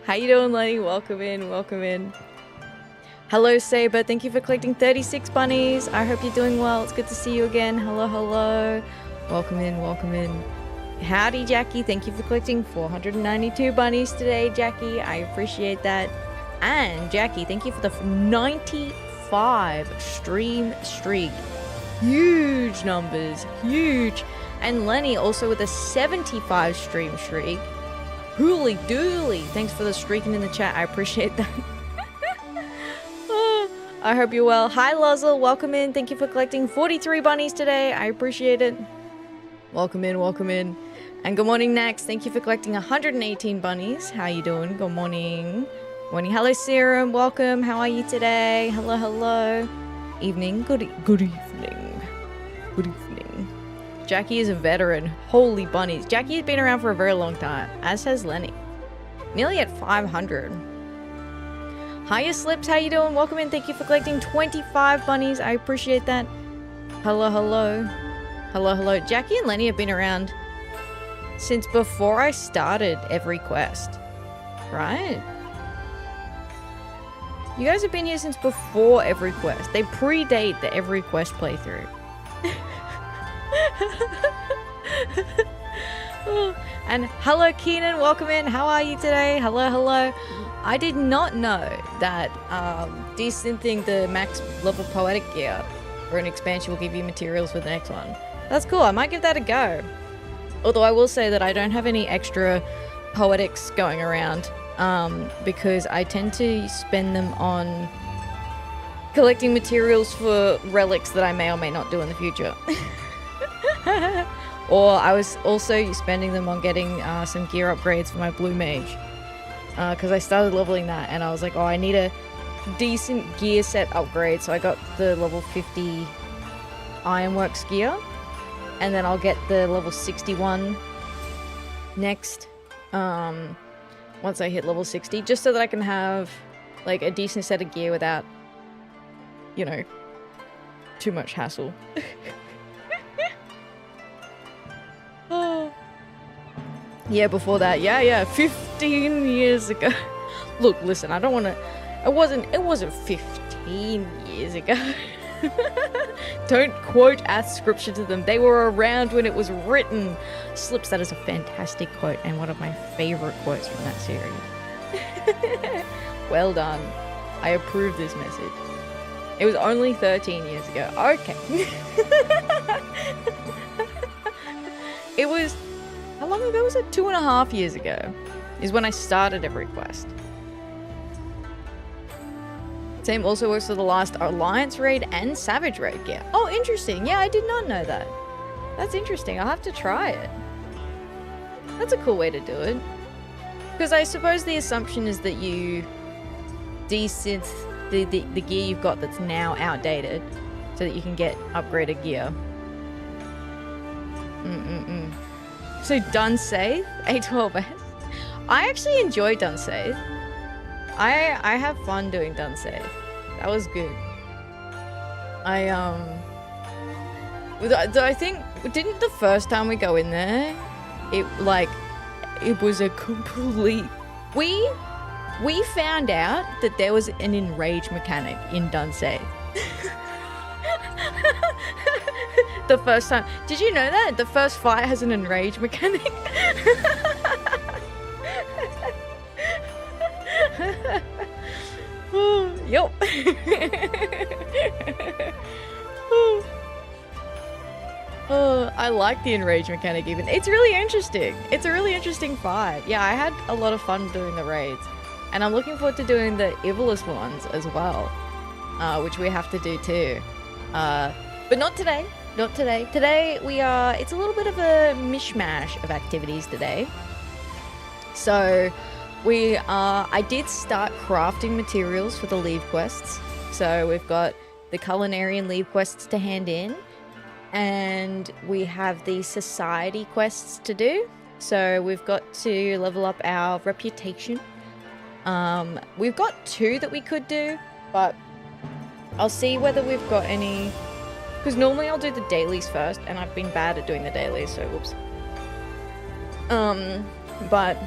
How you doing, Lenny? Welcome in, welcome in. Hello, Saber. Thank you for collecting 36 bunnies. I hope you're doing well. It's good to see you again. Hello, hello. Welcome in, welcome in. Howdy, Jackie. Thank you for collecting 492 bunnies today, Jackie. I appreciate that. And Jackie, thank you for the 95 stream streak. Huge numbers, huge. And Lenny also with a 75 stream streak. Hooly dooly. Thanks for the streaking in the chat. I appreciate that. Oh, I hope you're well. Hi, Lozel. Welcome in. Thank you for collecting 43 bunnies today. I appreciate it. Welcome in, welcome in. And good morning, Next. Thank you for collecting 118 bunnies. How you doing? Good morning. Morning. Hello, Serum. Welcome. How are you today? Hello, hello. Evening. Good evening. Good evening. Jackie is a veteran. Holy bunnies. Jackie has been around for a very long time, as has Lenny. Nearly at 500. Hiya, Slips. How you doing? Welcome in. Thank you for collecting 25 bunnies. I appreciate that. Hello, hello. Hello, hello. Jackie and Lenny have been around since before I started every quest. Right? You guys have been here since before every quest. They predate the every quest playthrough. And hello, Keenan. Welcome in. How are you today? Hello, hello. I did not know that desynthing the max level poetic gear for an expansion will give you materials for the next one. That's cool. I might give that a go. Although I will say that I don't have any extra poetics going around because I tend to spend them on collecting materials for relics that I may or may not do in the future. Or I was also spending them on getting some gear upgrades for my blue mage. Because I started leveling that and I was like, oh, I need a decent gear set upgrade. So I got the level 50 Ironworks gear. And then I'll get the level 61 next. Once I hit level 60. Just so that I can have like a decent set of gear without, you know, too much hassle. Oh. Yeah, before that. Yeah, 15 years ago. Look, listen, I don't want to... It wasn't 15 years ago. Don't quote scripture to them. They were around when it was written. Slips, that is a fantastic quote and one of my favorite quotes from that series. Well done. I approve this message. It was only 13 years ago. Okay. It was... How long ago was it? 2.5 years ago is when I started every quest. Same also works for the last Alliance raid and Savage raid gear. Oh, interesting. Yeah, I did not know that. That's interesting. I'll have to try it. That's a cool way to do it. Because I suppose the assumption is that you desynth the gear you've got that's now outdated so that you can get upgraded gear. So Dunsave, A12S. I actually enjoy Dunsave. I have fun doing Dunsave. That was good. I think, didn't the first time we go in there, it was a complete... We found out that there was an enrage mechanic in Dunsave. The first time. Did you know that? The first fight has an enrage mechanic? Yup. Oh, I like the enrage mechanic even. It's really interesting. It's a really interesting fight. Yeah, I had a lot of fun doing the raids. And I'm looking forward to doing the Evilest ones as well. Which we have to do too. But not today. Not today. Today it's a little bit of a mishmash of activities today. So I did start crafting materials for the leave quests. So we've got the culinary and leave quests to hand in. And we have the society quests to do. So we've got to level up our reputation. We've got 2 that we could do, but I'll see whether we've got any... Because normally I'll do the dailies first, and I've been bad at doing the dailies, so whoops. But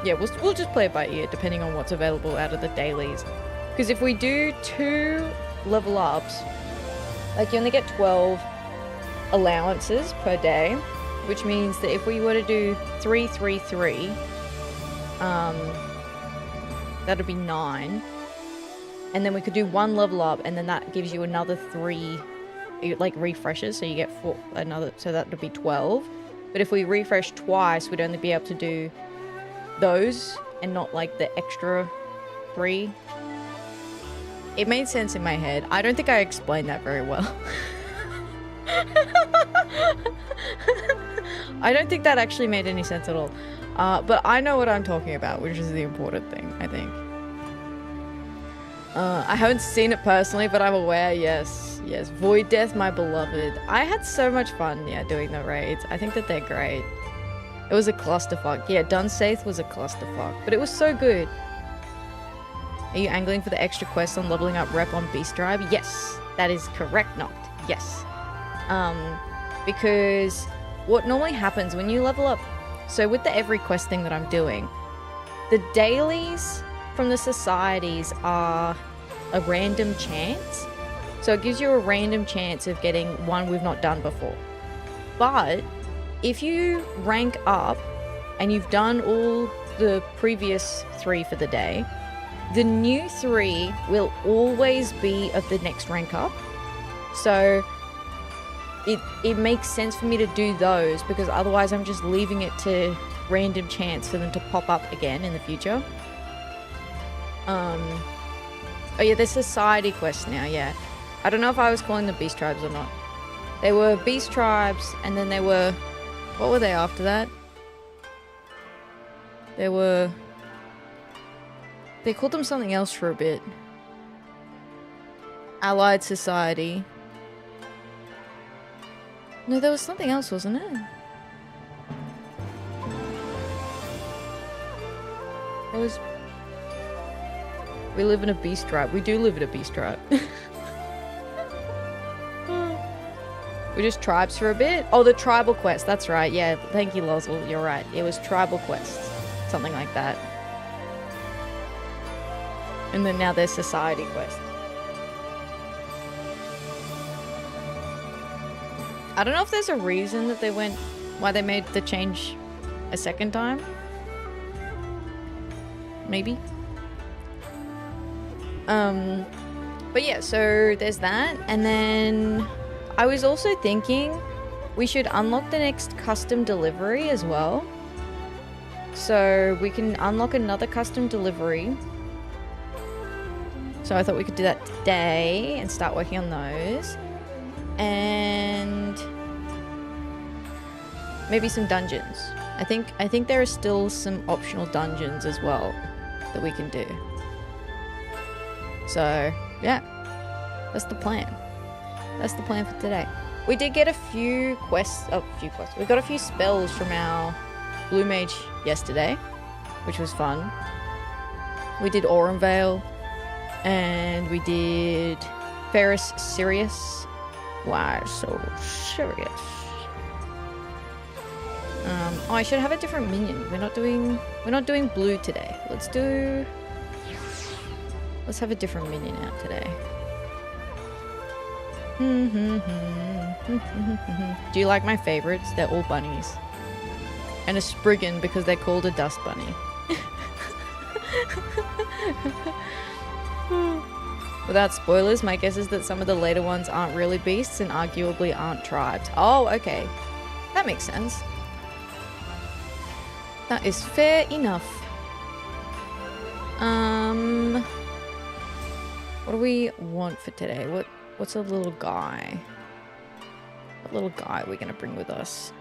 yeah, we'll just play it by ear, depending on what's available out of the dailies. Because if we do 2 level ups, like you only get 12 allowances per day, which means that if we were to do 3, 3, 3, that'd be 9. And then we could do 1 level up, and then that gives you another 3, like refreshes, so you get 4, so that would be 12. But if we refresh twice, we'd only be able to do those and not like the extra 3. It made sense in my head. I don't think I explained that very well. I don't think that actually made any sense at all. But I know what I'm talking about, which is the important thing, I think. I haven't seen it personally, but I'm aware, yes. Yes, Void Death, my beloved. I had so much fun, yeah, doing the raids. I think that they're great. It was a clusterfuck. Yeah, Dunsaith was a clusterfuck, but it was so good. Are you angling for the extra quests on leveling up rep on Beast Tribe? Yes, that is correct, Noct. Yes. Because what normally happens when you level up... So with the every quest thing that I'm doing, the dailies from the societies are a random chance. So it gives you a random chance of getting one we've not done before. But if you rank up and you've done all the previous 3 for the day, the new 3 will always be of the next rank up. So it makes sense for me to do those, because otherwise I'm just leaving it to random chance for them to pop up again in the future. Oh yeah, there's society quests now, yeah. I don't know if I was calling them beast tribes or not. They were beast tribes, and then they were... What were they after that? They were... They called them something else for a bit. Allied Society. No, there was something else, wasn't it? There was... We live in a beast tribe. We do live in a beast tribe. We're just tribes for a bit. Oh, the tribal quest. That's right. Yeah, thank you, Lozl. You're right. It was tribal quests. Something like that. And then now there's society quest. I don't know if there's a reason that they went... Why they made the change a second time. Maybe. But yeah, so there's that. And then... I was also thinking we should unlock the next custom delivery as well. So we can unlock another custom delivery. So I thought we could do that today and start working on those. And maybe some dungeons. I think there are still some optional dungeons as well that we can do. So yeah, that's the plan. That's the plan for today. We did get a few quests. We got a few spells from our Blue Mage yesterday, which was fun. We did Aurum Vale, and we did Ferris Sirius. Why so serious? Oh, I should have a different minion. We're not doing blue today. Let's have a different minion out today. Do you like my favorites? They're all bunnies. And a Spriggan because they're called a dust bunny. Without spoilers, my guess is that some of the later ones aren't really beasts and arguably aren't tribes. Oh, okay. That makes sense. That is fair enough. What do we want for today? What's a little guy? What little guy are we gonna bring with us?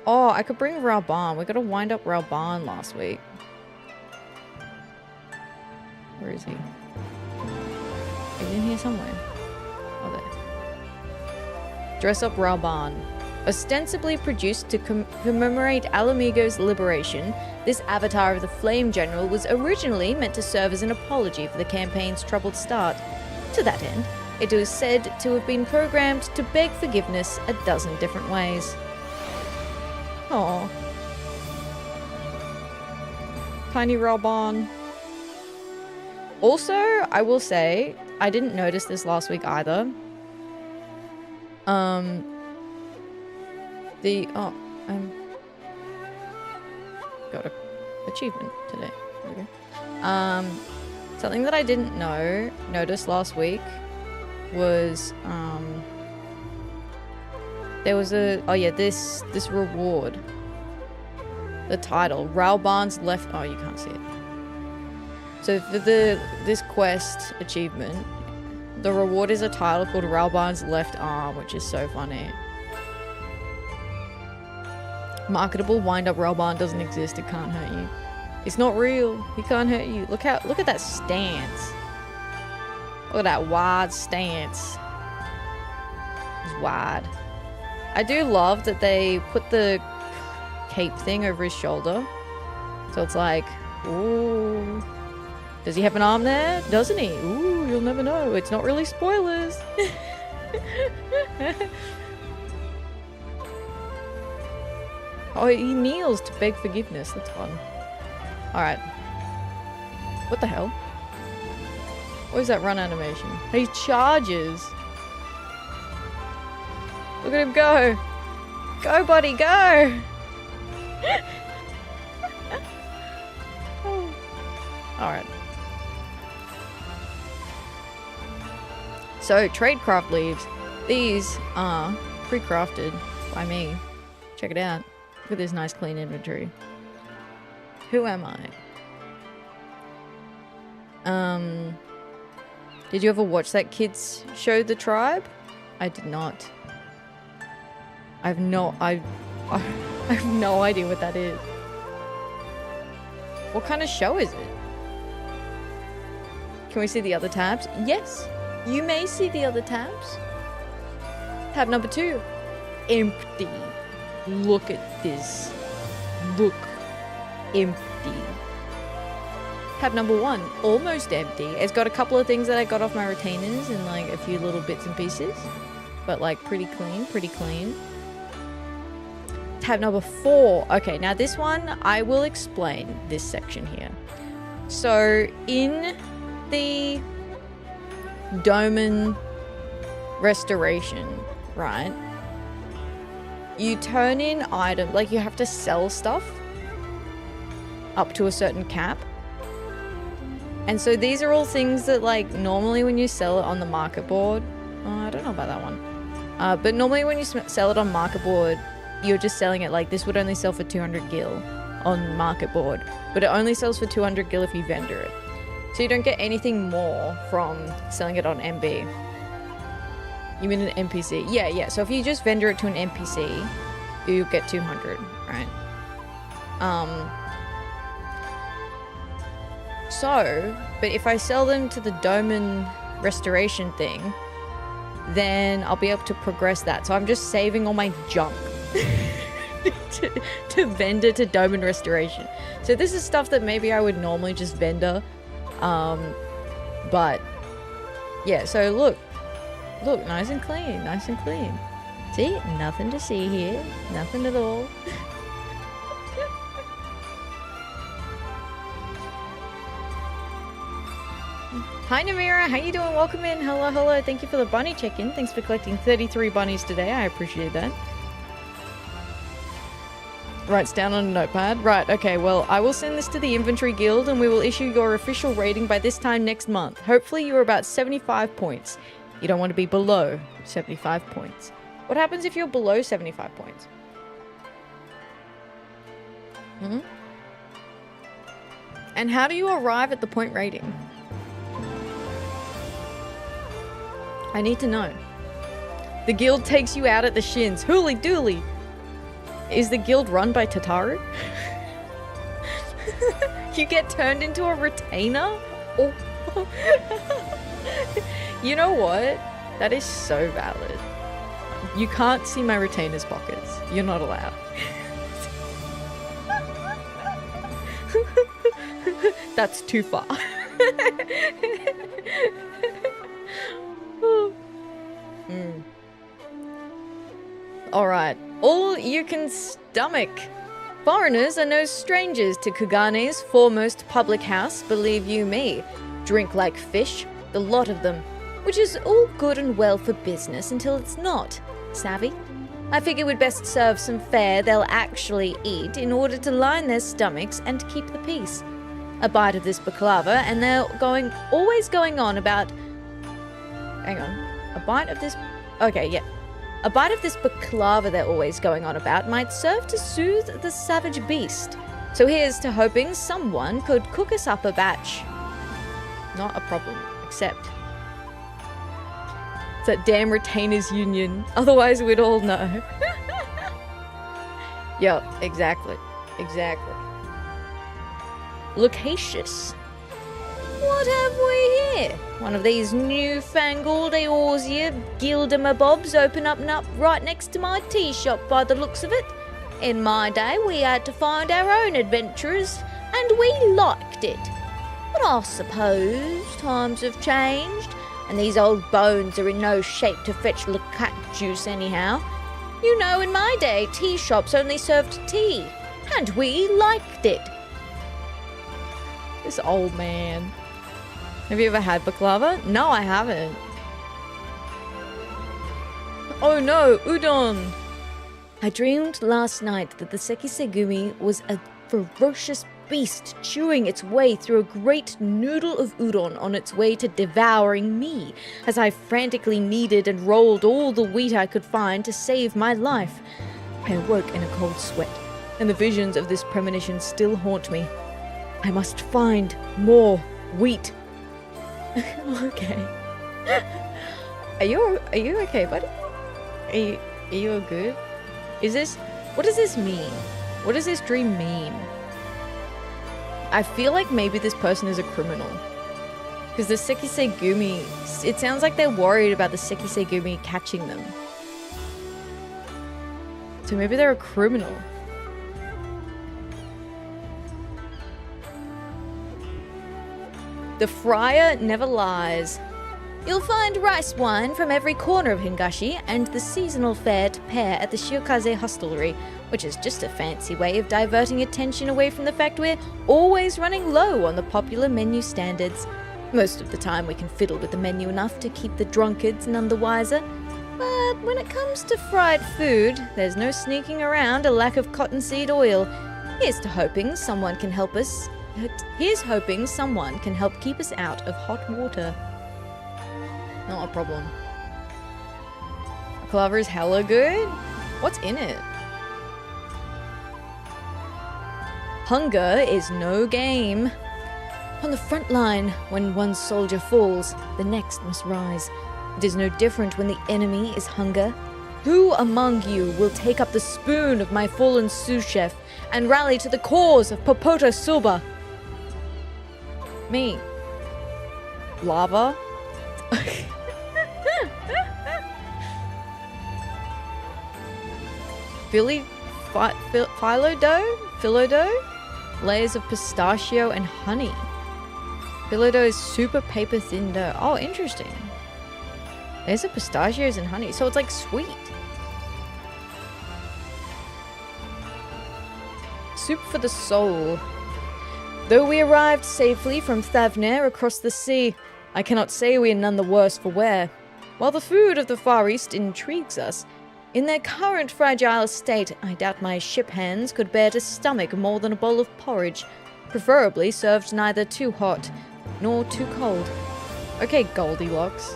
Oh, I could bring Rauban. We gotta wind up Rauban last week. Where is he? He's in here somewhere. Oh, there. Dress up Rauban. Ostensibly produced to commemorate Alamigo's liberation, this avatar of the Flame General was originally meant to serve as an apology for the campaign's troubled start. To that end, it was said to have been programmed to beg forgiveness a dozen different ways. Aww. Tiny Relbon. Also, I will say, I didn't notice this last week either. Got a achievement today. There we go. Something that I didn't notice last week was, there was this reward. The title, Ralbarn's left, oh, you can't see it. So for this quest achievement, the reward is a title called Ralbarn's left arm, which is so funny. Marketable wind-up Ralbarn doesn't exist, it can't hurt you. It's not real, he can't hurt you. Look at that stance. Look at that wide stance. It's wide. I do love that they put the cape thing over his shoulder. So it's like, ooh. Does he have an arm there? Doesn't he? Ooh, you'll never know. It's not really spoilers. Oh, he kneels to beg forgiveness. That's fun. Alright. What the hell? What is that run animation? He charges. Look at him go. Go, buddy, go. Alright. So, tradecraft leaves. These are pre-crafted by me. Check it out. Look at this nice clean inventory. Who am I? Did you ever watch that kids show, The Tribe? I did not. I have no idea what that is. What kind of show is it? Can we see the other tabs? Yes, you may see the other tabs. Tab number 2, empty. Look at this. Look, empty. Tab number 1, almost empty. It's got a couple of things that I got off my retainers and like a few little bits and pieces, but like pretty clean, pretty clean. Tab number 4. Okay, now this one, I will explain this section here. So in the Domain restoration, right? You turn in items, like you have to sell stuff up to a certain cap. And so these are all things that like normally when you sell it on the market board, I don't know about that one. But normally when you sell it on market board, you're just selling it like this would only sell for 200 gil on market board, but it only sells for 200 gil if you vendor it. So you don't get anything more from selling it on MB. You mean an NPC? Yeah. So if you just vendor it to an NPC, you get 200, right? But if I sell them to the Domain restoration thing, then I'll be able to progress that. So I'm just saving all my junk to vendor to Domain restoration. So this is stuff that maybe I would normally just vendor. But yeah, so look, nice and clean, nice and clean. See, nothing to see here, nothing at all. Hi Namira, how you doing? Welcome in. Hello. Thank you for the bunny check-in. Thanks for collecting 33 bunnies today. I appreciate that. Writes down on a notepad. Right, okay, well, I will send this to the Inventory Guild and we will issue your official rating by this time next month. Hopefully you're about 75 points. You don't want to be below 75 points. What happens if you're below 75 points? And how do you arrive at the point rating? I need to know. The guild takes you out at the shins. Hooly dooly. Is the guild run by Tataru? You get turned into a retainer? Oh. You know what? That is so valid. You can't see my retainer's pockets. You're not allowed. That's too far. Alright. All you can stomach. Foreigners are no strangers to Kagane's foremost public house, believe you me. Drink like fish, the lot of them. Which is all good and well for business until it's not. Savvy? I figure we'd best serve some fare they'll actually eat in order to line their stomachs and keep the peace. A bite of this baklava and they're always going on about... Hang on. A bite of this... Okay, yeah. A bite of this baklava they're always going on about might serve to soothe the savage beast. So here's to hoping someone could cook us up a batch. Not a problem, except... It's that damn retainers union. Otherwise we'd all know. Yep, exactly. Exactly. Loquacious. What have we here? One of these newfangled Eorzea Gildemabobs open up right next to my tea shop by the looks of it. In my day, we had to find our own adventurers, and we liked it. But I suppose times have changed, and these old bones are in no shape to fetch cat juice anyhow. You know, in my day, tea shops only served tea, and we liked it. This old man. Have you ever had baklava? No, I haven't. Oh no, udon! I dreamed last night that the sekisegumi was a ferocious beast chewing its way through a great noodle of udon on its way to devouring me, as I frantically kneaded and rolled all the wheat I could find to save my life. I awoke in a cold sweat, and the visions of this premonition still haunt me. I must find more wheat. Okay. Are you okay, buddy? Are you all good? What does this mean? What does this dream mean? I feel like maybe this person is a criminal. Because the sekisegumi, it sounds like they're worried about the sekisegumi catching them. So maybe they're a criminal. The friar never lies. You'll find rice wine from every corner of Hingashi and the seasonal fare to pair at the Shiokaze hostelry, which is just a fancy way of diverting attention away from the fact we're always running low on the popular menu standards. Most of the time we can fiddle with the menu enough to keep the drunkards none the wiser. But when it comes to fried food, there's no sneaking around a lack of cottonseed oil. Here's hoping someone can help keep us out of hot water. Not a problem. Baklava is hella good? What's in it? Hunger is no game. On the front line, when one soldier falls, the next must rise. It is no different when the enemy is hunger. Who among you will take up the spoon of my fallen sous chef and rally to the cause of Popota Soba? Me. Lava? Phyllo dough? Layers of pistachio and honey. Phyllo dough is super paper thin dough. Oh, interesting. Layers of pistachios and honey. So it's like sweet. Soup for the soul. Though we arrived safely from Thavner across the sea, I cannot say we are none the worse for wear. While the food of the Far East intrigues us, in their current fragile state, I doubt my ship hands could bear to stomach more than a bowl of porridge, preferably served neither too hot nor too cold. Okay, Goldilocks.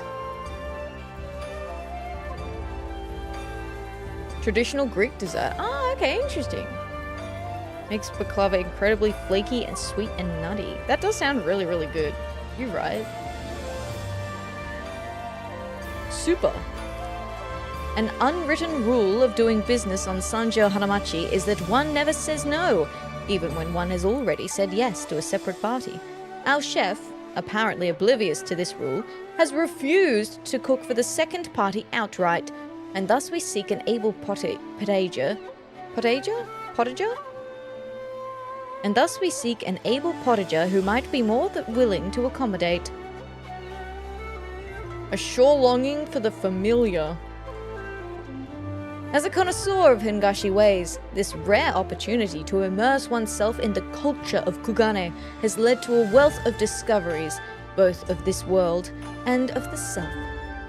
Traditional Greek dessert. Ah, okay, interesting. Makes baklava incredibly flaky and sweet and nutty. That does sound really, really good. You're right. Super. An unwritten rule of doing business on Sanjo Hanamachi is that one never says no, even when one has already said yes to a separate party. Our chef, apparently oblivious to this rule, has refused to cook for the second party outright, and thus we seek an able potager? And thus we seek an able potager who might be more than willing to accommodate. A sure longing for the familiar. As a connoisseur of Hingashi ways, this rare opportunity to immerse oneself in the culture of Kugane has led to a wealth of discoveries, both of this world and of the self.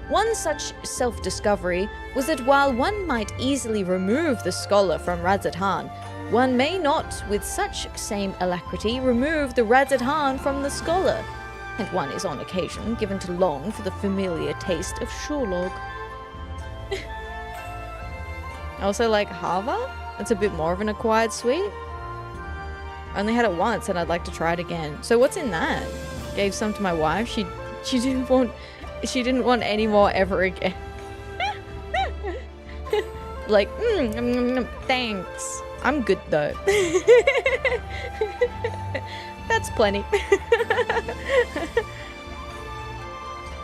One such self-discovery was that while one might easily remove the scholar from Radzatan, one may not, with such same alacrity, remove the Radzatan from the scholar, and one is on occasion given to long for the familiar taste of shorelog. I also like Hava. That's a bit more of an acquired sweet. I only had it once and I'd like to try it again. So what's in that? Gave some to my wife. She didn't want any more ever again. Like, thanks. I'm good though. That's plenty.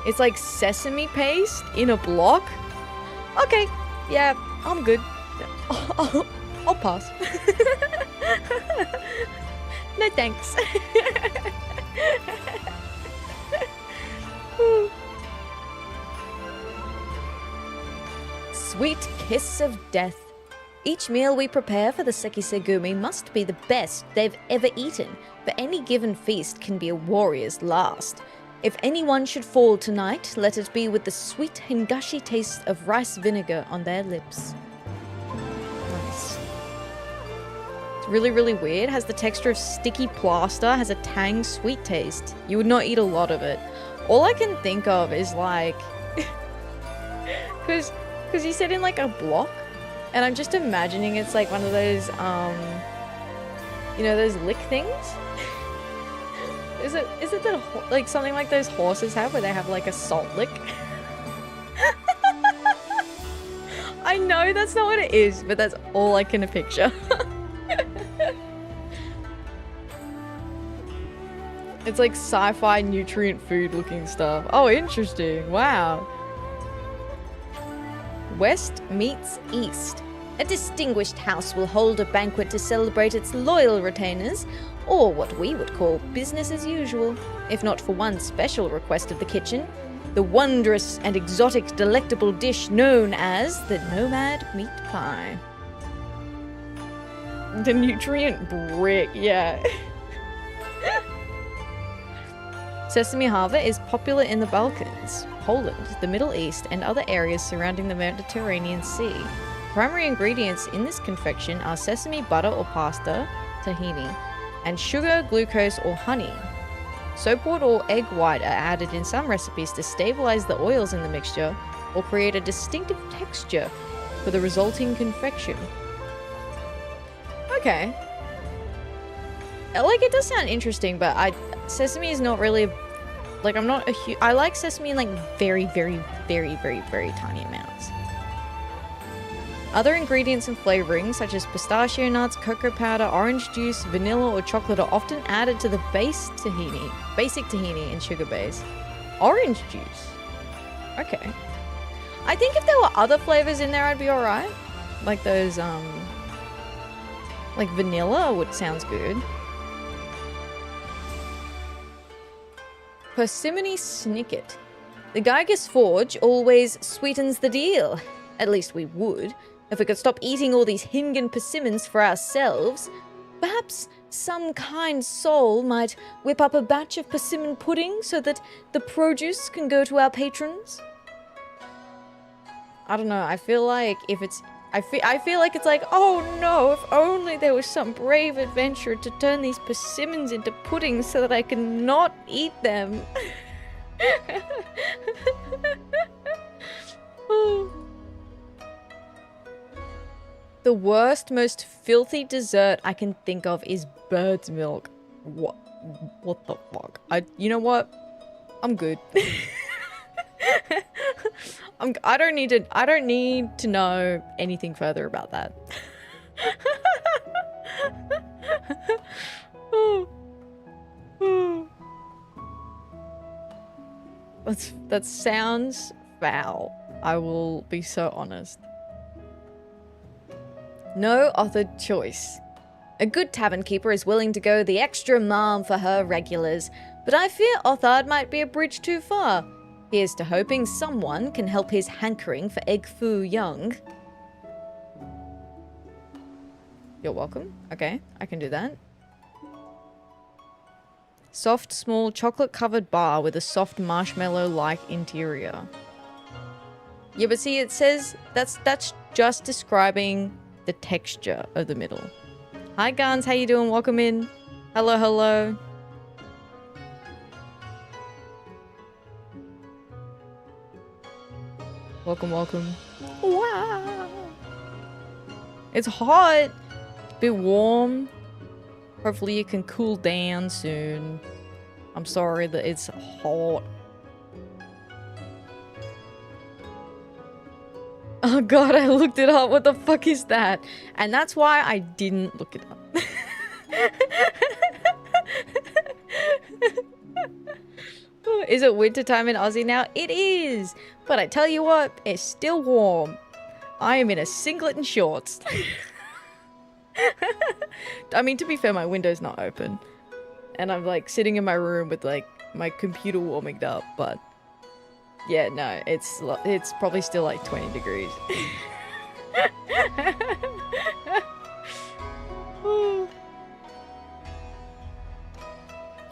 It's like sesame paste in a block. Okay, yeah, I'm good. I'll pass. No thanks. Sweet kiss of death. Each meal we prepare for the Sekisegumi must be the best they've ever eaten, for any given feast can be a warrior's last. If anyone should fall tonight, let it be with the sweet Hingashi taste of rice vinegar on their lips. Nice. It's really, really weird. Has the texture of sticky plaster, has a tang sweet taste. You would not eat a lot of it. All I can think of is like... Because you said in like a block, and I'm just imagining it's like one of those, you know, those lick things? Is it that, like, something like those horses have where they have like a salt lick? I know that's not what it is, but that's all I can picture. It's like sci-fi nutrient food looking stuff. Oh, interesting. Wow. West meets East. A distinguished house will hold a banquet to celebrate its loyal retainers, or what we would call business as usual, if not for one special request of the kitchen, the wondrous and exotic delectable dish known as the Nomad Meat Pie. The nutrient brick, yeah. Sesame hava is popular in the Balkans, Poland, the Middle East, and other areas surrounding the Mediterranean Sea. Primary ingredients in this confection are sesame butter or pasta, tahini, and sugar, glucose, or honey. Soapwood or egg white are added in some recipes to stabilize the oils in the mixture or create a distinctive texture for the resulting confection. Okay. Like, it does sound interesting, but sesame is not really, like, I'm not a huge, I like sesame in like very, very, very, very, very tiny amounts. Other ingredients and flavorings, such as pistachio nuts, cocoa powder, orange juice, vanilla, or chocolate are often added to the basic tahini and sugar base. Orange juice. Okay. I think if there were other flavors in there, I'd be alright. Like those, like vanilla sounds good. Persimmony Snicket. The Geiger's Forge always sweetens the deal. At least we would. If we could stop eating all these Hingan persimmons for ourselves, perhaps some kind soul might whip up a batch of persimmon pudding so that the produce can go to our patrons. I don't know, I feel like if it's... I feel like it's like, oh no, if only there was some brave adventurer to turn these persimmons into pudding so that I can not eat them. Oh. The worst, most filthy dessert I can think of is bird's milk. What the fuck? You know what? I'm good. I don't need to know anything further about that. That sounds foul. I will be so honest. No authored choice. A good tavern keeper is willing to go the extra mile for her regulars, but I fear Othard might be a bridge too far. Here's to hoping someone can help his hankering for egg foo young. You're welcome. Okay, I can do that. Soft, small, chocolate-covered bar with a soft marshmallow-like interior. Yeah, but see, it says that's just describing the texture of the middle. Hi, Guns. How you doing? Welcome in. Hello, hello. Welcome, welcome. Wow. It's hot. A bit warm. Hopefully it can cool down soon. I'm sorry that it's hot. Oh god, I looked it up. What the fuck is that? And that's why I didn't look it up. Is it wintertime in Aussie now? It is! But I tell you what, it's still warm. I am in a singlet and shorts. I mean, to be fair, my window's not open. And I'm like sitting in my room with like my computer warming up, but yeah, no, it's probably still like 20 degrees.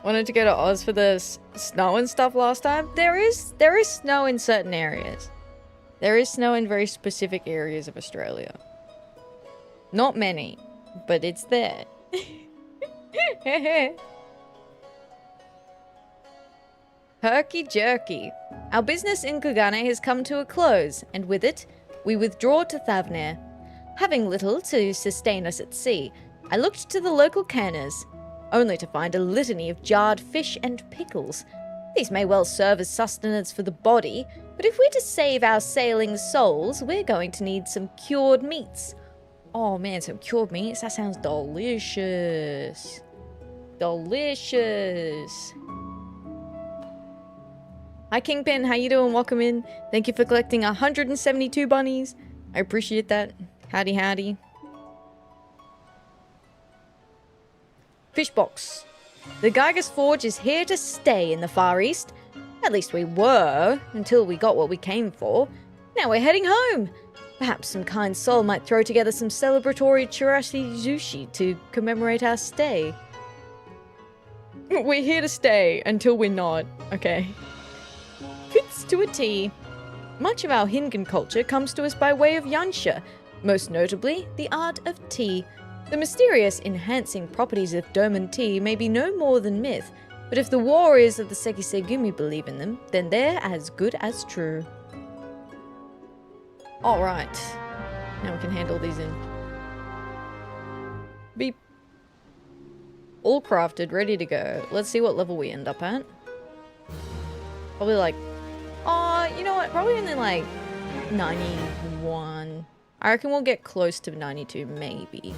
Wanted to go to Oz for the snow and stuff last time. There is snow in certain areas. There is snow in very specific areas of Australia. Not many, but it's there. Herky jerky. Our business in Kugane has come to a close, and with it, we withdraw to Thavner. Having little to sustain us at sea, I looked to the local canners, only to find a litany of jarred fish and pickles. These may well serve as sustenance for the body, but if we're to save our sailing souls, we're going to need some cured meats. Oh man, some cured meats? That sounds delicious. Delicious. Hi Kingpin, how you doing? Welcome in. Thank you for collecting 172 bunnies. I appreciate that. Howdy howdy. Fishbox. The Gygas Forge is here to stay in the Far East. At least we were, until we got what we came for. Now we're heading home. Perhaps some kind soul might throw together some celebratory chirashi sushi to commemorate our stay. We're here to stay until we're not. Okay. Fits to a T. Much of our Hingan culture comes to us by way of Yansha, most notably the art of tea. The mysterious enhancing properties of Doman tea may be no more than myth, but if the warriors of the Sekisegumi believe in them, then they're as good as true. Alright. Now we can handle these in. Beep. All crafted, ready to go. Let's see what level we end up at. Probably like... you know what? Probably only like 91. I reckon we'll get close to 92, maybe.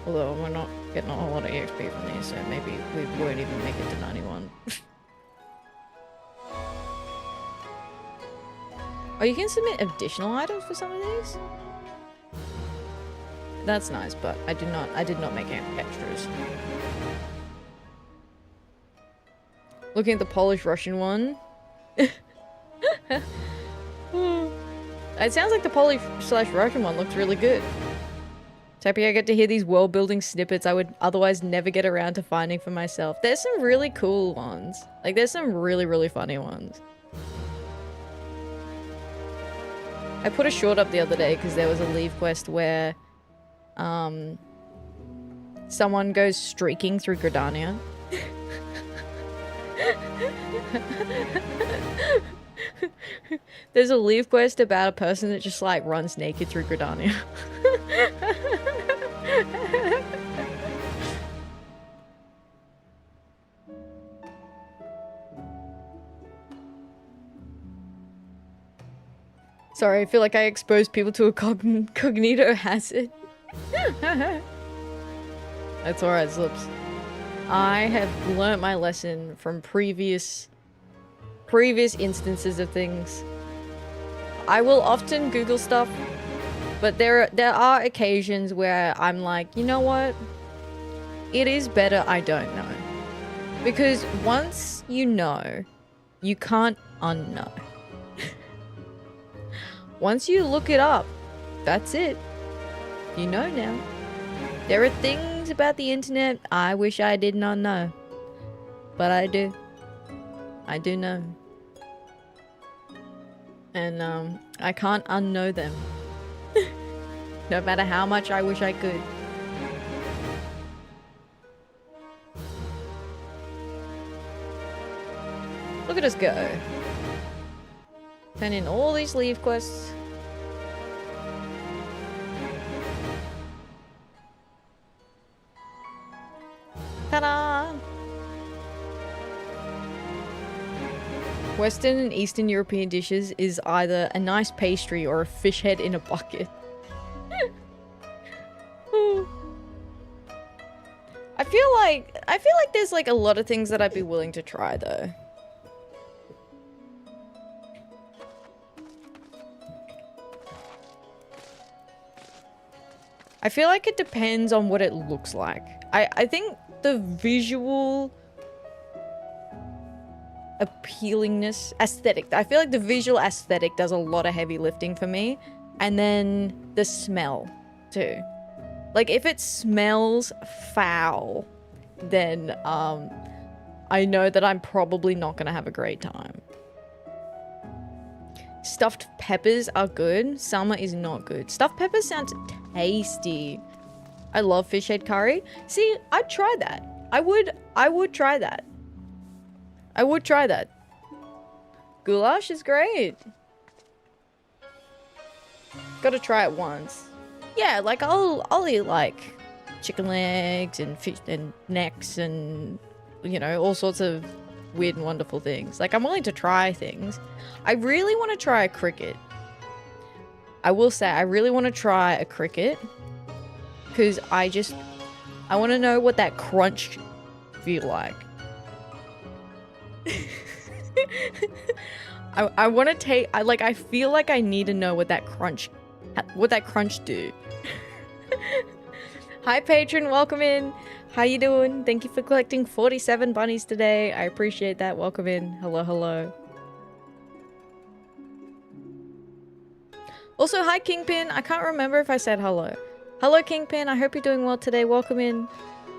Although we're not getting a whole lot of EXP from these, so maybe we won't even make it to 91. Oh, you can submit additional items for some of these? That's nice, but I did not make any extras. Looking at the Polish-Russian one. It sounds like the Polish/Russian one looks really good. So happy I get to hear these world-building snippets I would otherwise never get around to finding for myself. There's some really cool ones. Like, there's some really, really funny ones. I put a short up the other day because there was a leave quest where someone goes streaking through Gridania. There's a leave quest about a person that just like runs naked through Gridania. Sorry, I feel like I exposed people to a cognito hazard. That's alright, Slips. I have learnt my lesson from previous instances of things. I will often Google stuff, but there are occasions where I'm like, you know what? It is better I don't know. Because once you know, you can't unknow. Once you look it up, that's it. You know now. There are things about the internet I wish I did not know. But I do. I do know. And I can't unknow them. No matter how much I wish I could. Look at us go. Turn in all these leave quests. Ta-da! Western and Eastern European dishes is either a nice pastry or a fish head in a bucket. I feel like there's like a lot of things that I'd be willing to try though. I feel like it depends on what it looks like. I think the visual appealingness, aesthetic. I feel like the visual aesthetic does a lot of heavy lifting for me. And then the smell too. Like if it smells foul, then I know that I'm probably not gonna have a great time. Stuffed peppers are good. Summer is not good. Stuffed peppers sounds tasty. I love fish head curry. See, I'd try that. I would try that. I would try that. Goulash is great. Gotta try it once. Yeah, like I'll eat like chicken legs and fish and necks and, you know, all sorts of weird and wonderful things. Like I'm willing to try things. I really want to try a cricket. I will say I really want to try a cricket because I want to know what that crunch feel like. I want to take, I feel like I need to know what that crunch do. Hi patron, welcome in. How you doing? Thank you for collecting 47 bunnies today. I appreciate that. Welcome in. Hello, hello. Also, hi Kingpin. I can't remember if I said hello. Hello Kingpin. I hope you're doing well today. Welcome in.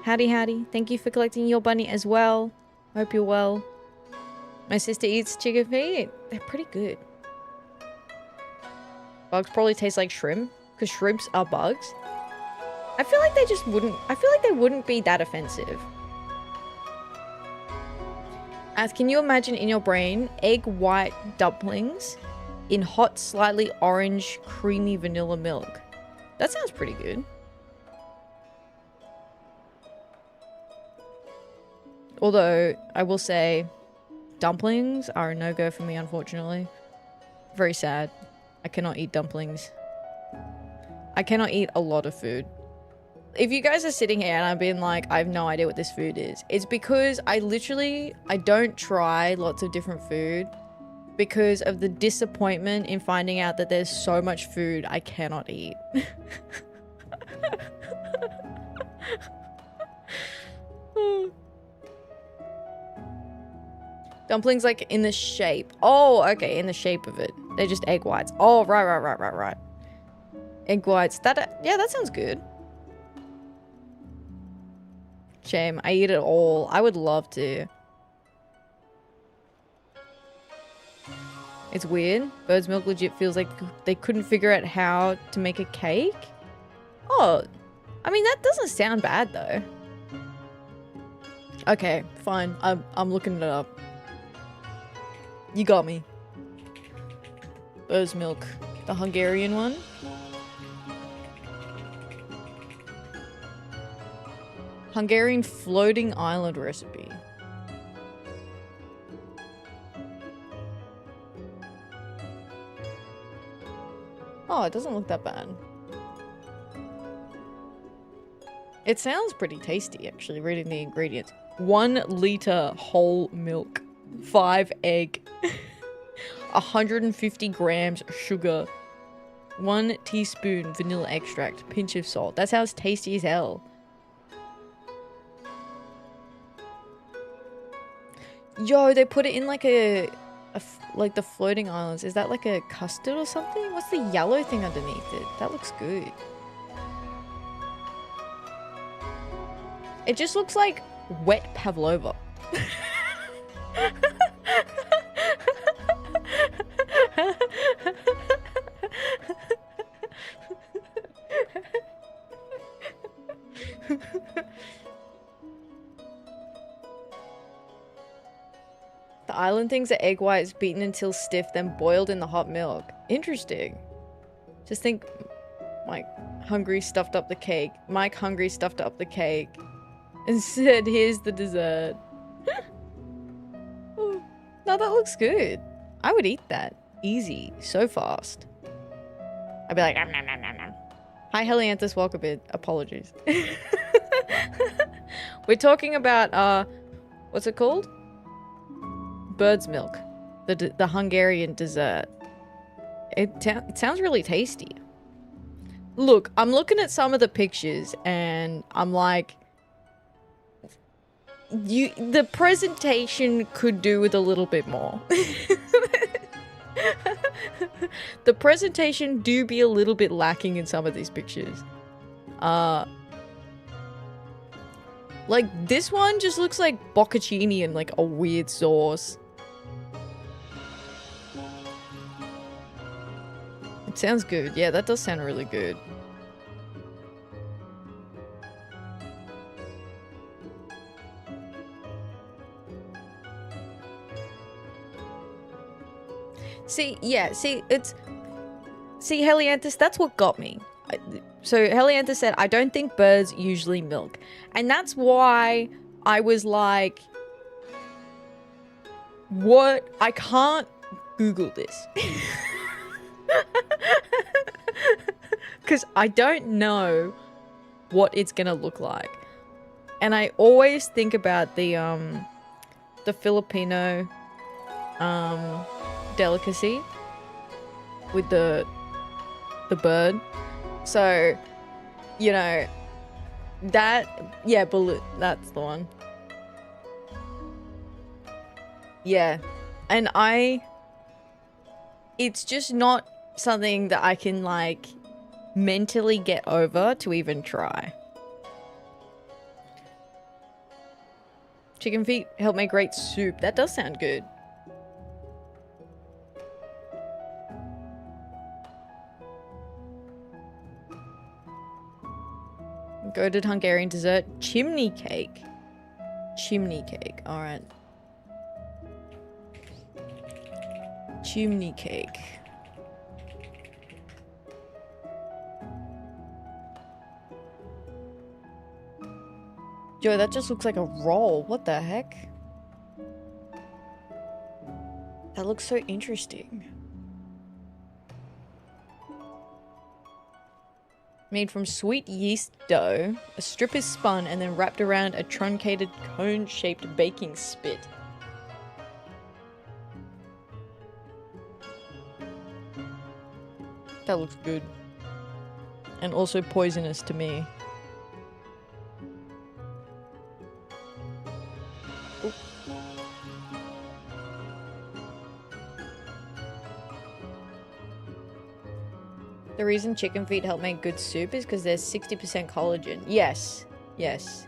Howdy, howdy. Thank you for collecting your bunny as well. Hope you're well. My sister eats chicken feet. They're pretty good. Bugs probably taste like shrimp because shrimps are bugs. I feel like they just wouldn't. I feel like they wouldn't be that offensive. As can you imagine in your brain egg white dumplings in hot, slightly orange, creamy vanilla milk? That sounds pretty good. Although I will say, dumplings are a no-go for me, unfortunately. Very sad. I cannot eat dumplings. I cannot eat a lot of food. If you guys are sitting here and I'm being like, I have no idea what this food is, it's because I don't try lots of different food because of the disappointment in finding out that there's so much food I cannot eat. Dumplings like in the shape. Oh, okay, in the shape of it. They're just egg whites. Oh, right. Egg whites. Yeah, that sounds good. Shame. I eat it all. I would love to. It's weird. Bird's milk legit feels like they couldn't figure out how to make a cake. Oh, I mean, that doesn't sound bad though. Okay, fine. I'm looking it up. You got me. Bird's milk. The Hungarian one. Hungarian floating island recipe. Oh, it doesn't look that bad. It sounds pretty tasty, actually, reading the ingredients. 1 liter whole milk. 5 egg. 150 grams sugar. 1 teaspoon vanilla extract. Pinch of salt. That sounds tasty as hell. Yo, they put it in like like the floating islands. Is that like a custard or something? What's the yellow thing underneath it? That looks good. It just looks like wet pavlova. The island things are egg whites beaten until stiff, then boiled in the hot milk. Interesting. Just think Mike Hungry stuffed up the cake and said, here's the dessert. Oh, no, that looks good. I would eat that. Easy. So fast. I'd be like, nom, nom, nom, nom, nom. Hi, Helianthus, welcome in. Apologies. We're talking about, what's it called? Bird's milk. The Hungarian dessert. It sounds really tasty. Look, I'm looking at some of the pictures and I'm like, the presentation could do with a little bit more. The presentation do be a little bit lacking in some of these pictures. Like this one just looks like bocconcini and like a weird sauce. It sounds good. Yeah, that does sound really good. See, Helianthus, that's what got me. So Helianthus said, I don't think birds usually milk. And that's why I was like, what? I can't Google this. Because I don't know what it's gonna look like. And I always think about the Filipino delicacy with the bird. So, you know, that, yeah, balut, that's the one. Yeah. And it's just not something that I can like mentally get over to even try. Chicken feet help make great soup. That does sound good. Goated Hungarian dessert. Chimney cake. Chimney cake. Alright. Chimney cake. Yo, that just looks like a roll. What the heck? That looks so interesting. Made from sweet yeast dough, a strip is spun and then wrapped around a truncated cone-shaped baking spit. That looks good. And also poisonous to me. Ooh. The reason chicken feet help make good soup is because there's 60% collagen. Yes. Yes.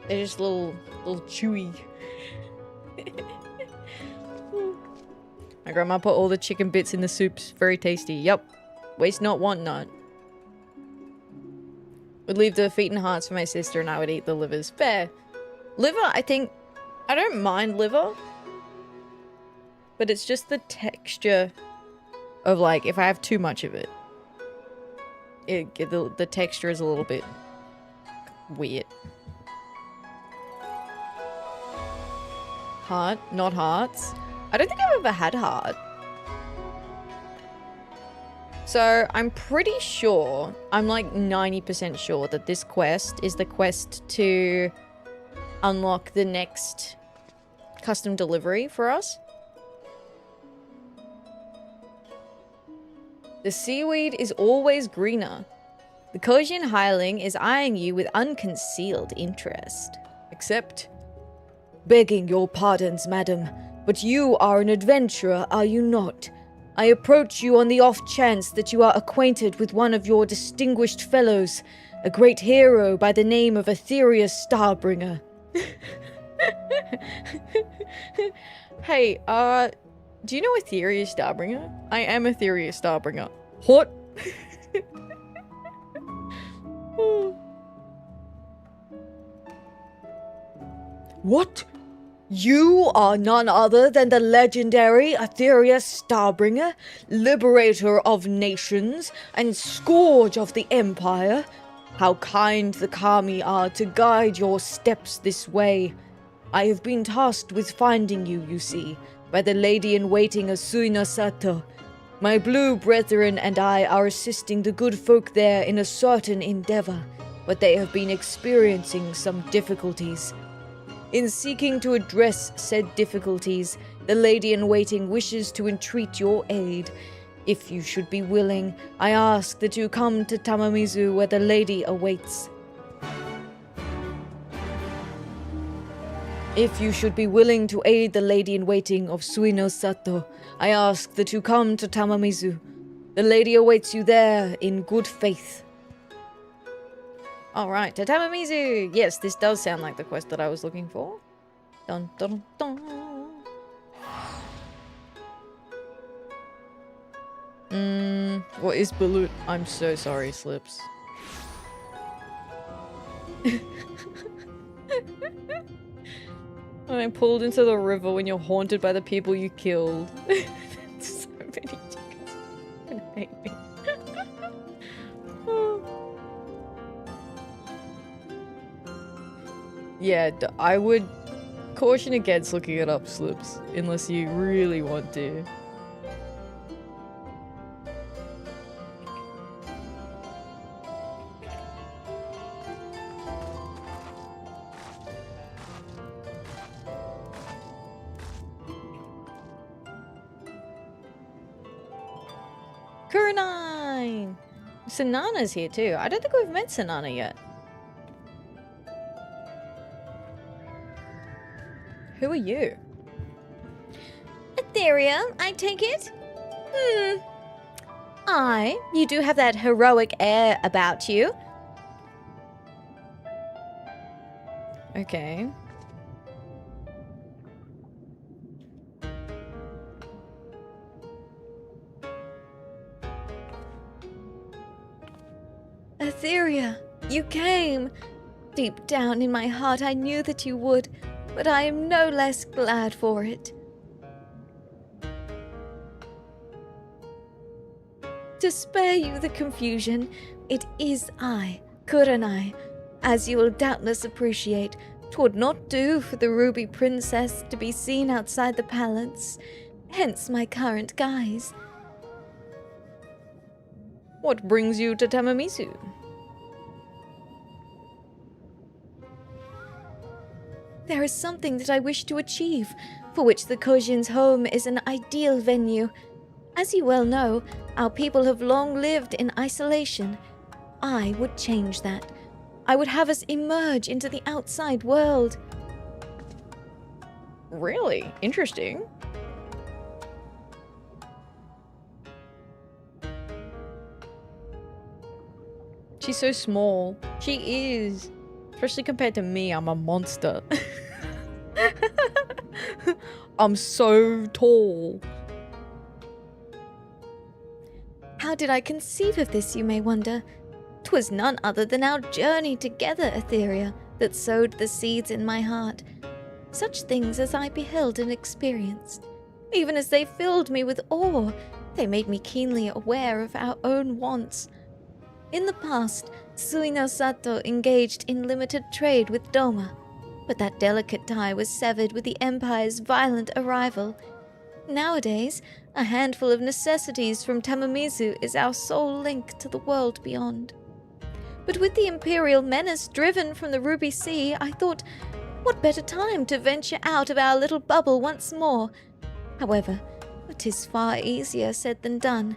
They're just little chewy. My grandma put all the chicken bits in the soups. Very tasty. Yup. Waste not, want not. Would leave the feet and hearts for my sister and I would eat the livers. Fair. Liver, I think... I don't mind liver. But it's just the texture of like, if I have too much of it. The texture is a little bit weird. Heart, not hearts. I don't think I've ever had heart. So I'm pretty sure, I'm like 90% sure that this quest is the quest to unlock the next custom delivery for us. The seaweed is always greener. The Kojin hireling is eyeing you with unconcealed interest. Except, begging your pardons, madam, but you are an adventurer, are you not? I approach you on the off chance that you are acquainted with one of your distinguished fellows, a great hero by the name of Atheria Starbringer. Hey, do you know Atheria Starbringer? I am Atheria Starbringer. What? What? You are none other than the legendary Atheria Starbringer, liberator of nations and scourge of the Empire. How kind the Kami are to guide your steps this way. I have been tasked with finding you, you see, by the lady-in-waiting Asuna Sato. My blue brethren and I are assisting the good folk there in a certain endeavor, but they have been experiencing some difficulties. In seeking to address said difficulties, the lady-in-waiting wishes to entreat your aid. If you should be willing, I ask that you come to Tamamizu where the lady awaits. If you should be willing to aid the lady-in-waiting of Suino Sato, I ask that you come to Tamamizu. The lady awaits you there in good faith. Alright, to Tamamizu! Yes, this does sound like the quest that I was looking for. Dun dun dun. What is balut? I'm so sorry, Slips. When I'm pulled into the river when you're haunted by the people you killed. So many chickens gonna hate me. Yeah, I would caution against looking it up, Slips, unless you really want to. Kuranine! Sanana's here too. I don't think we've met Sanana yet. Who are you? Atheria, I take it? You do have that heroic air about you. Okay. Atheria, you came. Deep down in my heart I knew that you would, but I am no less glad for it. To spare you the confusion, it is I, Kuranai. As you will doubtless appreciate, 'twould not do for the Ruby Princess to be seen outside the palace, hence my current guise. What brings you to Tamamizu? There is something that I wish to achieve, for which the Kojin's home is an ideal venue. As you well know, our people have long lived in isolation. I would change that. I would have us emerge into the outside world. Really? Interesting. She's so small. She is. Especially compared to me, I'm a monster. I'm so tall. How did I conceive of this, you may wonder? 'Twas none other than our journey together, Atheria, that sowed the seeds in my heart. Such things as I beheld and experienced. Even as they filled me with awe, they made me keenly aware of our own wants. In the past, Suino Sato engaged in limited trade with Doma, but that delicate tie was severed with the Empire's violent arrival. Nowadays, a handful of necessities from Tamamizu is our sole link to the world beyond. But with the Imperial menace driven from the Ruby Sea, I thought, what better time to venture out of our little bubble once more? However, 'tis far easier said than done.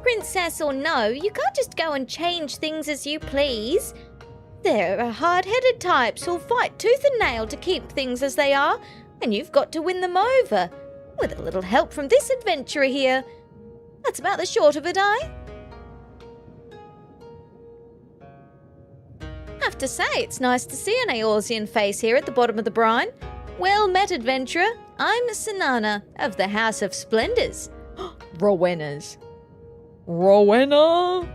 Princess or no, you can't just go and change things as you please. There are hard-headed types who'll fight tooth and nail to keep things as they are, and you've got to win them over, with a little help from this adventurer here. That's about the short of it, have to say, it's nice to see an Eorzean face here at the bottom of the brine. Well met, adventurer. I'm Sanana of the House of Splendors. Rowena's. Rowena!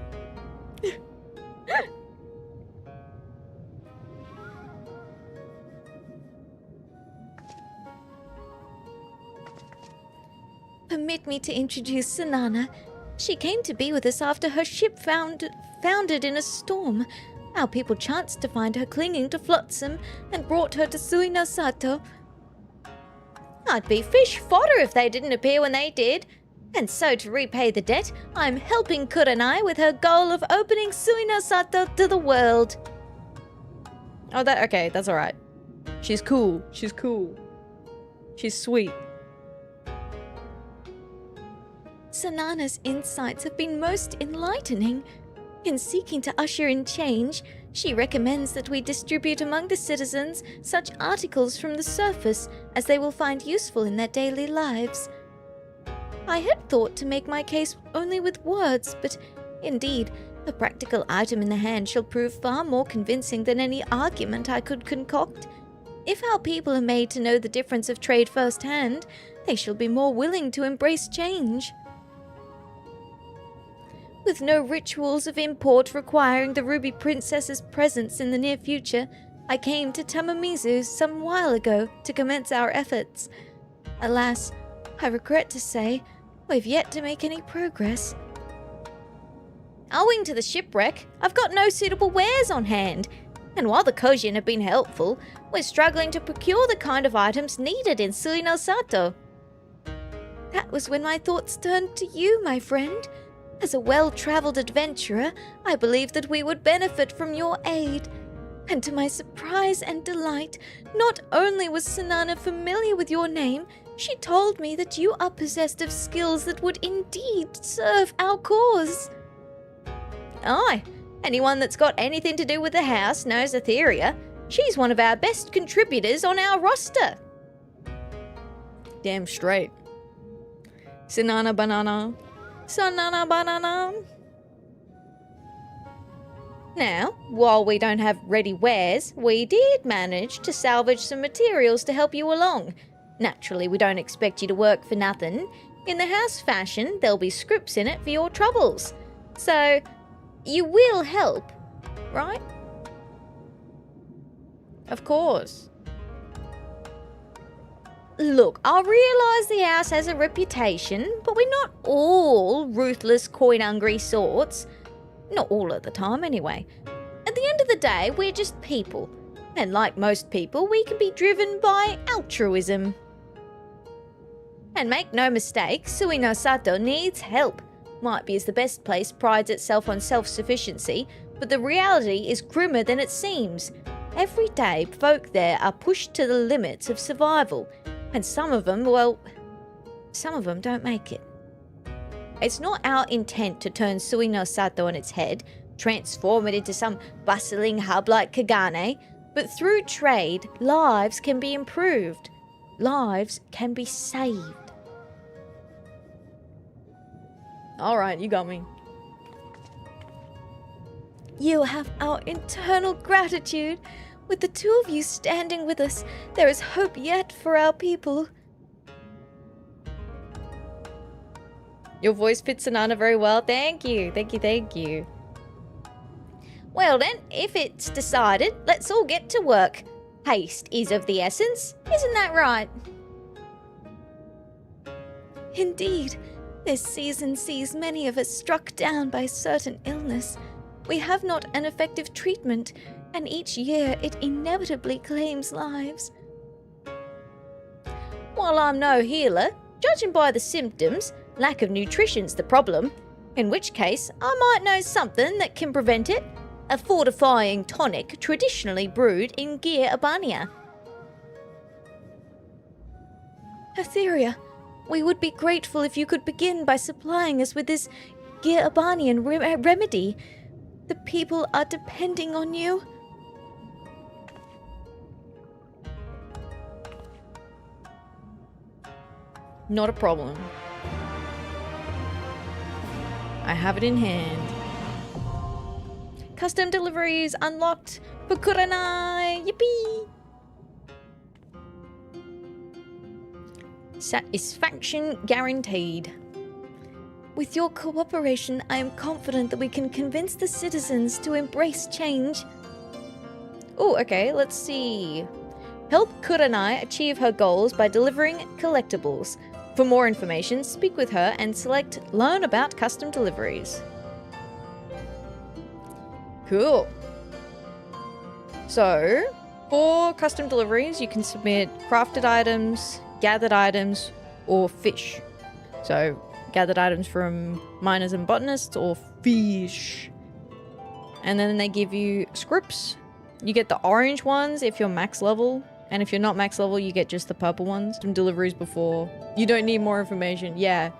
Permit me to introduce Sanana. She came to be with us after her ship foundered in a storm. Our people chanced to find her clinging to Flotsam and brought her to Sui no Sato. I'd be fish fodder if they didn't appear when they did. And so to repay the debt, I'm helping Kurenai with her goal of opening Sui no Sato to the world. Oh, okay, that's alright. She's cool. She's cool. She's sweet. Sanana's insights have been most enlightening. In seeking to usher in change, she recommends that we distribute among the citizens such articles from the surface as they will find useful in their daily lives. I had thought to make my case only with words, but indeed, a practical item in the hand shall prove far more convincing than any argument I could concoct. If our people are made to know the difference of trade firsthand, they shall be more willing to embrace change. With no rituals of import requiring the Ruby Princess's presence in the near future, I came to Tamamizu some while ago to commence our efforts. Alas, I regret to say, we've yet to make any progress. Owing to the shipwreck, I've got no suitable wares on hand, and while the Kojin have been helpful, we're struggling to procure the kind of items needed in Sui no Sato. That was when my thoughts turned to you, my friend. As a well-travelled adventurer, I believed that we would benefit from your aid. And to my surprise and delight, not only was Sanana familiar with your name, she told me that you are possessed of skills that would indeed serve our cause. Aye, anyone that's got anything to do with the house knows Atheria. She's one of our best contributors on our roster. Damn straight. Sanana banana. Sanana banana. Now, while we don't have ready wares, we did manage to salvage some materials to help you along. Naturally, we don't expect you to work for nothing. In the house fashion, there'll be scripts in it for your troubles. So, you will help, right? Of course. Look, I realise the house has a reputation, but we're not all ruthless, coin-hungry sorts. Not all at the time, anyway. At the end of the day, we're just people. And like most people, we can be driven by altruism. And make no mistake, Sui no Sato needs help. Might be as the best place prides itself on self-sufficiency, but the reality is grimmer than it seems. Every day, folk there are pushed to the limits of survival. And some of them don't make it. It's not our intent to turn Sui no Sato on its head, transform it into some bustling hub like Kagane, but through trade, lives can be improved. Lives can be saved. Alright, you got me. You have our eternal gratitude. With the two of you standing with us, there is hope yet for our people. Your voice fits Sanana very well. Thank you. Thank you, thank you. Well then, if it's decided, let's all get to work. Haste is of the essence, isn't that right? Indeed, this season sees many of us struck down by certain illness. We have not an effective treatment, and each year it inevitably claims lives. While I'm no healer, judging by the symptoms, lack of nutrition's the problem, in which case I might know something that can prevent it. A fortifying tonic traditionally brewed in Gir Abania. Atheria, we would be grateful if you could begin by supplying us with this Gir Abanian remedy. The people are depending on you. Not a problem. I have it in hand. Custom deliveries unlocked. for Kurenai! Yippee! Satisfaction guaranteed. With your cooperation, I am confident that we can convince the citizens to embrace change. Oh, okay, let's see. Help Kurenai achieve her goals by delivering collectibles. For more information, speak with her and select Learn about custom deliveries. Cool. So, for custom deliveries, you can submit crafted items, gathered items, or fish. So, gathered items from miners and botanists, or fish. And then they give you scripts. You get the orange ones if you're max level. And if you're not max level, you get just the purple ones. Some deliveries before. You don't need more information. Yeah.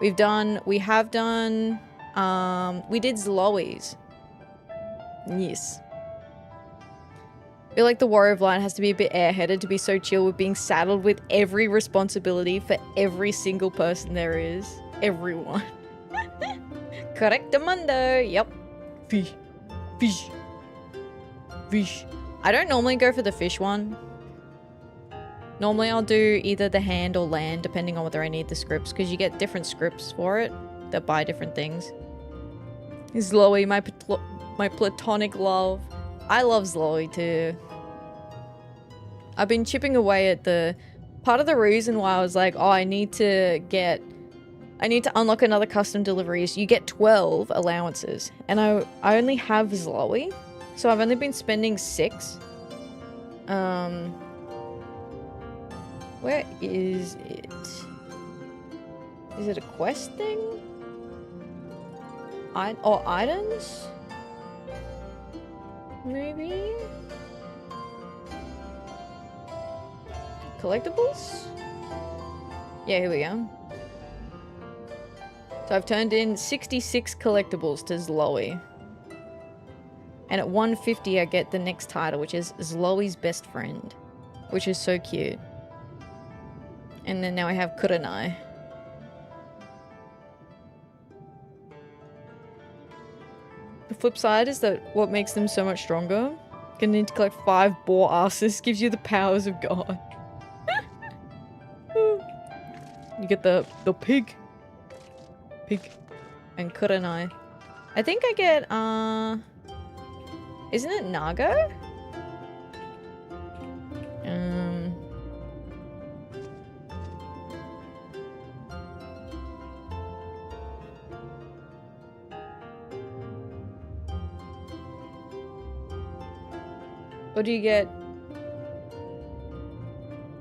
We did Zlowies. Yes. I feel like the Warrior of Light has to be a bit airheaded to be so chill with being saddled with every responsibility for every single person there is. Everyone. Correctamundo. Yep. Fish. Fish. Fish. I don't normally go for the fish one. Normally I'll do either the hand or land, depending on whether I need the scripts, because you get different scripts for it that buy different things. Zlowy, my platonic love. I love Zlowy too. I've been chipping away at the... Part of the reason why I was like, oh, I need to unlock another custom delivery is you get 12 allowances. And I only have Zlowy, so I've only been spending 6. Where is it? Is it a quest thing? Or items? Maybe? Collectibles? Yeah, here we go. So I've turned in 66 collectibles to Zlowy. And at 150 I get the next title, which is Zlowy's best friend. Which is so cute. And then now I have Kurenai. The flip side is that what makes them so much stronger? Gonna need to collect 5 boar asses, gives you the powers of God. You get the pig. Pig. And Kurenai. I think I get, isn't it Nago? Or do you get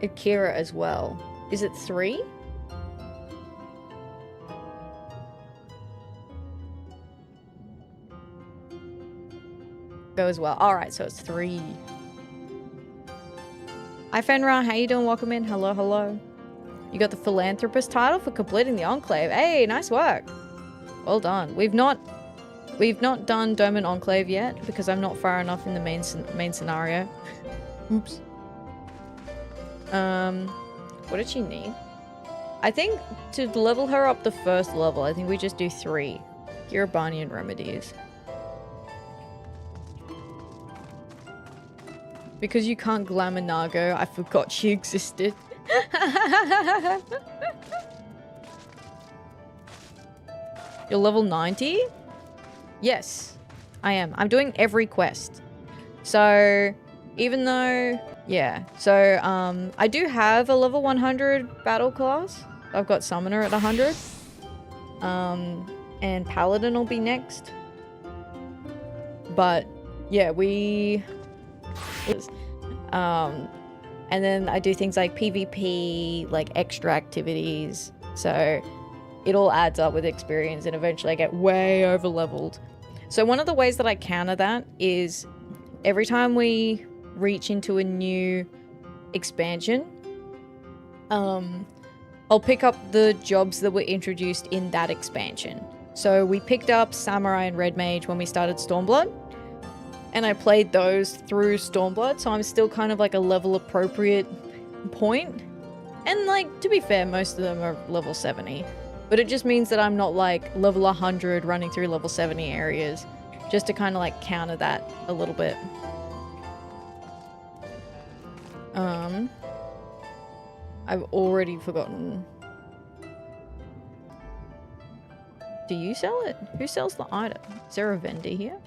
Atheria as well? Is it 3? Go as well. Alright, so it's 3. Hi Fenra, how you doing? Welcome in. Hello, hello. You got the Philanthropist title for completing the Enclave. Hey, nice work. Well done. We've not done Dome and Enclave yet because I'm not far enough in the main scenario. Oops. What did she need? I think to level her up the first level, I think we just do 3. Kiribanian remedies. Because you can't glamour Nago, I forgot she existed. You're level 90? Yes, I am. I'm doing every quest. So, even though... Yeah, so I do have a level 100 battle class. I've got Summoner at 100. And Paladin will be next. But, yeah, and then I do things like PvP, like extra activities. So it all adds up with experience and eventually I get way over leveled. So one of the ways that I counter that is every time we reach into a new expansion, I'll pick up the jobs that were introduced in that expansion. So we picked up Samurai and Red Mage when we started Stormblood. And I played those through Stormblood, so I'm still kind of like a level appropriate point. And like, to be fair, most of them are level 70. But it just means that I'm not like level 100 running through level 70 areas. Just to kind of like counter that a little bit. I've already forgotten. Do you sell it? Who sells the item? Is there a vendor here?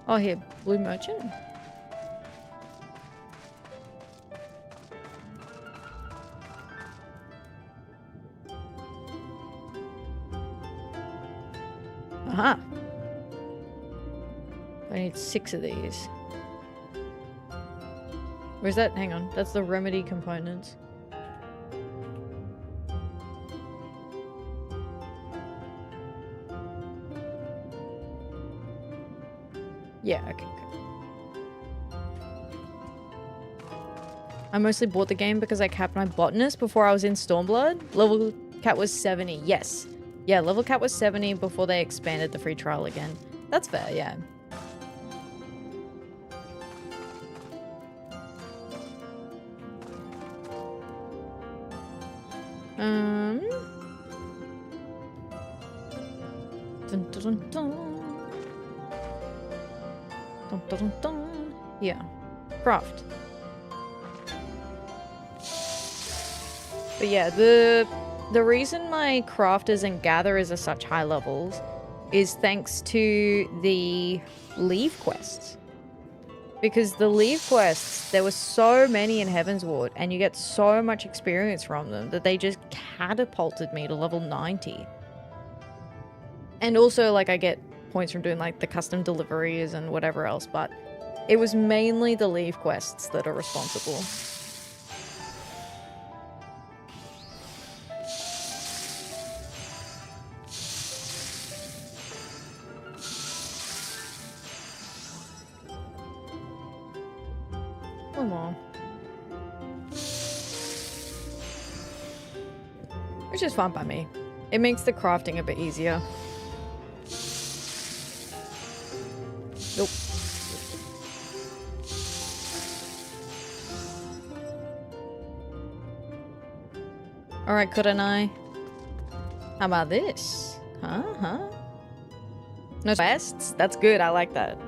Oh, here, Blue Merchant. Aha. I need 6 of these. Where's that? Hang on. That's the remedy components. Yeah, okay. I mostly bought the game because I capped my botanist before I was in Stormblood. Level cap was 70. Yes. Yeah, level cap was 70 before they expanded the free trial again. That's fair, yeah. Dun, dun, dun, dun. Dun, dun, dun, dun. Yeah. Craft. But yeah, the reason my crafters and gatherers are such high levels is thanks to the leave quests. Because the leave quests, there were so many in Heaven's Ward, and you get so much experience from them that they just catapulted me to level 90. And also, like, I get points from doing, like, the custom deliveries and whatever else, but it was mainly the leave quests that are responsible. One more. Which is fine by me. It makes the crafting a bit easier. Nope. Alright, Kurenai. How about this? Huh? No quests? That's good, I like that.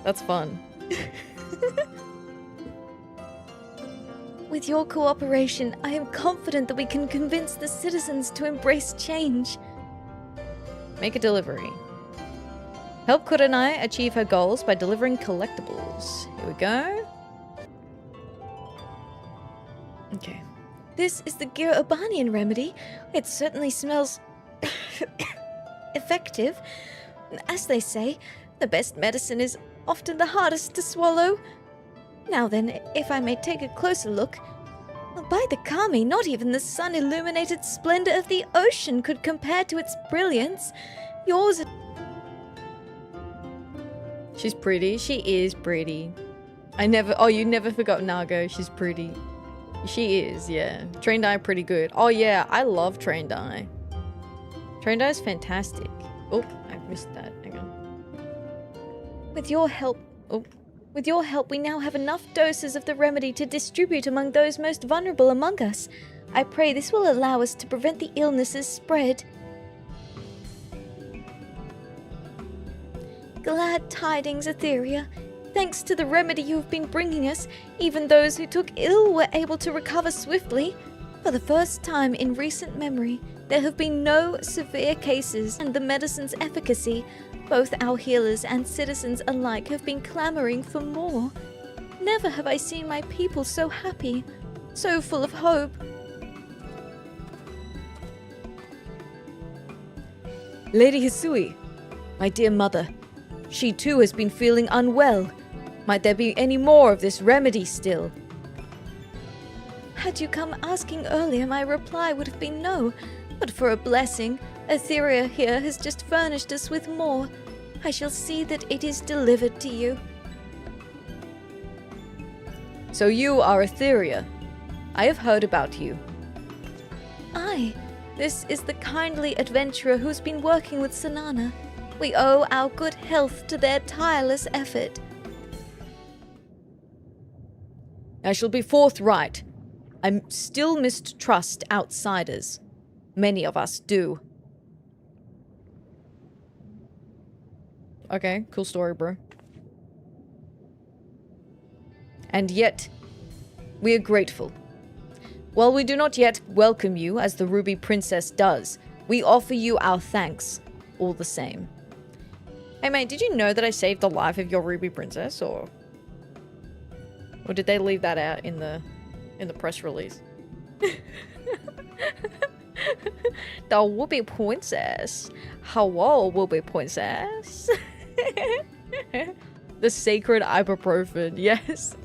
That's fun. With your cooperation, I am confident that we can convince the citizens to embrace change. Make a delivery. Help Kurenai achieve her goals by delivering collectibles. Here we go. Okay. This is the Gear Urbanian remedy. It certainly smells effective. As they say, the best medicine is often the hardest to swallow. Now then, if I may take a closer look. By the Kami, not even the sun-illuminated splendor of the ocean could compare to its brilliance. Yours... She's pretty. She is pretty. Oh, you never forgot Nago. She's pretty. She is, yeah. Trained Eye pretty good. Oh yeah, I love Trained Eye. Trained Eye is fantastic. Oh, I missed that. Hang on. With your help... Oh. With your help, we now have enough doses of the remedy to distribute among those most vulnerable among us. I pray this will allow us to prevent the illness's spread. Glad tidings, Atheria. Thanks to the remedy you have been bringing us, even those who took ill were able to recover swiftly. For the first time in recent memory, there have been no severe cases, and the medicine's efficacy, both our healers and citizens alike have been clamoring for more. Never have I seen my people so happy, so full of hope. Lady Hisui, my dear mother, she too has been feeling unwell. Might there be any more of this remedy still? Had you come asking earlier, my reply would have been no. But for a blessing, Atheria here has just furnished us with more. I shall see that it is delivered to you. So you are Atheria. I have heard about you. Aye, this is the kindly adventurer who's been working with Sanana. We owe our good health to their tireless effort. I shall be forthright. I still mistrust outsiders. Many of us do. Okay, cool story, bro. And yet, we are grateful. While we do not yet welcome you as the Ruby Princess does, we offer you our thanks all the same. Hey mate, did you know that I saved the life of your Ruby Princess, or did they leave that out in the press release? The Ruby Princess. Hello, Ruby Princess. The sacred ibuprofen, yes.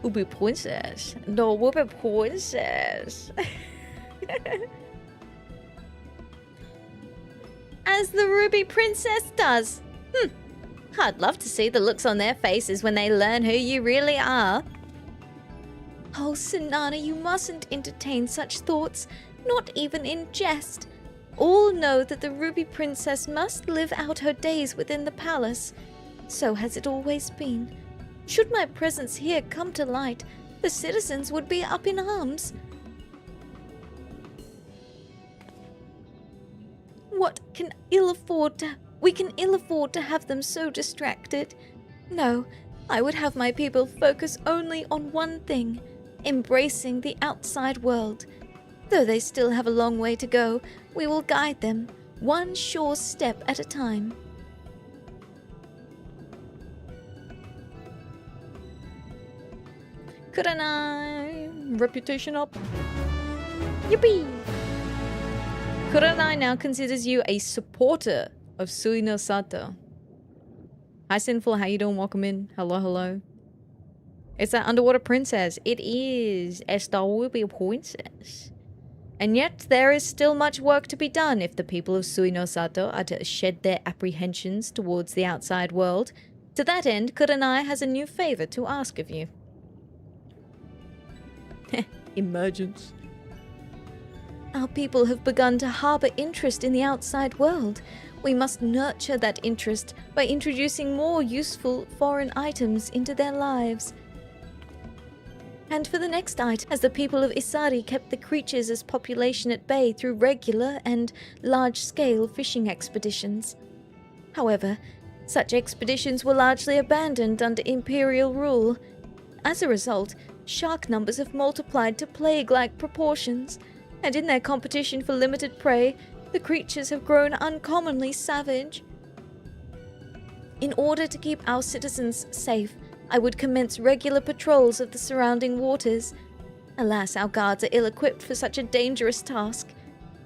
Ruby Princess. No, Ruby Princess. As the Ruby Princess does. I'd love to see the looks on their faces when they learn who you really are. Oh, Sanana, you mustn't entertain such thoughts, not even in jest. All know that the Ruby Princess must live out her days within the palace. So has it always been. Should my presence here come to light, the citizens would be up in arms. We can ill afford to have them so distracted. No, I would have my people focus only on one thing, embracing the outside world. Though they still have a long way to go, we will guide them, one sure step at a time. Couldn't I? Reputation up. Yippee! Kurenai now considers you a supporter of Sui no Sato. Hi Sinful, how you doing? Welcome in. Hello, hello. It's that underwater princess. It is a Star Ruby princess. And yet there is still much work to be done if the people of Sui no Sato are to shed their apprehensions towards the outside world. To that end, Kurenai has a new favor to ask of you. Emergence. Our people have begun to harbor interest in the outside world. We must nurture that interest by introducing more useful foreign items into their lives. And for the next item, as the people of Isari kept the creatures' population at bay through regular and large-scale fishing expeditions. However, such expeditions were largely abandoned under imperial rule. As a result, shark numbers have multiplied to plague-like proportions, and in their competition for limited prey, the creatures have grown uncommonly savage. In order to keep our citizens safe, I would commence regular patrols of the surrounding waters. Alas, our guards are ill-equipped for such a dangerous task.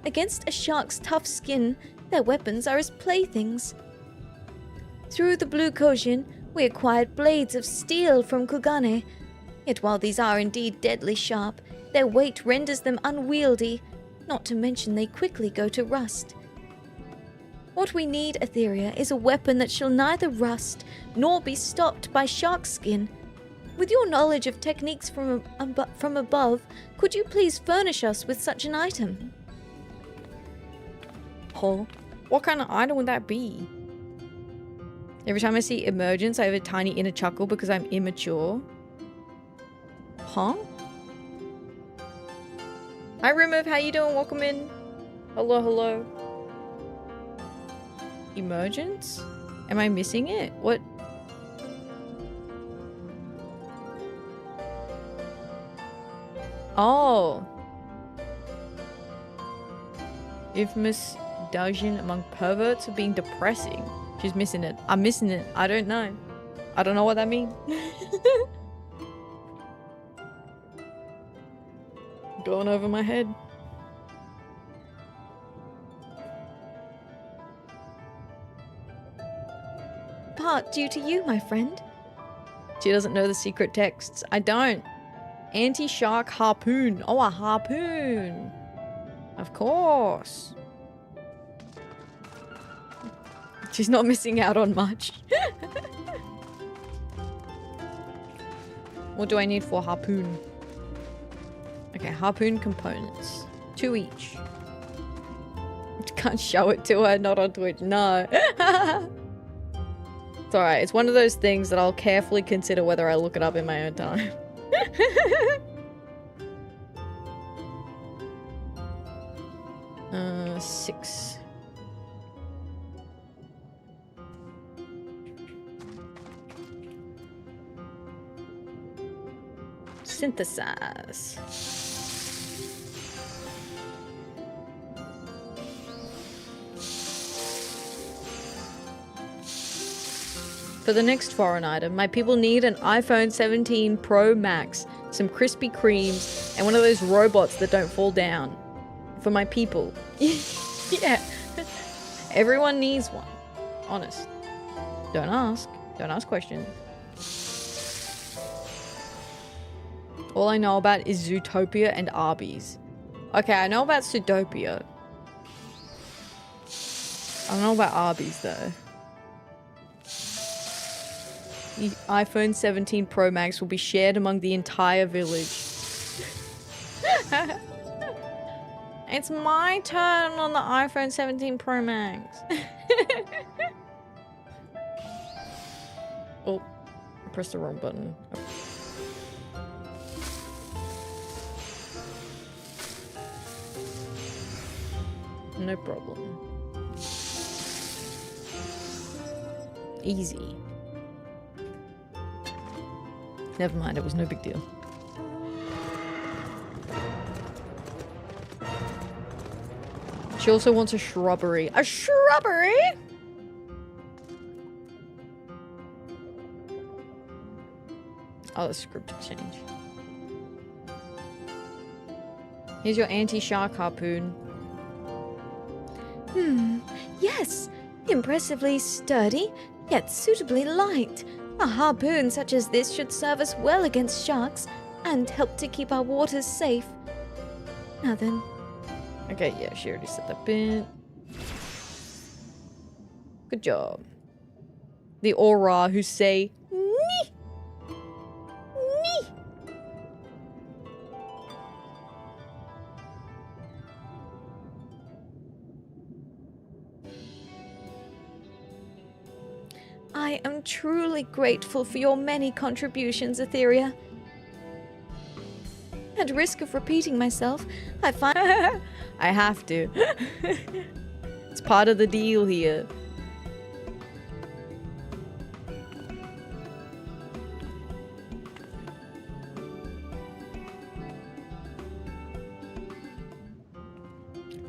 Against a shark's tough skin, their weapons are as playthings. Through the Blue Kojin, we acquired blades of steel from Kugane. Yet while these are indeed deadly sharp, their weight renders them unwieldy, not to mention they quickly go to rust. What we need, Atheria, is a weapon that shall neither rust nor be stopped by shark skin. With your knowledge of techniques from above, could you please furnish us with such an item? Huh? What kind of item would that be? Every time I see emergence, I have a tiny inner chuckle because I'm immature. Huh? Hi Remove, how you doing? Welcome in. Hello, hello. Emergence? Am I missing it? What? Oh. Infamous dungeon among perverts for being depressing. She's missing it. I'm missing it. I don't know. I don't know what that means. Going over my head. Part due to you, my friend. She doesn't know the secret texts. I don't. Anti-shark harpoon. Oh, a harpoon. Of course. She's not missing out on much. What do I need for harpoon? Okay, harpoon components. 2 each. Can't show it to her, not on Twitch, no. It's alright, it's one of those things that I'll carefully consider whether I look it up in my own time. 6. Synthesize. For the next foreign item, my people need an iPhone 17 Pro Max, some Krispy Kremes, and one of those robots that don't fall down. For my people. Yeah. Everyone needs one. Honest. Don't ask. Don't ask questions. All I know about is Zootopia and Arby's. Okay, I know about Zootopia. I don't know about Arby's though. The iPhone 17 Pro Max will be shared among the entire village. It's my turn on the iPhone 17 Pro Max. Oh, I pressed the wrong button. No problem. Easy. Never mind, it was no big deal. She also wants a shrubbery. A shrubbery?! Oh, the script exchange. Here's your anti-shark harpoon. Yes. Impressively sturdy, yet suitably light. A harpoon such as this should serve us well against sharks and help to keep our waters safe. Now then. Okay, yeah, she already said that bit. Good job. The Aura who say, "Nee! Nee!" I am truly grateful for your many contributions, Atheria. At risk of repeating myself, I find... I have to. It's part of the deal here.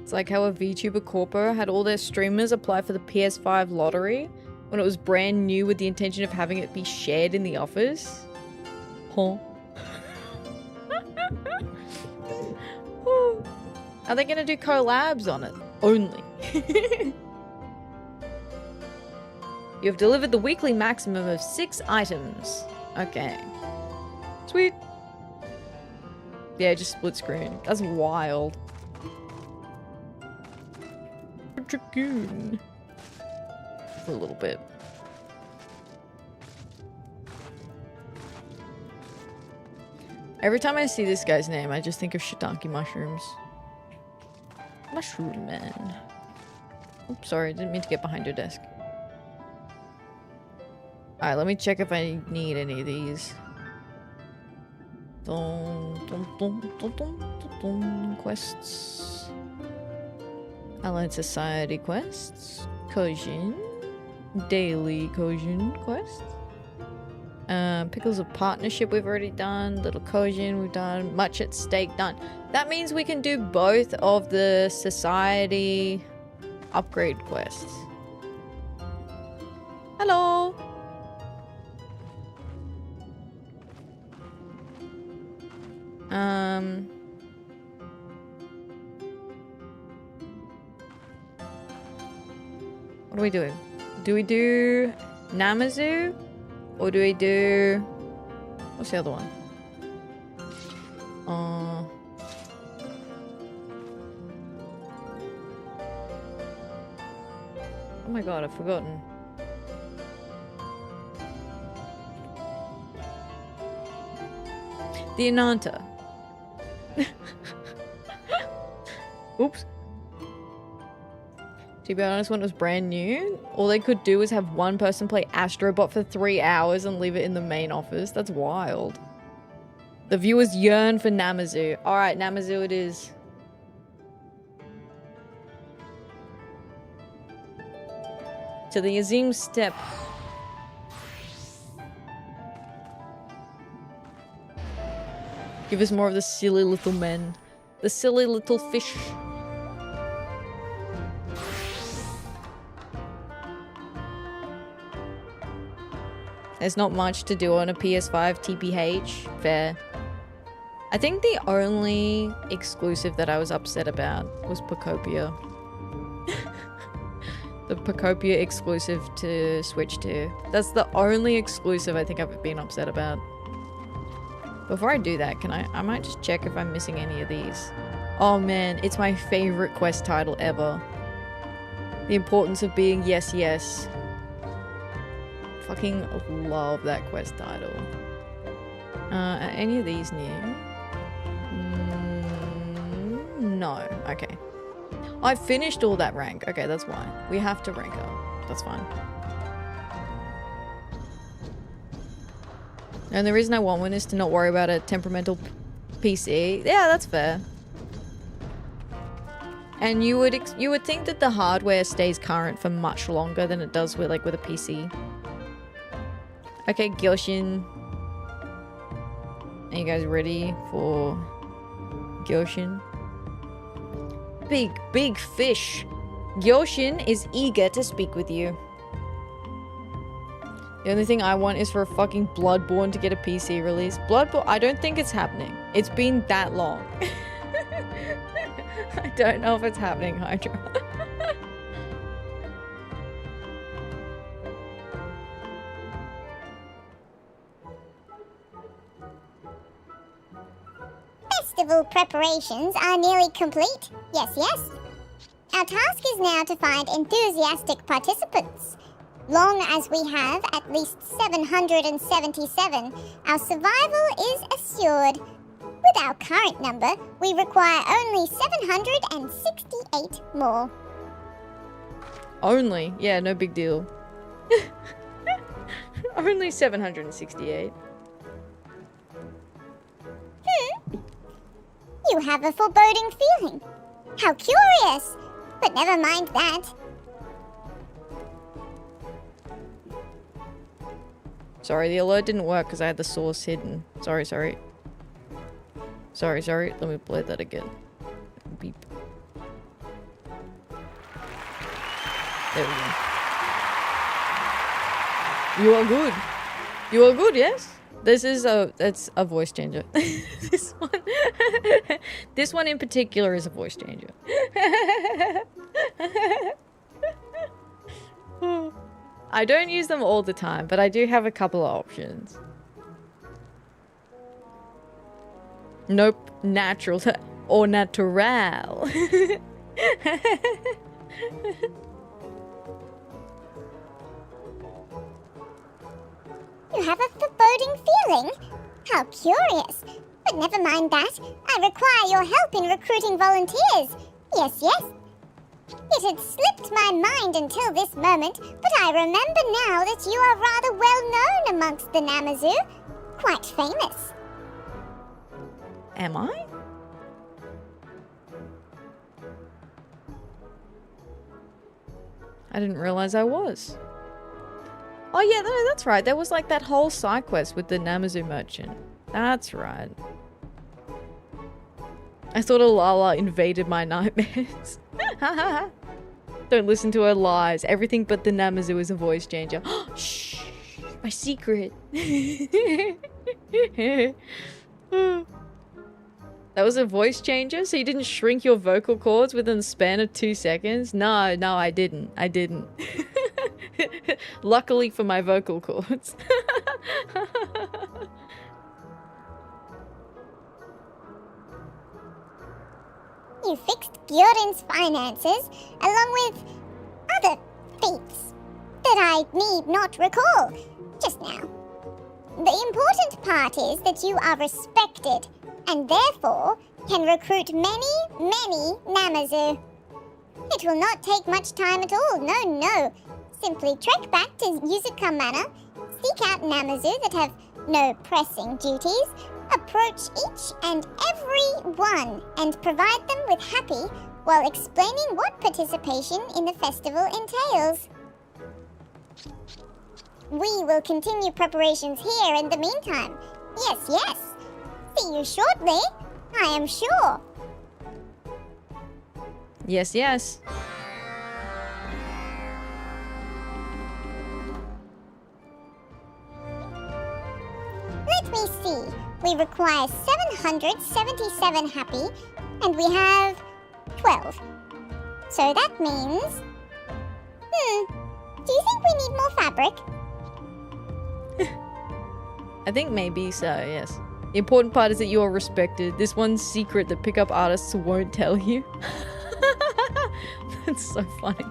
It's like how a VTuber Corpo had all their streamers apply for the PS5 lottery when it was brand new with the intention of having it be shared in the office. Huh? Are they gonna do collabs on it? Only. You have delivered the weekly maximum of 6 items. Okay. Sweet. Yeah, just split screen. That's wild. Dragoon. For a little bit. Every time I see this guy's name, I just think of shiitake mushrooms. Mushroom man. Oops, sorry, didn't mean to get behind your desk. Alright, let me check if I need any of these. Quests. Allied Society quests. Kojin. Daily Kojin quests. Pickles of Partnership we've already done. Little Kojin we've done. Much at Stake done. That means we can do both of the Society upgrade quests. Hello! What are we doing? Do we do Namazu? Or do we do... What's the other one? Oh my god, I've forgotten. The Ananta. Oops. To be honest, when it was brand new, all they could do was have one person play Astrobot for 3 hours and leave it in the main office. That's wild. The viewers yearn for Namazu. Alright, Namazu it is. To the Azim step. Give us more of the silly little men. The silly little fish. There's not much to do on a PS5 TPH. Fair. I think the only exclusive that I was upset about was Pocopia. The Pocopia exclusive to Switch 2. That's the only exclusive I think I've been upset about. Before I do that, I might just check if I'm missing any of these. Oh man, it's my favorite quest title ever. The importance of being yes, yes. Fucking love that quest title. Are any of these new? No. Okay. I finished all that rank. Okay, that's why. We have to rank up. That's fine. And the reason I want one is to not worry about a temperamental PC. Yeah, that's fair. And you would think that the hardware stays current for much longer than it does with a PC. Okay, Gyoshin. Are you guys ready for Gyoshin? Big fish. Gyoshin is eager to speak with you. The only thing I want is for a fucking Bloodborne to get a PC release. Bloodborne, I don't think it's happening. It's been that long. I don't know if it's happening, Hydra. Festival preparations are nearly complete. Yes, yes. Our task is now to find enthusiastic participants. Long as we have at least 777, our survival is assured. With our current number, we require only 768 more. Only? Yeah, no big deal. Only 768. You have a foreboding feeling. How curious! But never mind that. Sorry, the alert didn't work because I had the source hidden. Sorry. Sorry. Let me play that again. Beep. There we go. You are good. You are good, yes? It's a voice changer. This one in particular is a voice changer. I don't use them all the time, but I do have a couple of options. Nope, natural or natural. You have a foreboding feeling? How curious. But never mind that. I require your help in recruiting volunteers. Yes, yes. It had slipped my mind until this moment, but I remember now that you are rather well known amongst the Namazu. Quite famous. Am I? I didn't realize I was. Oh yeah, no, that's right. There was like that whole side quest with the Namazu merchant. That's right. I thought Alala invaded my nightmares. Don't listen to her lies. Everything but the Namazu is a voice changer. Shh, my secret. That was a voice changer? So you didn't shrink your vocal cords within the span of 2 seconds? No, I didn't. Luckily for my vocal cords. You fixed Gyorin's finances, along with other feats that I need not recall just now. The important part is that you are respected, and therefore can recruit many Namazu. It will not take much time at all, no. Simply trek back to Yuzuka Manor, seek out Namazu that have no pressing duties, approach each and every one, and provide them with happy while explaining what participation in the festival entails. We will continue preparations here in the meantime. Yes. See you shortly, I am sure. Yes. Let me see. We require 777 happy, and we have 12. So that means... do you think we need more fabric? I think maybe so, yes. The important part is that you are respected. This one secret that pickup artists won't tell you. That's so funny.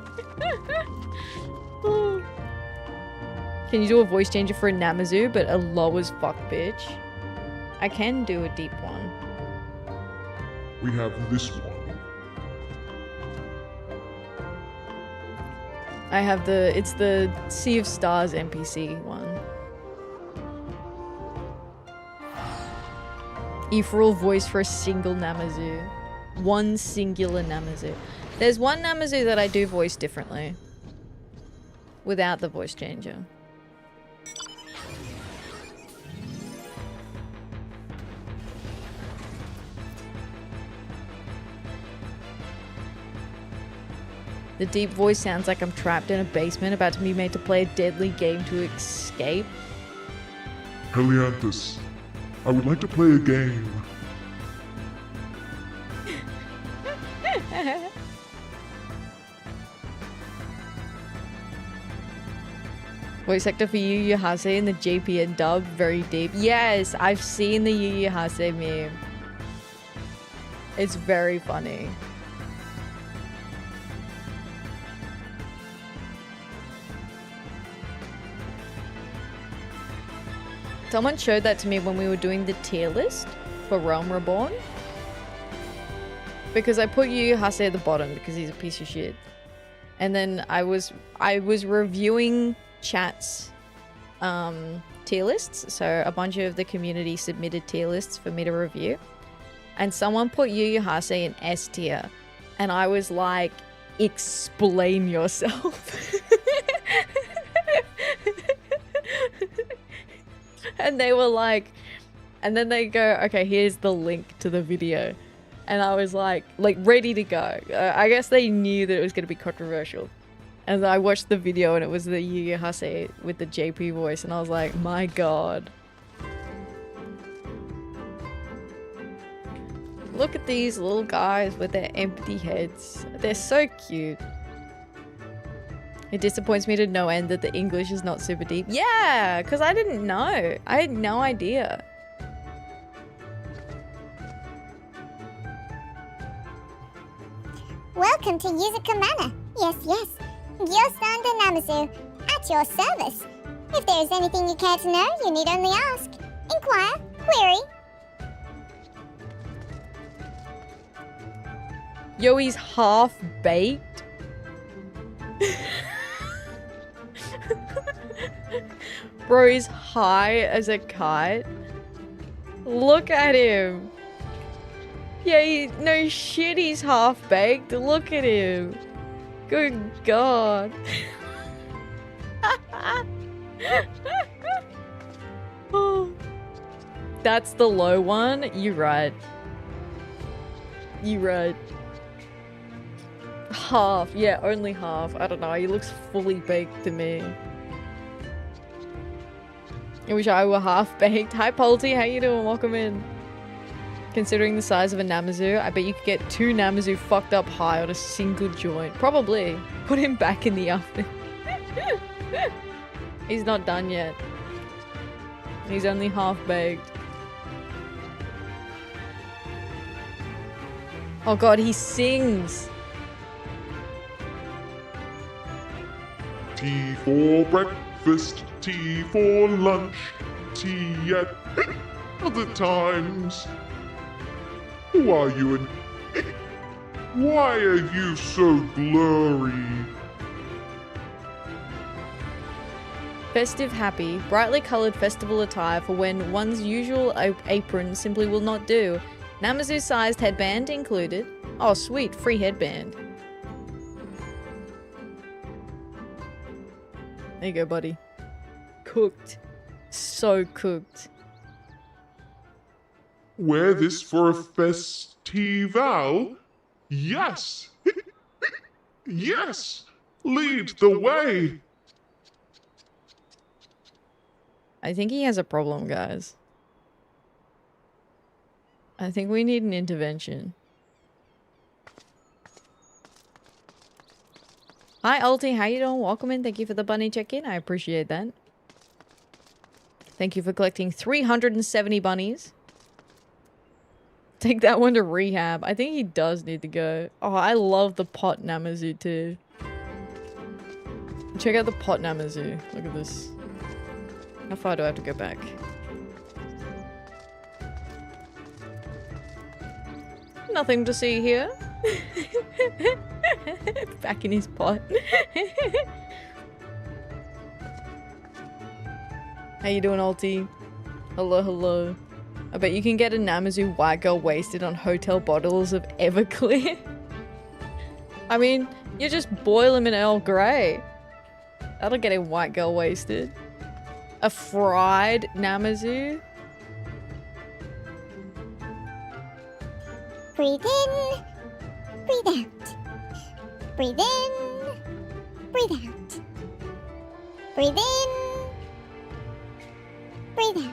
Can you do a voice changer for a Namazu, but a low as fuck bitch? I can do a deep one. We have this one. I have it's the Sea of Stars NPC one. Ethereal voice for a single Namazu. One singular Namazu. There's one Namazu that I do voice differently. Without the voice changer. The deep voice sounds like I'm trapped in a basement about to be made to play a deadly game to escape. Helianthus, I would like to play a game. Voice actor for Yu Yu Hase in the JPN dub, very deep. Yes, I've seen the Yu Yu Hase meme. It's very funny. Someone showed that to me when we were doing the tier list for Realm Reborn. Because I put Yu Yu Hase at the bottom because he's a piece of shit. And then I was reviewing chat's tier lists. So a bunch of the community submitted tier lists for me to review. And someone put Yu Yu Hase in S tier. And I was like, explain yourself. And they were like, and then they go, okay, here's the link to the video. And I was like ready to go. I guess they knew that it was going to be controversial. And then I watched the video and it was the Yu Yu Hase with the JP voice. And I was like, my God. Look at these little guys with their empty heads. They're so cute. It disappoints me to no end that the English is not super deep. Yeah, because I didn't know. I had no idea. Welcome to Yuzuka Manor. Yes. Gyosanda Namazu, at your service. If there is anything you care to know, you need only ask. Inquire, query. Yo, he's half-baked. Bro, he's high as a kite. Look at him. Yeah, no shit, he's half-baked. Look at him. Good God. That's the low one. You're right. Half. Yeah, only half. I don't know. He looks fully baked to me. I wish I were half-baked. Hi, Polty. How you doing? Welcome in. Considering the size of a Namazu, I bet you could get 2 Namazu fucked up high on a single joint. Probably. Put him back in the oven. He's not done yet. He's only half-baked. Oh God, he sings. Tea for breakfast, tea for lunch, tea at other times. Who are you and why are you so blurry? Festive happy, brightly coloured festival attire for when one's usual apron simply will not do. Namazu-sized headband included. Oh sweet, free headband. There you go, buddy. Cooked. So cooked. Wear this for a festival? Yes! Yes! Lead the way! I think he has a problem, guys. I think we need an intervention. Hi, Ulti. How you doing? Welcome in. Thank you for the bunny check-in. I appreciate that. Thank you for collecting 370 bunnies. Take that one to rehab. I think he does need to go. Oh, I love the pot Namazu too. Check out the pot Namazu. Look at this. How far do I have to go back? Nothing to see here. Back in his pot. How you doing, Ulti? Hello, hello. I bet you can get a Namazu white girl wasted on hotel bottles of Everclear. I mean, you just boil them in Earl Grey. That'll get a white girl wasted. A fried Namazu. Breathe in, breathe out. Breathe in, breathe out. Breathe in, breathe out.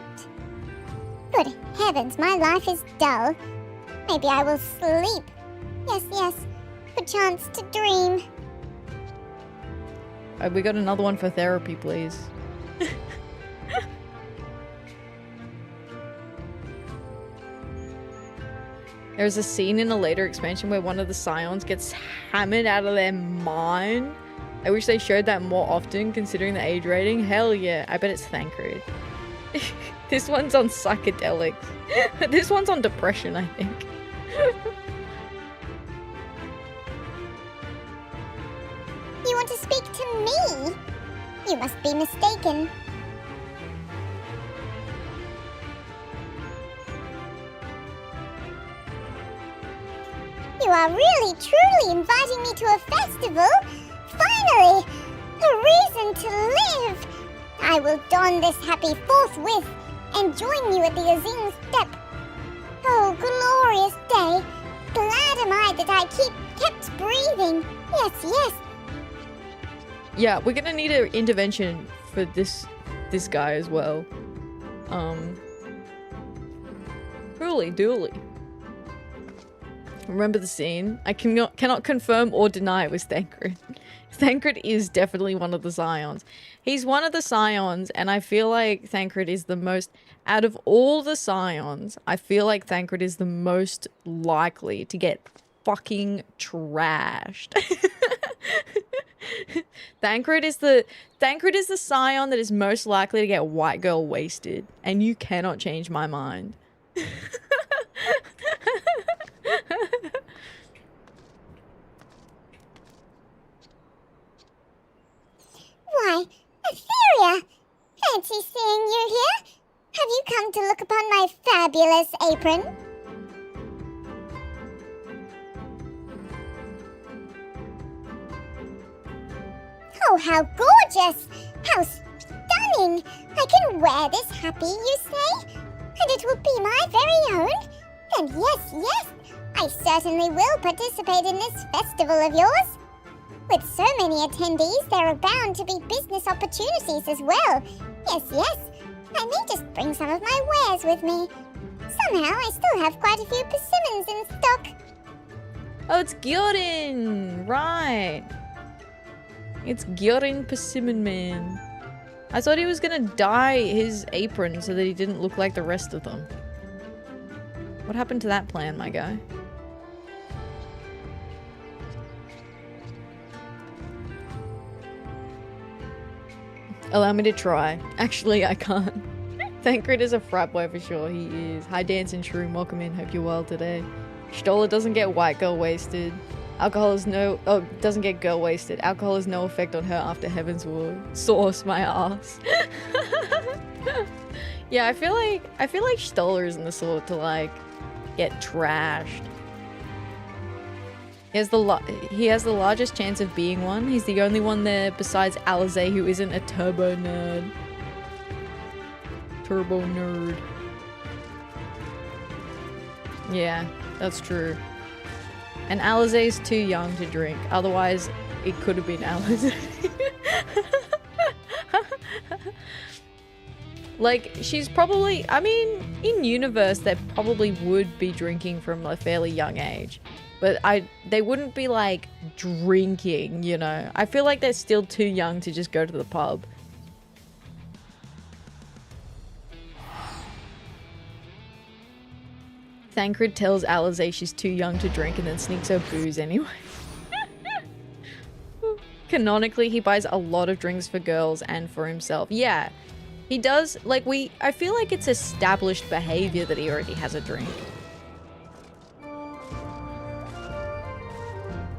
Good heavens, my life is dull. Maybe I will sleep. Yes, yes, perchance to dream. We got another one for therapy, please. There's a scene in a later expansion where one of the Scions gets hammered out of their mind. I wish they showed that more often, considering the age rating. Hell yeah, I bet it's Thancred. This one's on psychedelics. This one's on depression, I think. You want to speak to me? You must be mistaken. You are really, truly inviting me to a festival? Finally! A reason to live! I will don this happy forthwith and join you at the Azim step. Oh, glorious day! Glad am I that I kept breathing. Yes, yes. Yeah, we're gonna need an intervention for this guy as well. Truly, duly. Remember the scene? I cannot confirm or deny it was Thancred. Thancred is definitely one of the Scions. He's one of the Scions, and I feel like Thancred is the most... Out of all the Scions, I feel like Thancred is the most likely to get fucking trashed. Thancred is the Scion that is most likely to get white girl wasted, and you cannot change my mind. Why, Atheria! Fancy seeing you here. Have you come to look upon my fabulous apron? Oh, how gorgeous! How stunning! I can wear this happy, you say? And it will be my very own? Then yes, yes, I certainly will participate in this festival of yours. With so many attendees, there are bound to be business opportunities as well. Yes, yes, I may just bring some of my wares with me. Somehow, I still have quite a few persimmons in stock. Oh, it's Gyorin! Right. It's Gyorin Persimmon Man. I thought he was gonna dye his apron so that he didn't look like the rest of them. What happened to that plan, my guy? Allow me to try. Actually, I can't. Thancred is a frat boy for sure, he is. Hi, Dancing Shroom, welcome in. Hope you're well today. Stoller doesn't get white girl wasted. Alcohol is doesn't get girl wasted. Alcohol has no effect on her after Heaven's Ward. Sauce my ass. Yeah, I feel like Stoller isn't the sort to like get trashed. He has the largest chance of being one. He's the only one there besides Alizé who isn't a turbo nerd. Turbo nerd. Yeah, that's true. And Alizé's too young to drink. Otherwise, it could have been Alizé. Like, she's probably... I mean, in universe, they probably would be drinking from a fairly young age. But they wouldn't be, like, drinking, you know? I feel like they're still too young to just go to the pub. Thancred tells Alizé she's too young to drink and then sneaks her booze anyway. Canonically, he buys a lot of drinks for girls and for himself. Yeah, he does. Like, I feel like it's established behavior that he already has a drink.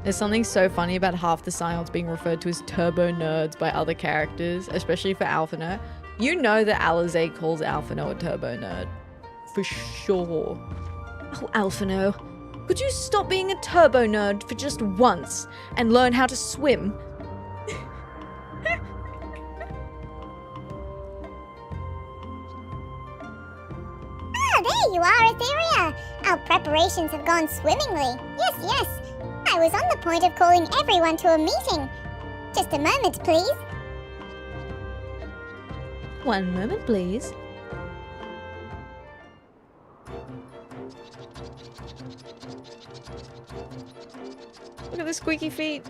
There's something so funny about half the Scions being referred to as turbo nerds by other characters, especially for Alphino. You know that Alizé calls Alphino a turbo nerd. For sure. Oh, Alphino, could you stop being a turbo nerd for just once and learn how to swim? Ah, there you are, Atheria! Our preparations have gone swimmingly. Yes, yes. I was on the point of calling everyone to a meeting. Just a moment, please. One moment, please. Look at the squeaky feet.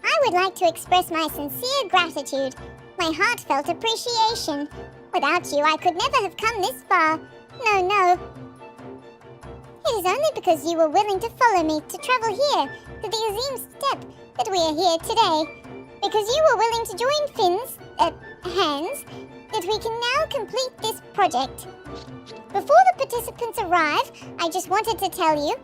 I would like to express my sincere gratitude, my heartfelt appreciation. Without you, I could never have come this far. No, no. It is only because you were willing to follow me to travel here, to the Azim Steppe, that we are here today. Because you were willing to join Finn's, hands, that we can now complete this project. Before the participants arrive, I just wanted to tell you,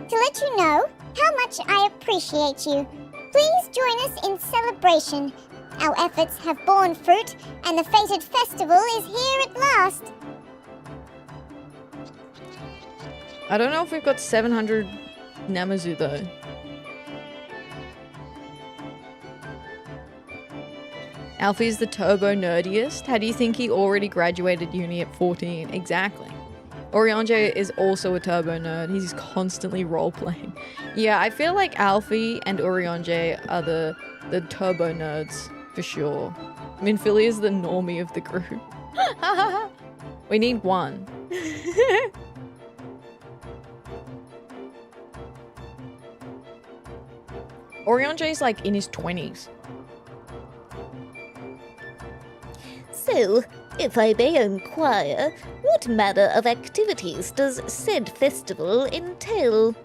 to let you know how much I appreciate you. Please join us in celebration. Our efforts have borne fruit, and the fated festival is here at last. I don't know if we've got 700 Namazu though. Alfie's the turbo nerdiest. How do you think he already graduated uni at 14? Exactly. Oriange is also a turbo nerd. He's constantly role-playing. Yeah, I feel like Alfie and Oriange are the turbo nerds, for sure. Minfilia is the normie of the group. We need one. Oriange is like in his 20s. So, if I may inquire, what manner of activities does said festival entail?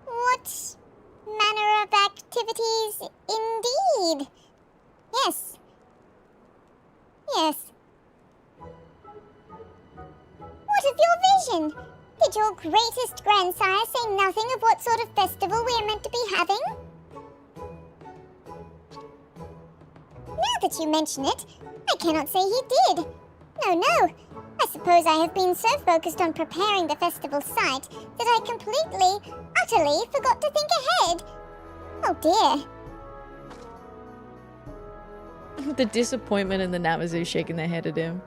What manner of activities indeed? Yes. Yes. What of your vision? Did your greatest grandsire say nothing of what sort of festival we are meant to be having? Now that you mention it, I cannot say he did. No. I suppose I have been so focused on preparing the festival site that I completely, utterly forgot to think ahead. Oh dear. The disappointment in the Namazu shaking their head at him.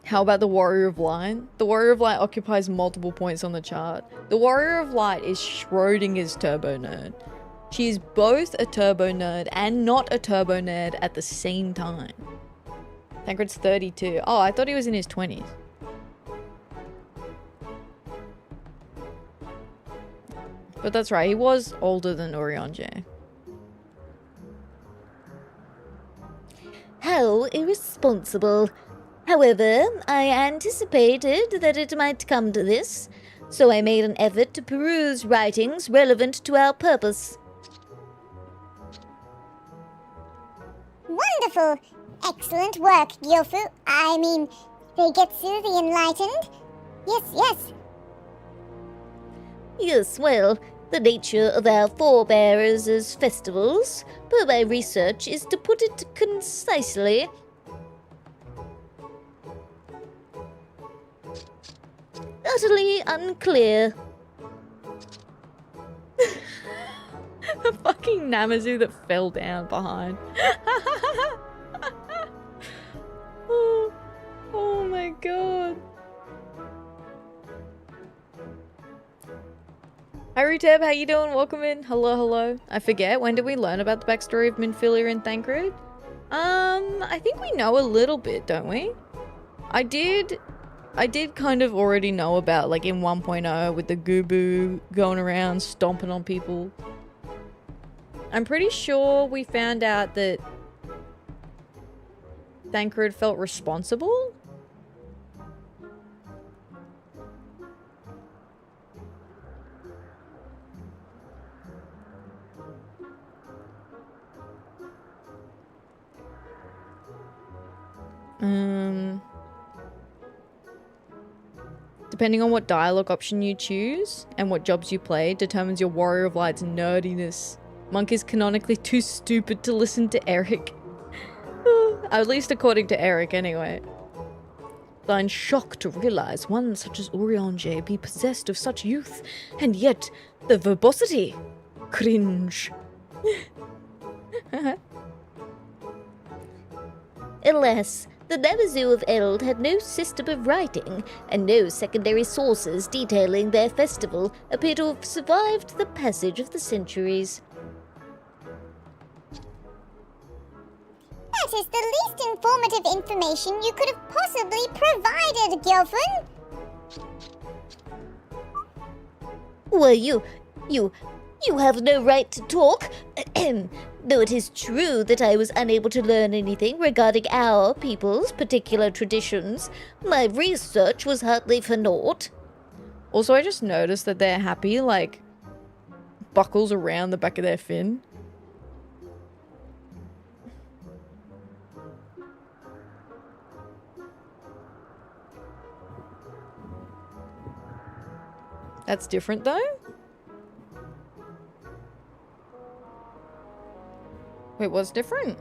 How about the Warrior of Light? The Warrior of Light occupies multiple points on the chart. The Warrior of Light is Schrodinger's turbo nerd. She is both a turbo nerd and not a turbo nerd at the same time. Thancred's 32. Oh, I thought he was in his 20s. But that's right, he was older than Oriange. How irresponsible. However, I anticipated that it might come to this, so I made an effort to peruse writings relevant to our purpose. Wonderful! Excellent work, Seigetsu the Enlightened. Yes, yes. Yes, well, the nature of our forebears as festivals, per my research, is to put it concisely, utterly unclear. The fucking Namazu that fell down behind. Oh my god. Hi Ruteb, how you doing? Welcome in. Hello, hello. I forget, when did we learn about the backstory of Minfilia and Thancred? I think we know a little bit, don't we? I did kind of already know about, like, in 1.0 with the Gubu going around stomping on people. I'm pretty sure we found out that Thancred felt responsible. Depending on what dialogue option you choose and what jobs you play determines your Warrior of Light's nerdiness. Monk is canonically too stupid to listen to Eric. At least according to Eric, anyway. I'm shocked to realize one such as Urianger be possessed of such youth, and yet the verbosity. Cringe. Alas, the Namazu of Eld had no system of writing, and no secondary sources detailing their festival appear to have survived the passage of the centuries. That is the least informative information you could have possibly provided, Gilfin. Well, you have no right to talk. Though it is true that I was unable to learn anything regarding our people's particular traditions, my research was hardly for naught. Also, I just noticed that they're happy, like, buckles around the back of their fin. That's different, though? Wait, what's different?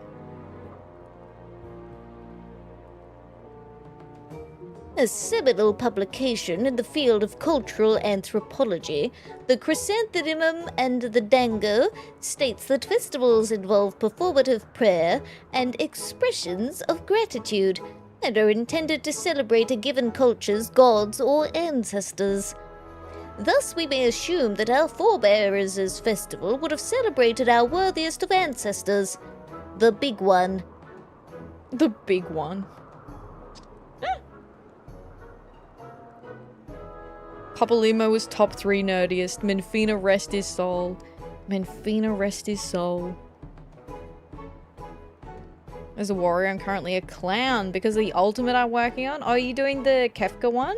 A seminal publication in the field of cultural anthropology, the Chrysanthemum and the Dango, states that festivals involve performative prayer and expressions of gratitude, and are intended to celebrate a given culture's gods or ancestors. Thus, we may assume that our forebears' festival would have celebrated our worthiest of ancestors, the Big One. The big one. Papalimo was top 3 nerdiest. Menfina rest his soul. Menfina rest his soul. As a warrior, I'm currently a clown because of the ultimate I'm working on. Oh, are you doing the Kefka one?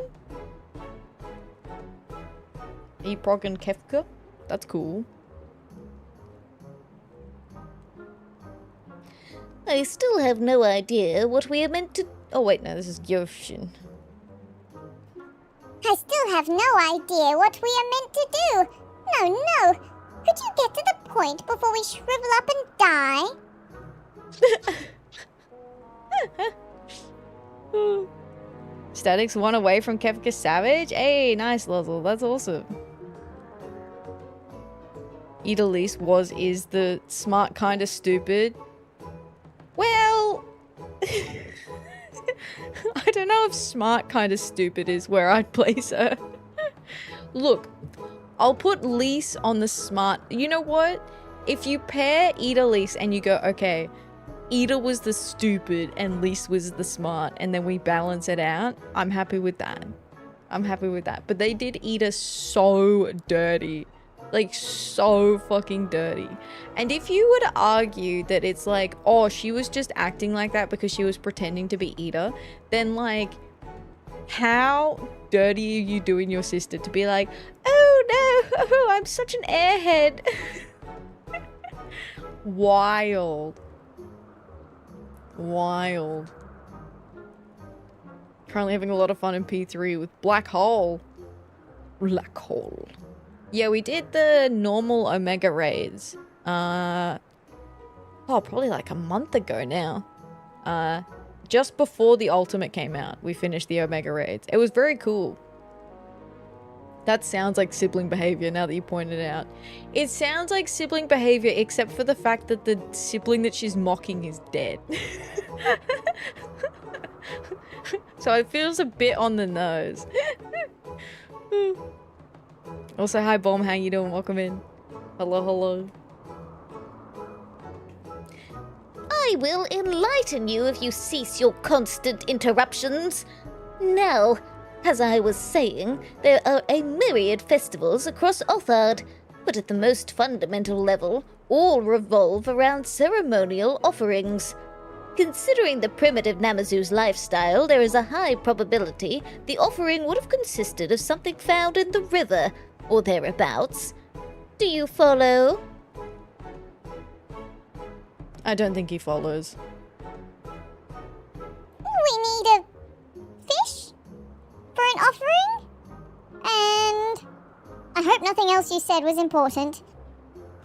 Are you progging Kefka? That's cool. I still have no idea what we are meant to... Oh wait, no, this is Gyoshin. I still have no idea what we are meant to do. No. Could you get to the point before we shrivel up and die? Statics 1 away from Kefka Savage? Hey, nice, Lozzle. That's awesome. Idalise is the smart kind of stupid. Well... I don't know if smart kind of stupid is where I'd place her. Look, I'll put Lise on the smart... You know what? If you pair Idalise and you go, okay, Ida was the stupid and Lise was the smart, and then we balance it out, I'm happy with that. I'm happy with that. But they did Ida so dirty. Like, so fucking dirty. And if you were to argue that it's like, oh, she was just acting like that because she was pretending to be Ida, then, like, how dirty are you doing your sister to be like, oh no, I'm such an airhead. Wild. Wild. Currently having a lot of fun in P3 with Black Hole. Black Hole. Yeah, we did the normal Omega raids. Probably like a month ago now. Just before the Ultimate came out, we finished the Omega raids. It was very cool. That sounds like sibling behavior now that you pointed it out. It sounds like sibling behavior except for the fact that the sibling that she's mocking is dead. So it feels a bit on the nose. Also, hi Bomb, how you doing? Welcome in. Hello, hello. I will enlighten you if you cease your constant interruptions. Now, as I was saying, there are a myriad festivals across Othard, but at the most fundamental level, all revolve around ceremonial offerings. Considering the primitive Namazu's lifestyle, there is a high probability the offering would have consisted of something found in the river, or thereabouts. Do you follow? I don't think he follows. We need a fish for an offering? And I hope nothing else you said was important.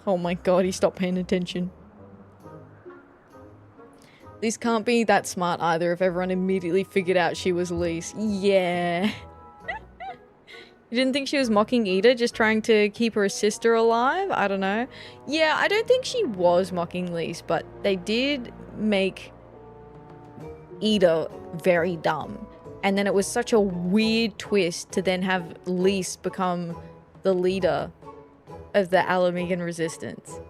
Oh my god, he stopped paying attention. This can't be that smart either if everyone immediately figured out she was Lise. Yeah. You didn't think she was mocking Ida, just trying to keep her sister alive? I don't know. Yeah, I don't think she was mocking Lise, but they did make Ida very dumb. And then it was such a weird twist to then have Lise become the leader of the Alamegan resistance.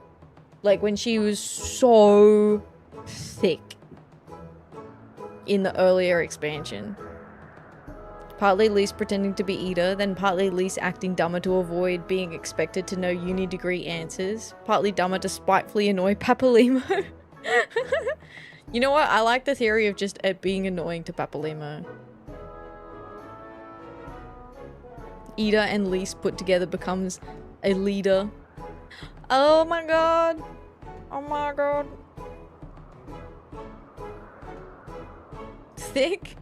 Like when she was so thick in the earlier expansion. Partly Lise pretending to be Ida, then partly Lise acting dumber to avoid being expected to know uni degree answers, partly dumber to spitefully annoy Papalimo. You know what? I like the theory of just it being annoying to Papalimo. Ida and Lise put together becomes a leader. Oh my god. Oh my god. Thick?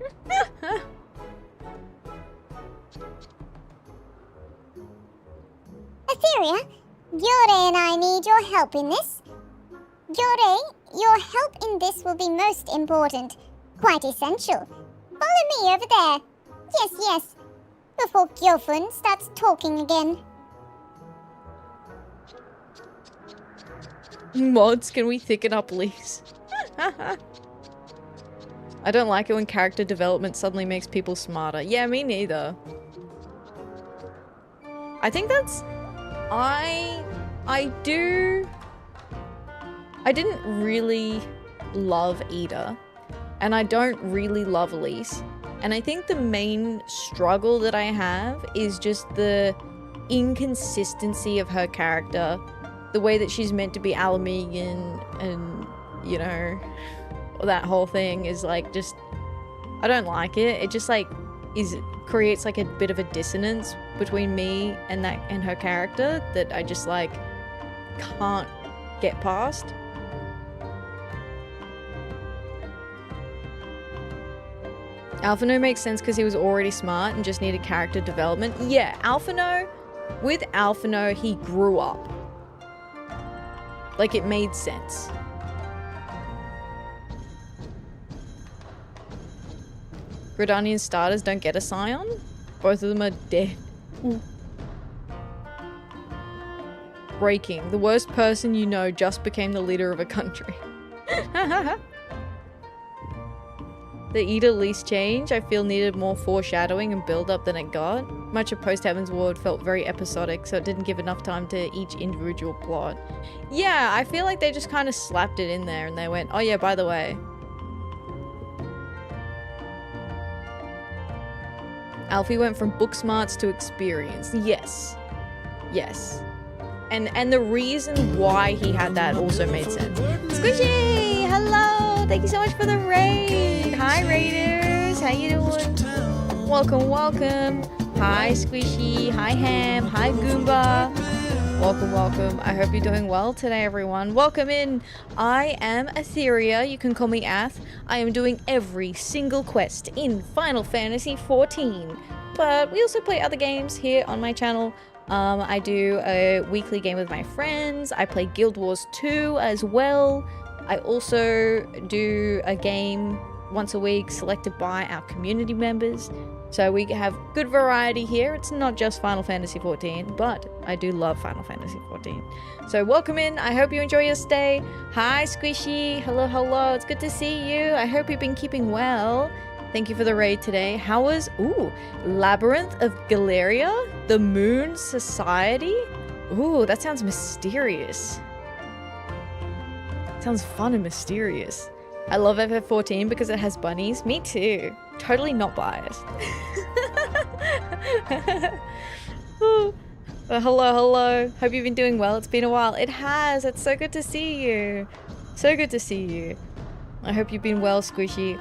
Atheria, Yore and I need your help in this. Yore, your help in this will be most important. Quite essential. Follow me over there. Yes, yes. Before Gyofun starts talking again. Mods, can we thicken up Lise? I don't like it when character development suddenly makes people smarter. Yeah, me neither. I think that's... I didn't really love Ida, and I don't really love Lise. And I think the main struggle that I have is just the inconsistency of her character. The way that she's meant to be Alamegan and, you know, that whole thing is like just... I don't like it. It just like creates like a bit of a dissonance between me and her character that I just like can't get past. Alphino makes sense because he was already smart and just needed character development. Yeah, with Alphino, he grew up. Like, it made sense. Gridanian starters don't get a scion? Both of them are dead. Ooh. Breaking. The worst person you know just became the leader of a country. The Ida Lise change, I feel needed more foreshadowing and build-up than it got. Much of Post-Heaven's Ward felt very episodic, so it didn't give enough time to each individual plot. Yeah, I feel like they just kind of slapped it in there and they went, oh yeah, by the way. Alfie went from book smarts to experience. Yes. Yes. And the reason why he had that also made sense. Squishy! Hello! Thank you so much for the raid! Hi, raiders! How you doing? Welcome, welcome. Hi, Squishy. Hi, Ham. Hi, Goomba. Welcome, welcome. I hope you're doing well today, everyone. Welcome in. I am Atheria. You can call me Ath. I am doing every single quest in Final Fantasy XIV. But we also play other games here on my channel. I do a weekly game with my friends. I play Guild Wars 2 as well. I also do a game once a week selected by our community members. So we have good variety here. It's not just Final Fantasy XIV, but I do love Final Fantasy XIV. So welcome in. I hope you enjoy your stay. Hi, Squishy. Hello, hello. It's good to see you. I hope you've been keeping well. Thank you for the raid today. How was, Labyrinth of Galeria? The Moon Society? Ooh, that sounds mysterious. Sounds fun and mysterious. I love FF14 because it has bunnies. Me too. Totally not biased. Well, hello, hello. Hope you've been doing well. It's been a while. It has. It's so good to see you. So good to see you. I hope you've been well, Squishy.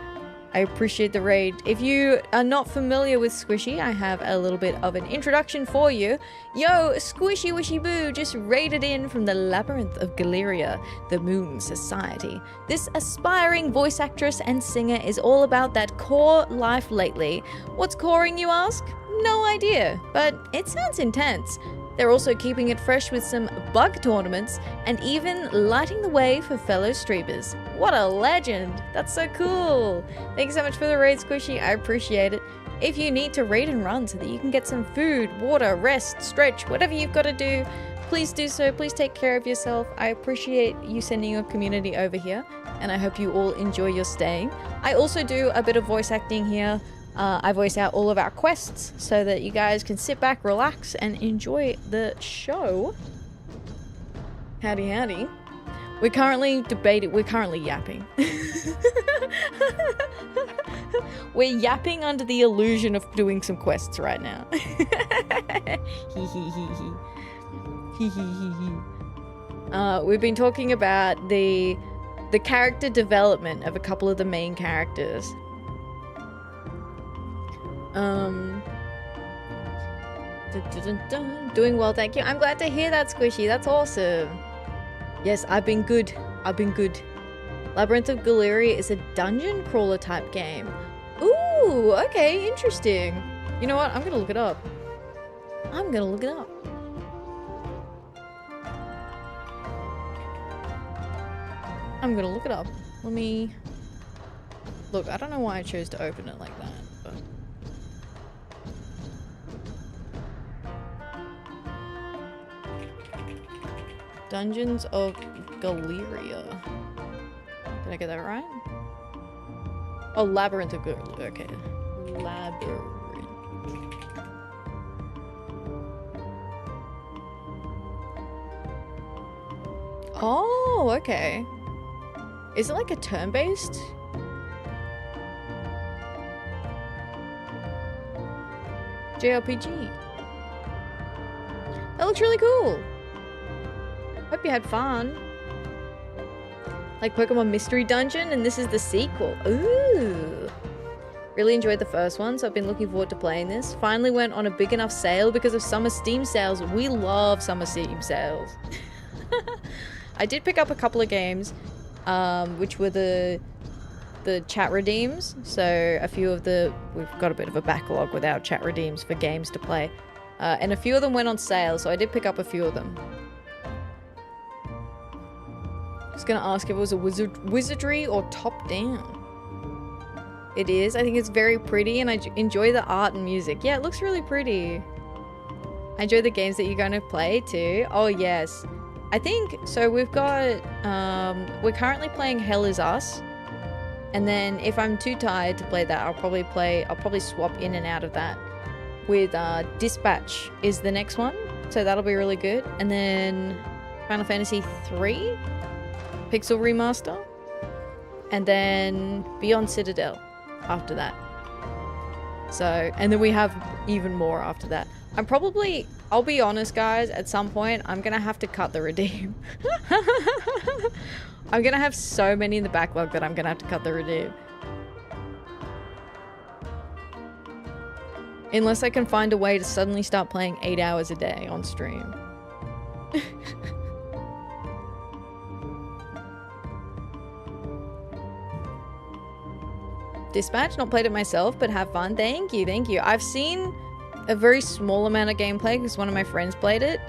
I appreciate the raid. If you are not familiar with Squishy, I have a little bit of an introduction for you. Yo, Squishy Wishy Boo just raided in from the Labyrinth of Galeria, the Moon Society. This aspiring voice actress and singer is all about that core life lately. What's coring, you ask? No idea, but it sounds intense. They're also keeping it fresh with some bug tournaments and even lighting the way for fellow streamers. What a legend! That's so cool! Thank you so much for the raid, Squishy. I appreciate it. If you need to raid and run so that you can get some food, water, rest, stretch, whatever you've got to do, please do so. Please take care of yourself. I appreciate you sending your community over here, and I hope you all enjoy your stay. I also do a bit of voice acting here. I voice out all of our quests so that you guys can sit back, relax, and enjoy the show. Howdy, howdy. We're currently yapping. We're yapping under the illusion of doing some quests right now. We've been talking about the character development of a couple of the main characters. Doing well, thank you. I'm glad to hear that, Squishy. That's awesome. Yes, I've been good. Labyrinth of Galeria is a dungeon crawler type game. Ooh, okay, interesting. You know what? I'm gonna look it up. Let me... Look, I don't know why I chose to open it like that, but... Dungeons of Galeria. Did I get that right? Oh, Labyrinth of Galeria. Okay. Labyrinth. Oh, okay. Is it like a turn-based? JRPG. That looks really cool. Hope you had fun. Like Pokemon Mystery Dungeon, and this is the sequel. Ooh. Really enjoyed the first one, so I've been looking forward to playing this. Finally went on a big enough sale because of summer Steam sales. We love summer Steam sales. I did pick up a couple of games, which were the chat redeems. So a few of we've got a bit of a backlog with our chat redeems for games to play. And a few of them went on sale, so I did pick up a few of them. I was gonna ask if it was a wizardry or top down. It is. I think it's very pretty and I enjoy the art and music. Yeah, it looks really pretty. I enjoy the games that you're going to play too. Oh yes. I think, so we've got, we're currently playing Hell Is Us. And then if I'm too tired to play that, I'll probably swap in and out of that with Dispatch is the next one. So that'll be really good. And then Final Fantasy III Pixel Remaster, and then Beyond Citadel after that. So, and then we have even more after that. I'll be honest guys, at some point I'm gonna have to cut the redeem. I'm gonna have so many in the backlog that I'm gonna have to cut the redeem. Unless I can find a way to suddenly start playing 8 hours a day on stream. Dispatch, not played it myself, but have fun. Thank you, thank you. I've seen a very small amount of gameplay because one of my friends played it.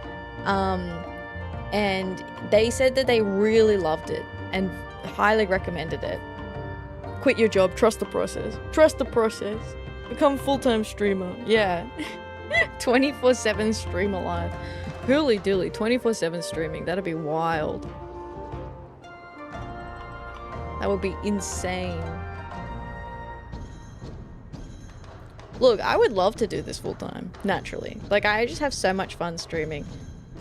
And they said that they really loved it and highly recommended it. Quit your job, trust the process. Trust the process. Become full-time streamer. Yeah. 24/7 streamer live. Hooly dooly, 24/7 streaming. That'd be wild. That would be insane. Look, I would love to do this full-time, naturally. Like, I just have so much fun streaming.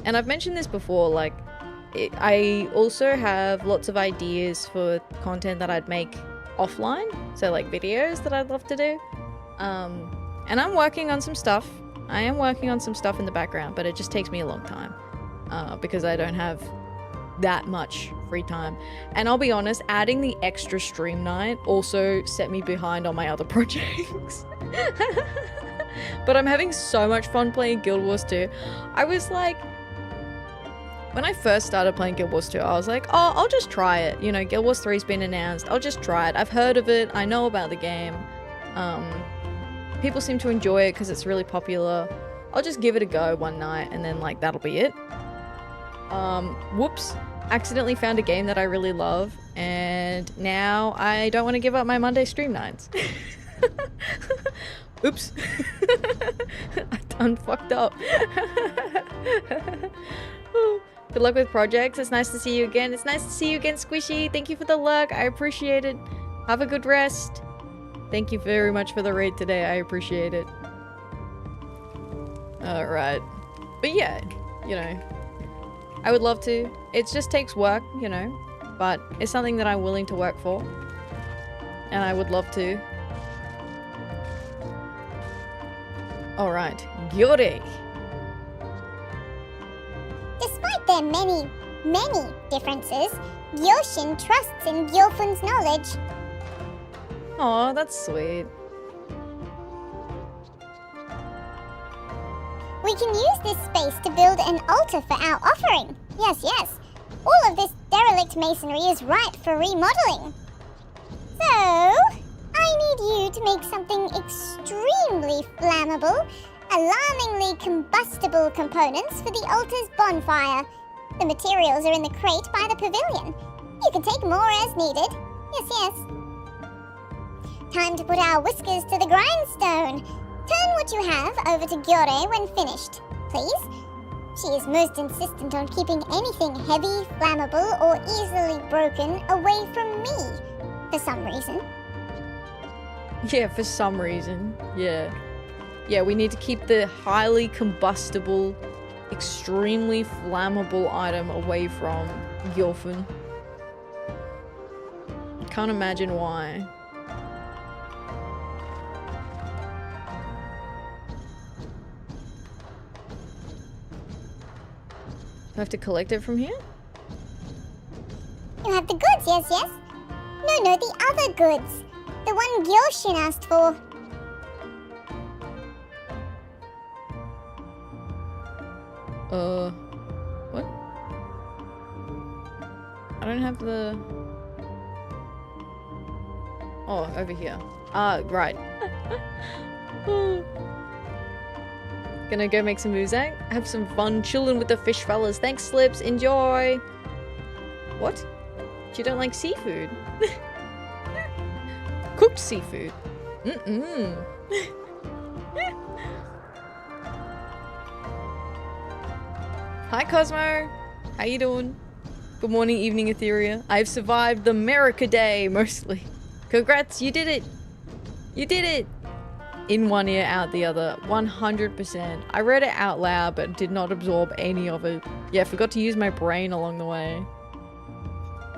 And I've mentioned this before, like, I also have lots of ideas for content that I'd make offline. So, like, videos that I'd love to do. And I'm working on some stuff. I am working on some stuff in the background, but it just takes me a long time. Because I don't have that much free time. And I'll be honest, adding the extra stream night also set me behind on my other projects. But I'm having so much fun playing Guild Wars 2. I was like, when I first started playing Guild Wars 2, I was like, oh, I'll just try it. You know, Guild Wars 3's been announced. I'll just try it. I've heard of it. I know about the game. People seem to enjoy it because it's really popular. I'll just give it a go one night and then, like, that'll be it. Whoops. Accidentally found a game that I really love, and now I don't want to give up my Monday stream nights. Oops. I done fucked up. Good luck with projects. It's nice to see you again. It's nice to see you again, Squishy. Thank you for the luck. I appreciate it. Have a good rest. Thank you very much for the raid today. I appreciate it. Alright. But yeah, you know, I would love to. It just takes work, you know, but it's something that I'm willing to work for. And I would love to. Alright, Gyori. Despite their many differences, Gyoshin trusts in Gyofun's knowledge. Aw, that's sweet. We can use this space to build an altar for our offering. Yes, yes. All of this derelict masonry is ripe for remodeling. So, I need you to make something extremely flammable, alarmingly combustible components for the altar's bonfire. The materials are in the crate by the pavilion. You can take more as needed. Yes, yes. Time to put our whiskers to the grindstone. Turn what you have over to Gyore when finished, please. She is most insistent on keeping anything heavy, flammable, or easily broken away from me, for some reason. Yeah, for some reason. Yeah. Yeah, we need to keep the highly combustible, extremely flammable item away from Gyofun. Can't imagine why. I have to collect it from here? You have the goods, yes, yes? No, the other goods. The one Gyoshin asked for. What? I don't have the... Oh, over here. Ah, right. Gonna go make some muzak. Have some fun chilling with the fish fellas. Thanks, Slips. Enjoy. What? You don't like seafood? Cooked seafood. Hi, Cosmo. How you doing? Good morning, evening, Atheria. I've survived the America Day, mostly. Congrats, you did it. You did it. In one ear, out the other. 100%. I read it out loud, but did not absorb any of it. Yeah, forgot to use my brain along the way.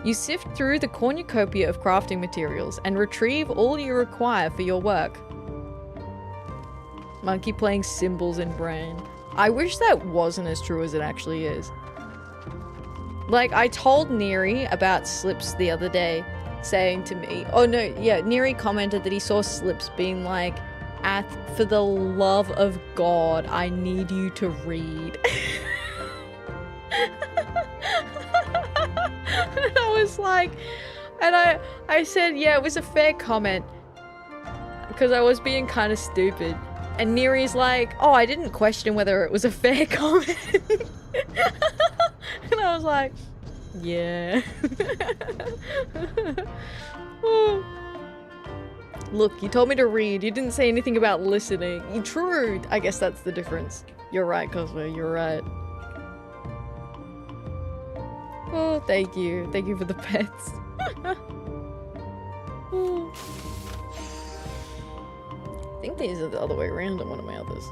You sift through the cornucopia of crafting materials and retrieve all you require for your work. Monkey playing cymbals in brain. I wish that wasn't as true as it actually is. Like, I told Neri about Slips the other day, saying to me, oh no, yeah, Neri commented that he saw Slips being like, For the love of God, I need you to read. And I was like, and I said, yeah, it was a fair comment. Because I was being kind of stupid. And Neri's like, oh, I didn't question whether it was a fair comment. And I was like, yeah. Oh. Look, you told me to read. You didn't say anything about listening. True. I guess that's the difference. You're right, Cosmo. You're right. Oh, thank you. Thank you for the pets. Oh. I think these are the other way around on one of my others.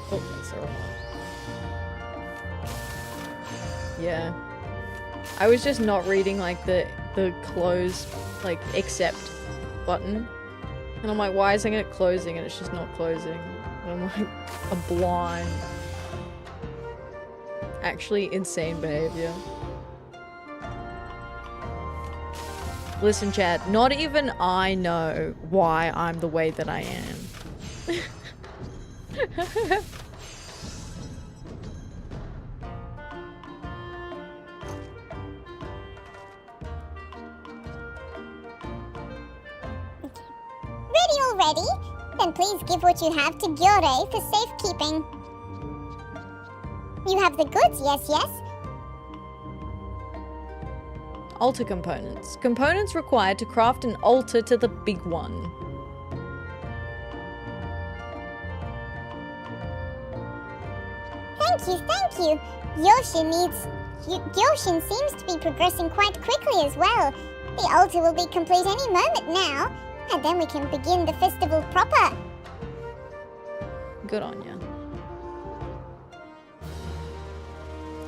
Oh, that's the wrong one. Yeah. I was just not reading like the close, like accept button. And I'm like, why isn't it closing? And it's just not closing. And I'm like, a blind. Actually insane behavior. Listen, chat, not even I know why I'm the way that I am. Ready already? Then please give what you have to Gyore for safekeeping. You have the goods, yes, yes? Altar components. Components required to craft an altar to the big one. Thank you. Gyoshin seems to be progressing quite quickly as well. The altar will be complete any moment now, and then we can begin the festival proper. Good on ya.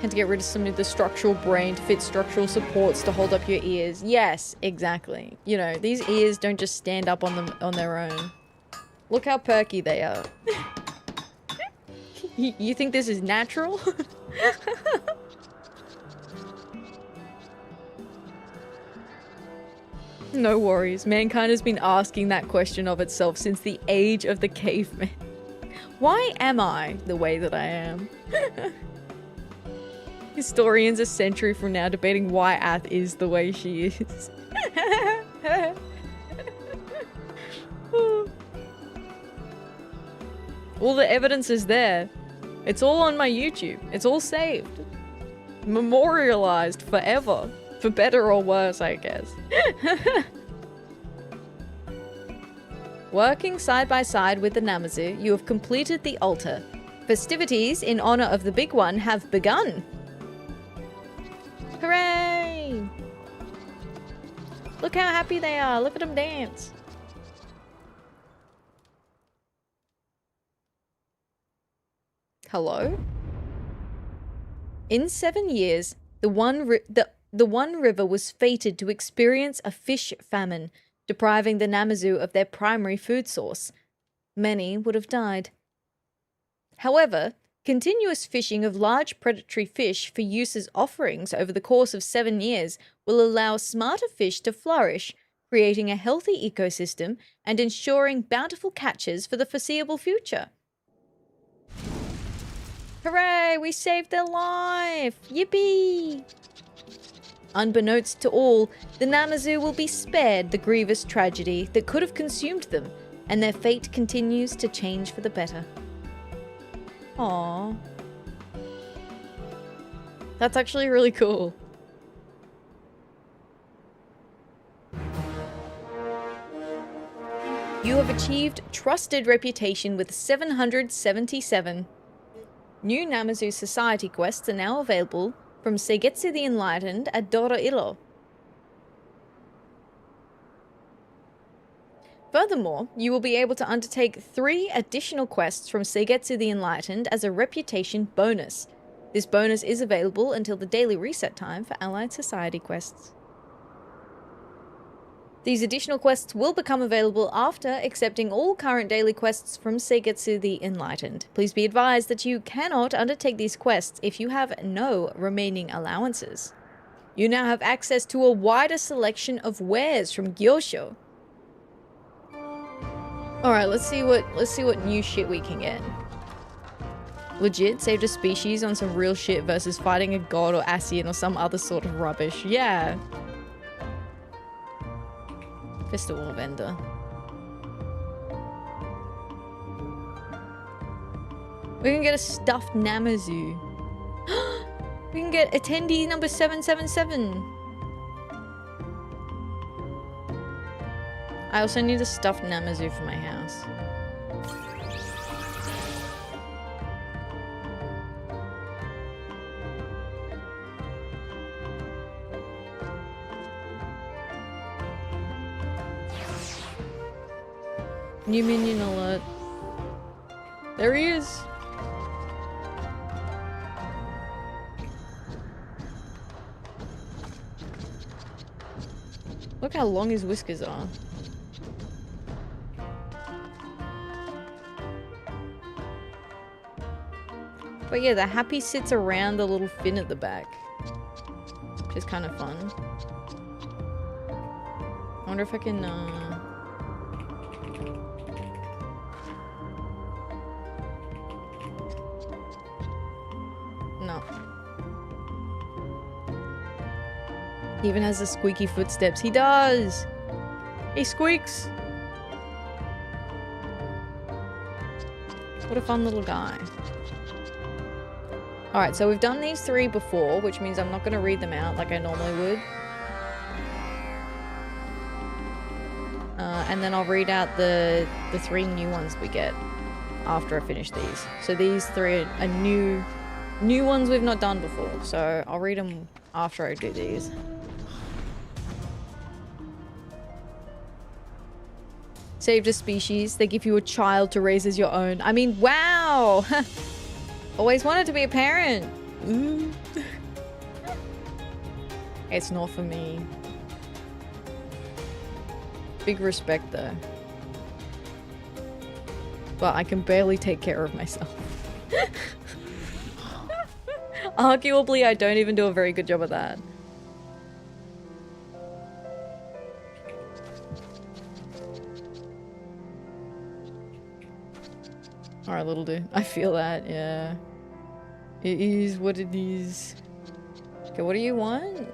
Had to get rid of some of the structural brain to fit structural supports to hold up your ears. Yes, exactly. You know, these ears don't just stand up on them on their own. Look how perky they are. You think this is natural? No worries. Mankind has been asking that question of itself since the age of the caveman. Why am I the way that I am? Historians a century from now debating why Ath is the way she is. All the evidence is there. It's all on my YouTube. It's all saved. Memorialized forever. For better or worse, I guess. Working side by side with the Namazu, you have completed the altar. Festivities in honor of the big one have begun. Hooray! Look how happy they are. Look at them dance. Hello? In 7 years, the One River was fated to experience a fish famine, depriving the Namazu of their primary food source. Many would have died. However, continuous fishing of large predatory fish for use as offerings over the course of 7 years will allow smarter fish to flourish, creating a healthy ecosystem and ensuring bountiful catches for the foreseeable future. Hooray! We saved their life! Yippee! Unbeknownst to all, the Namazu will be spared the grievous tragedy that could have consumed them, and their fate continues to change for the better. Aww. That's actually really cool. You have achieved trusted reputation with 777. New Namazu Society quests are now available from Seigetsu the Enlightened at Doro-Ilo. Furthermore, you will be able to undertake 3 additional quests from Seigetsu the Enlightened as a reputation bonus. This bonus is available until the daily reset time for Allied Society quests. These additional quests will become available after accepting all current daily quests from Seigetsu the Enlightened. Please be advised that you cannot undertake these quests if you have no remaining allowances. You now have access to a wider selection of wares from Gyosho. Alright, let's see what new shit we can get. Legit, saved a species on some real shit versus fighting a god or Ascian or some other sort of rubbish. Yeah. Festival vendor. We can get a stuffed Namazu. We can get attendee number 777. I also need a stuffed Namazu for my house. New minion alert. There he is. Look how long his whiskers are. But yeah, the happy sits around the little fin at the back, which is kind of fun. I wonder if I can, no. He even has the squeaky footsteps. He does! He squeaks! What a fun little guy. Alright, so we've done these 3 before, which means I'm not going to read them out like I normally would. And then I'll read out the 3 new ones we get after I finish these. So these 3 are new ones we've not done before, so I'll read them after I do these. Saved a species. They give you a child to raise as your own. I mean, wow! Always wanted to be a parent. It's not for me. Big respect though. But I can barely take care of myself. Arguably, I don't even do a very good job of that. Alright, little dude. I feel that, yeah. It is what it is. Okay, what do you want?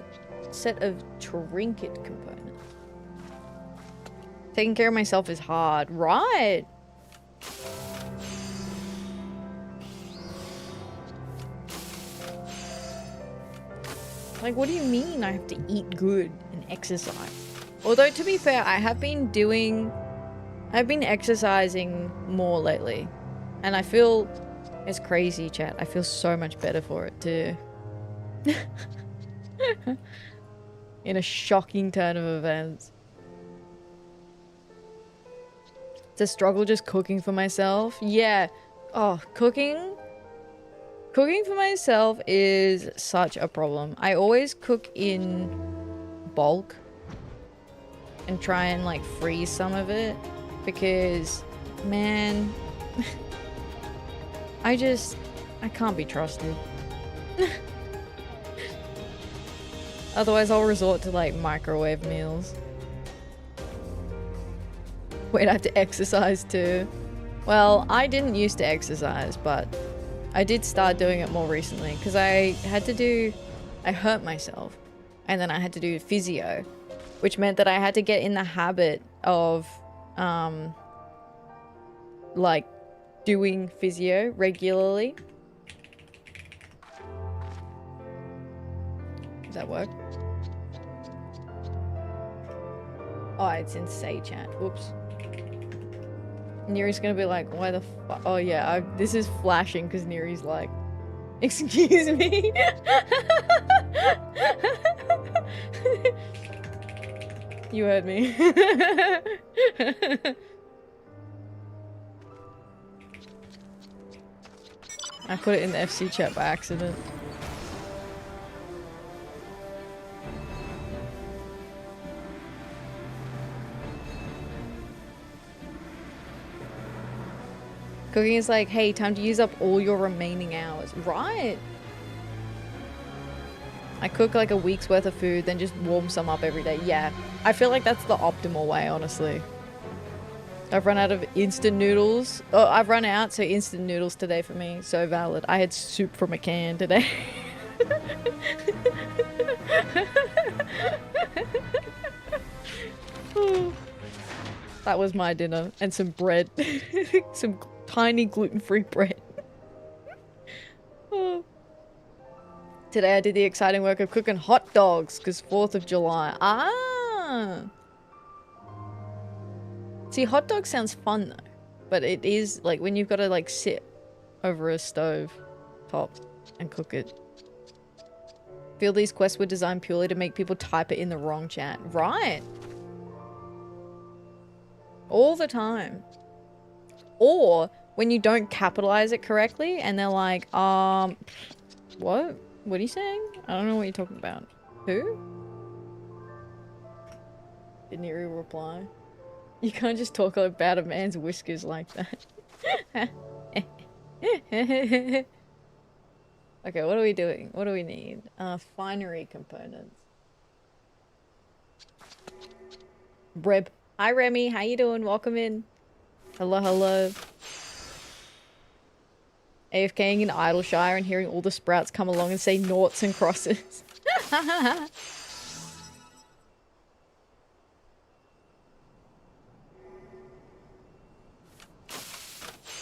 Set of trinket components. Taking care of myself is hard. Right! Like, what do you mean I have to eat good and exercise? Although, to be fair, I've been exercising more lately. And I feel, it's crazy, chat. I feel so much better for it too. In a shocking turn of events. It's a struggle just cooking for myself. Yeah. Oh, cooking for myself is such a problem. I always cook in bulk and try and like freeze some of it because, man, I can't be trusted. Otherwise I'll resort to like microwave meals. Wait, I have to exercise too. Well, I didn't used to exercise, but I did start doing it more recently because I hurt myself and then I had to do physio, which meant that I had to get in the habit of like doing physio regularly. Does that work? Oh, it's in say chat. Oops. Neri's gonna be like, why the fuck? Oh yeah, this is flashing because Neri's like, excuse me? You heard me. I put it in the FC chat by accident. Cooking is like, hey, time to use up all your remaining hours. Right. I cook like a week's worth of food, then just warm some up every day. Yeah. I feel like that's the optimal way, honestly. I've run out of instant noodles. Oh, I've run out, so instant noodles today for me. So valid. I had soup from a can today. That was my dinner. And some bread. Some tiny gluten-free bread. Today I did the exciting work of cooking hot dogs, because 4th of July. Ah! See, hot dog sounds fun though. But it is, like, when you've got to, like, sit over a stove top and cook it. Feel these quests were designed purely to make people type it in the wrong chat. Right! All the time. Or when you don't capitalize it correctly and they're like, what? What are you saying? I don't know what you're talking about. Who? Didn't you reply? You can't just talk about a man's whiskers like that. Okay, what are we doing? What do we need? Finery components. Reb. Hi Remy, how you doing? Welcome in. Hello, hello. AFKing in Idleshire and hearing all the sprouts come along and say noughts and crosses.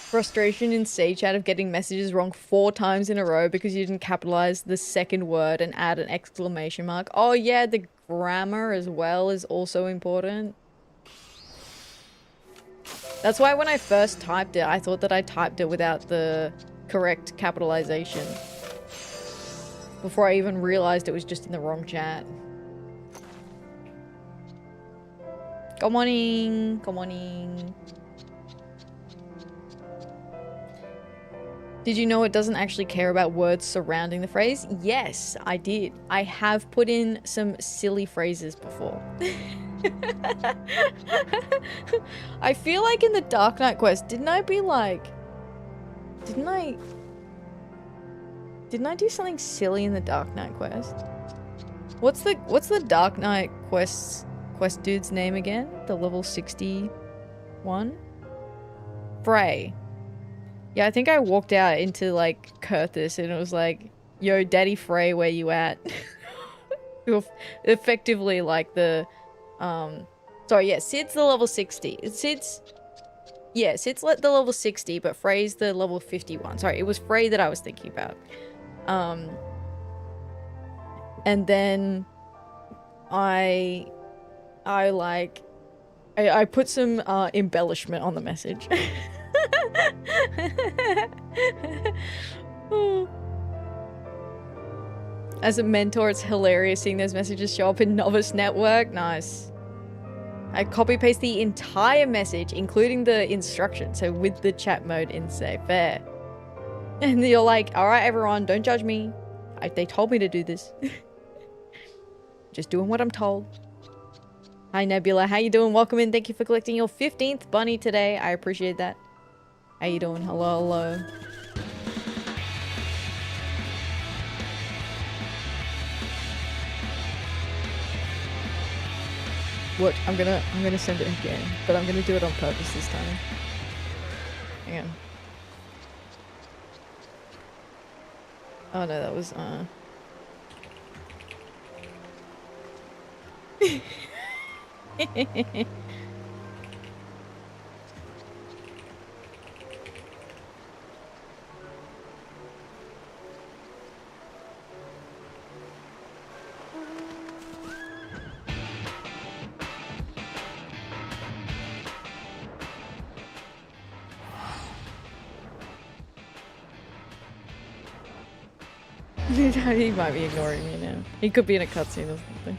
Frustration in C chat of getting messages wrong 4 times in a row because you didn't capitalize the second word and add an exclamation mark. Oh yeah, the grammar as well is also important. That's why when I first typed it, I thought that I typed it without the correct capitalization. Before I even realized it was just in the wrong chat. Good morning. Good morning. Did you know it doesn't actually care about words surrounding the phrase? Yes, I did. I have put in some silly phrases before. I feel like in the Dark Knight quest, didn't I do something silly in the Dark Knight quest? What's the Dark Knight quest dude's name again? The level 61? Frey. Yeah, I think I walked out into like Kurthus and it was like, yo, Daddy Frey, where you at? Effectively like the sorry, yeah, Sid's the level 60. Sid's the level 60, but Frey's the level 51. Sorry, it was Frey that I was thinking about. And then I put some embellishment on the message. As a mentor, it's hilarious seeing those messages show up in Novice Network. Nice. I copy-paste the entire message, including the instruction, so with the chat mode in say fair. And you're like, alright everyone, don't judge me. They told me to do this. Just doing what I'm told. Hi Nebula, how you doing? Welcome in. Thank you for collecting your 15th bunny today. I appreciate that. How you doing? Hello, hello. Look, I'm gonna send it again, but I'm gonna do it on purpose this time. Hang on. Oh no, that was He might be ignoring me now. He could be in a cutscene or something.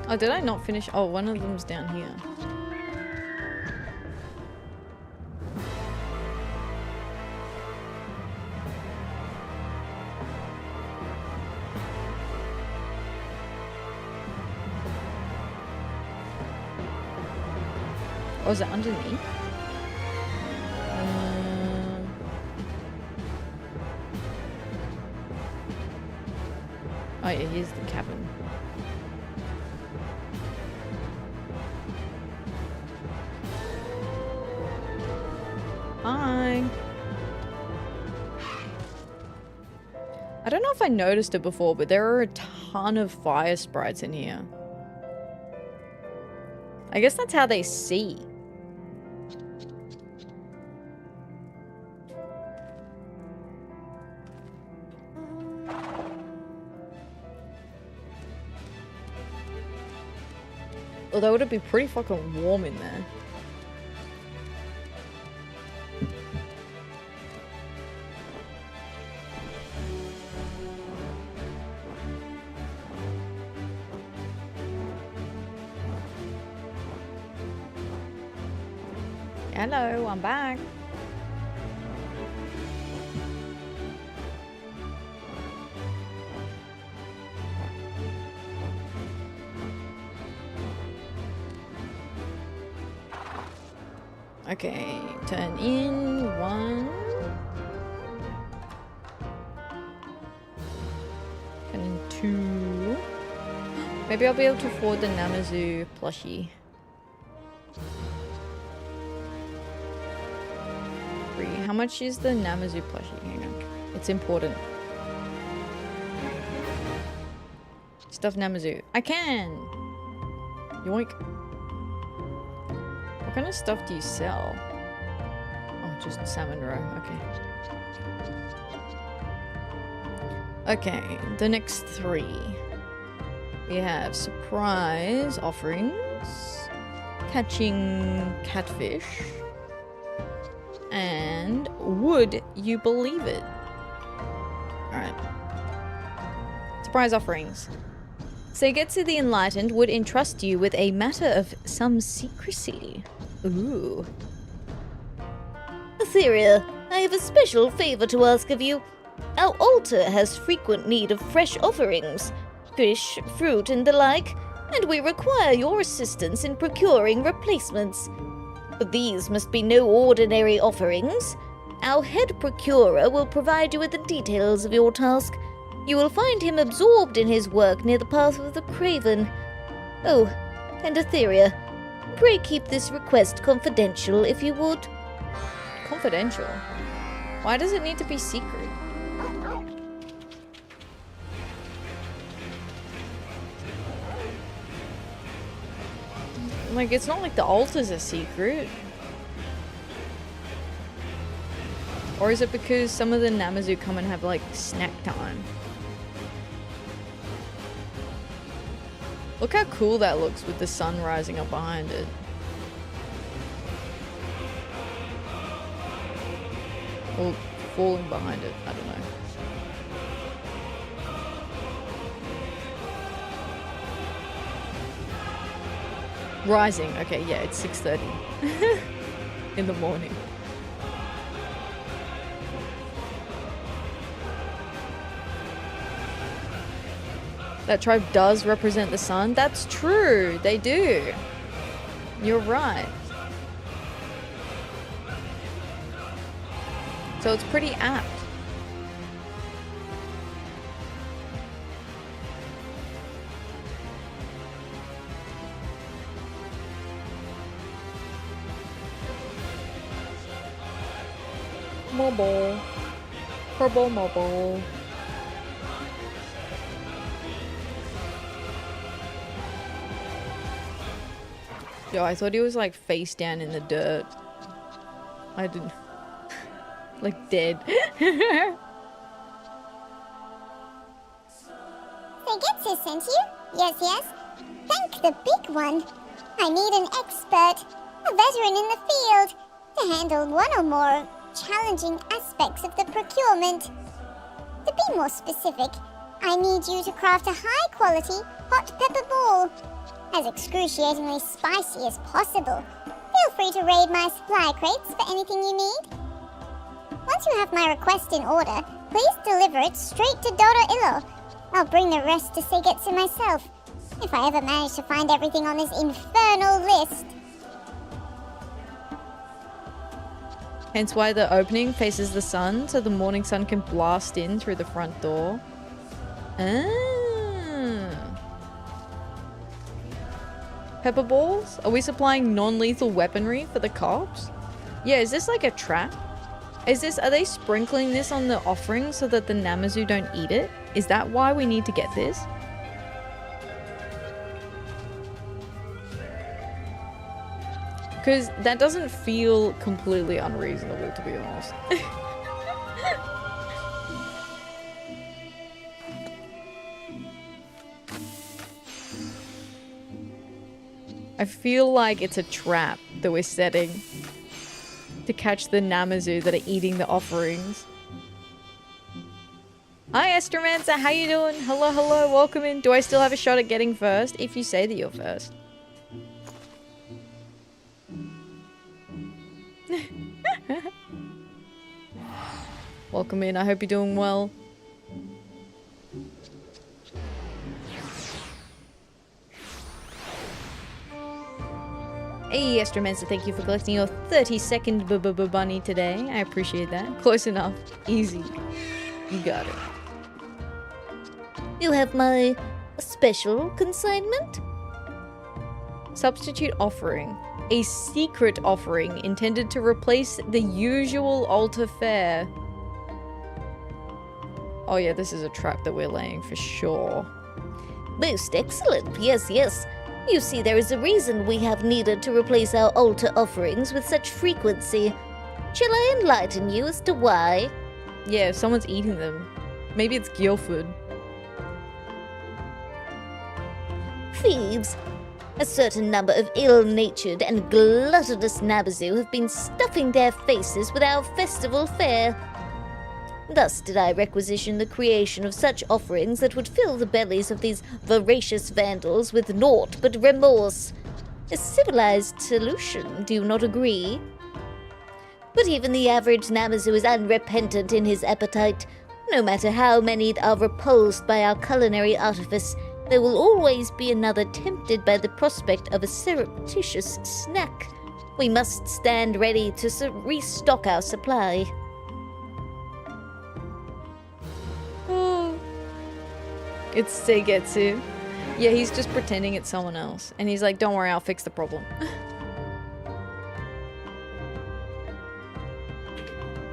Oh, did I not finish? Oh, one of them's down here. Oh, is it underneath? Oh Oh yeah, here's the cabin. Hi. I don't know if I noticed it before, but there are a ton of fire sprites in here. I guess that's how they see. Although it'd be pretty fucking warm in there. Hello, I'm back. Okay, turn in 1. Turn in 2. Maybe I'll be able to afford the Namazu plushie. 3. How much is the Namazu plushie? Hang on. It's important. Stuff Namazu. I can! Yoink. What kind of stuff do you sell? Oh, just salmon roe. Okay. Okay, the next 3. We have surprise offerings, catching catfish, and would you believe it? Alright. Surprise offerings. Seigetsu the Enlightened would entrust you with a matter of some secrecy. Ooh. Atheria, I have a special favor to ask of you. Our altar has frequent need of fresh offerings, fish, fruit, and the like, and we require your assistance in procuring replacements. But these must be no ordinary offerings. Our head procurer will provide you with the details of your task. You will find him absorbed in his work near the Path of the Craven. Oh, and Atheria, pray keep this request confidential if you would. Confidential? Why does it need to be secret? Like, it's not like the altar's a secret. Or is it because some of the Namazu come and have, like, snack time? Look how cool that looks with the sun rising up behind it. Or falling behind it, I don't know. Rising, okay, yeah, it's 6:30 in the morning. That tribe does represent the sun? That's true, they do. You're right. So it's pretty apt. Mobile. Purple mobile. Yo, I thought he was like face down in the dirt. I didn't. Like dead. Seigetsu sent you? Yes, yes. Thank the big one. I need an expert, a veteran in the field, to handle one or more challenging aspects of the procurement. To be more specific, I need you to craft a high-quality hot pepper ball, as excruciatingly spicy as possible. Feel free to raid my supply crates for anything you need. Once you have my request in order, please deliver it straight to Dodo Illo. I'll bring the rest to Seigetsu myself, if I ever manage to find everything on this infernal list. Hence why the opening faces the sun, so the morning sun can blast in through the front door. Ah. Pepper balls? Are we supplying non-lethal weaponry for the cops? Yeah, is this like a trap? Are they sprinkling this on the offering so that the Namazu don't eat it? Is that why we need to get this? Because that doesn't feel completely unreasonable, to be honest. I feel like it's a trap that we're setting to catch the Namazu that are eating the offerings. Hi Estromancer, how you doing? Hello, hello, welcome in. Do I still have a shot at getting first? If you say that you're first. Welcome in, I hope you're doing well. Hey Estromancer, thank you for collecting your 32nd bunny today. I appreciate that. Close enough. Easy. You got it. You have my special consignment? Substitute offering. A secret offering intended to replace the usual altar fare. Oh yeah, this is a trap that we're laying for sure. Most excellent. Yes, yes. You see, there is a reason we have needed to replace our altar offerings with such frequency. Shall I enlighten you as to why? Yeah, if someone's eating them. Maybe it's Guildford. Thieves. A certain number of ill-natured and gluttonous Namazu have been stuffing their faces with our festival fare. Thus did I requisition the creation of such offerings that would fill the bellies of these voracious vandals with naught but remorse. A civilized solution, do you not agree? But even the average Namazu is unrepentant in his appetite. No matter how many are repulsed by our culinary artifice, there will always be another tempted by the prospect of a surreptitious snack. We must stand ready to restock our supply. It's Seigetsu. Yeah, he's just pretending it's someone else. And he's like, don't worry, I'll fix the problem.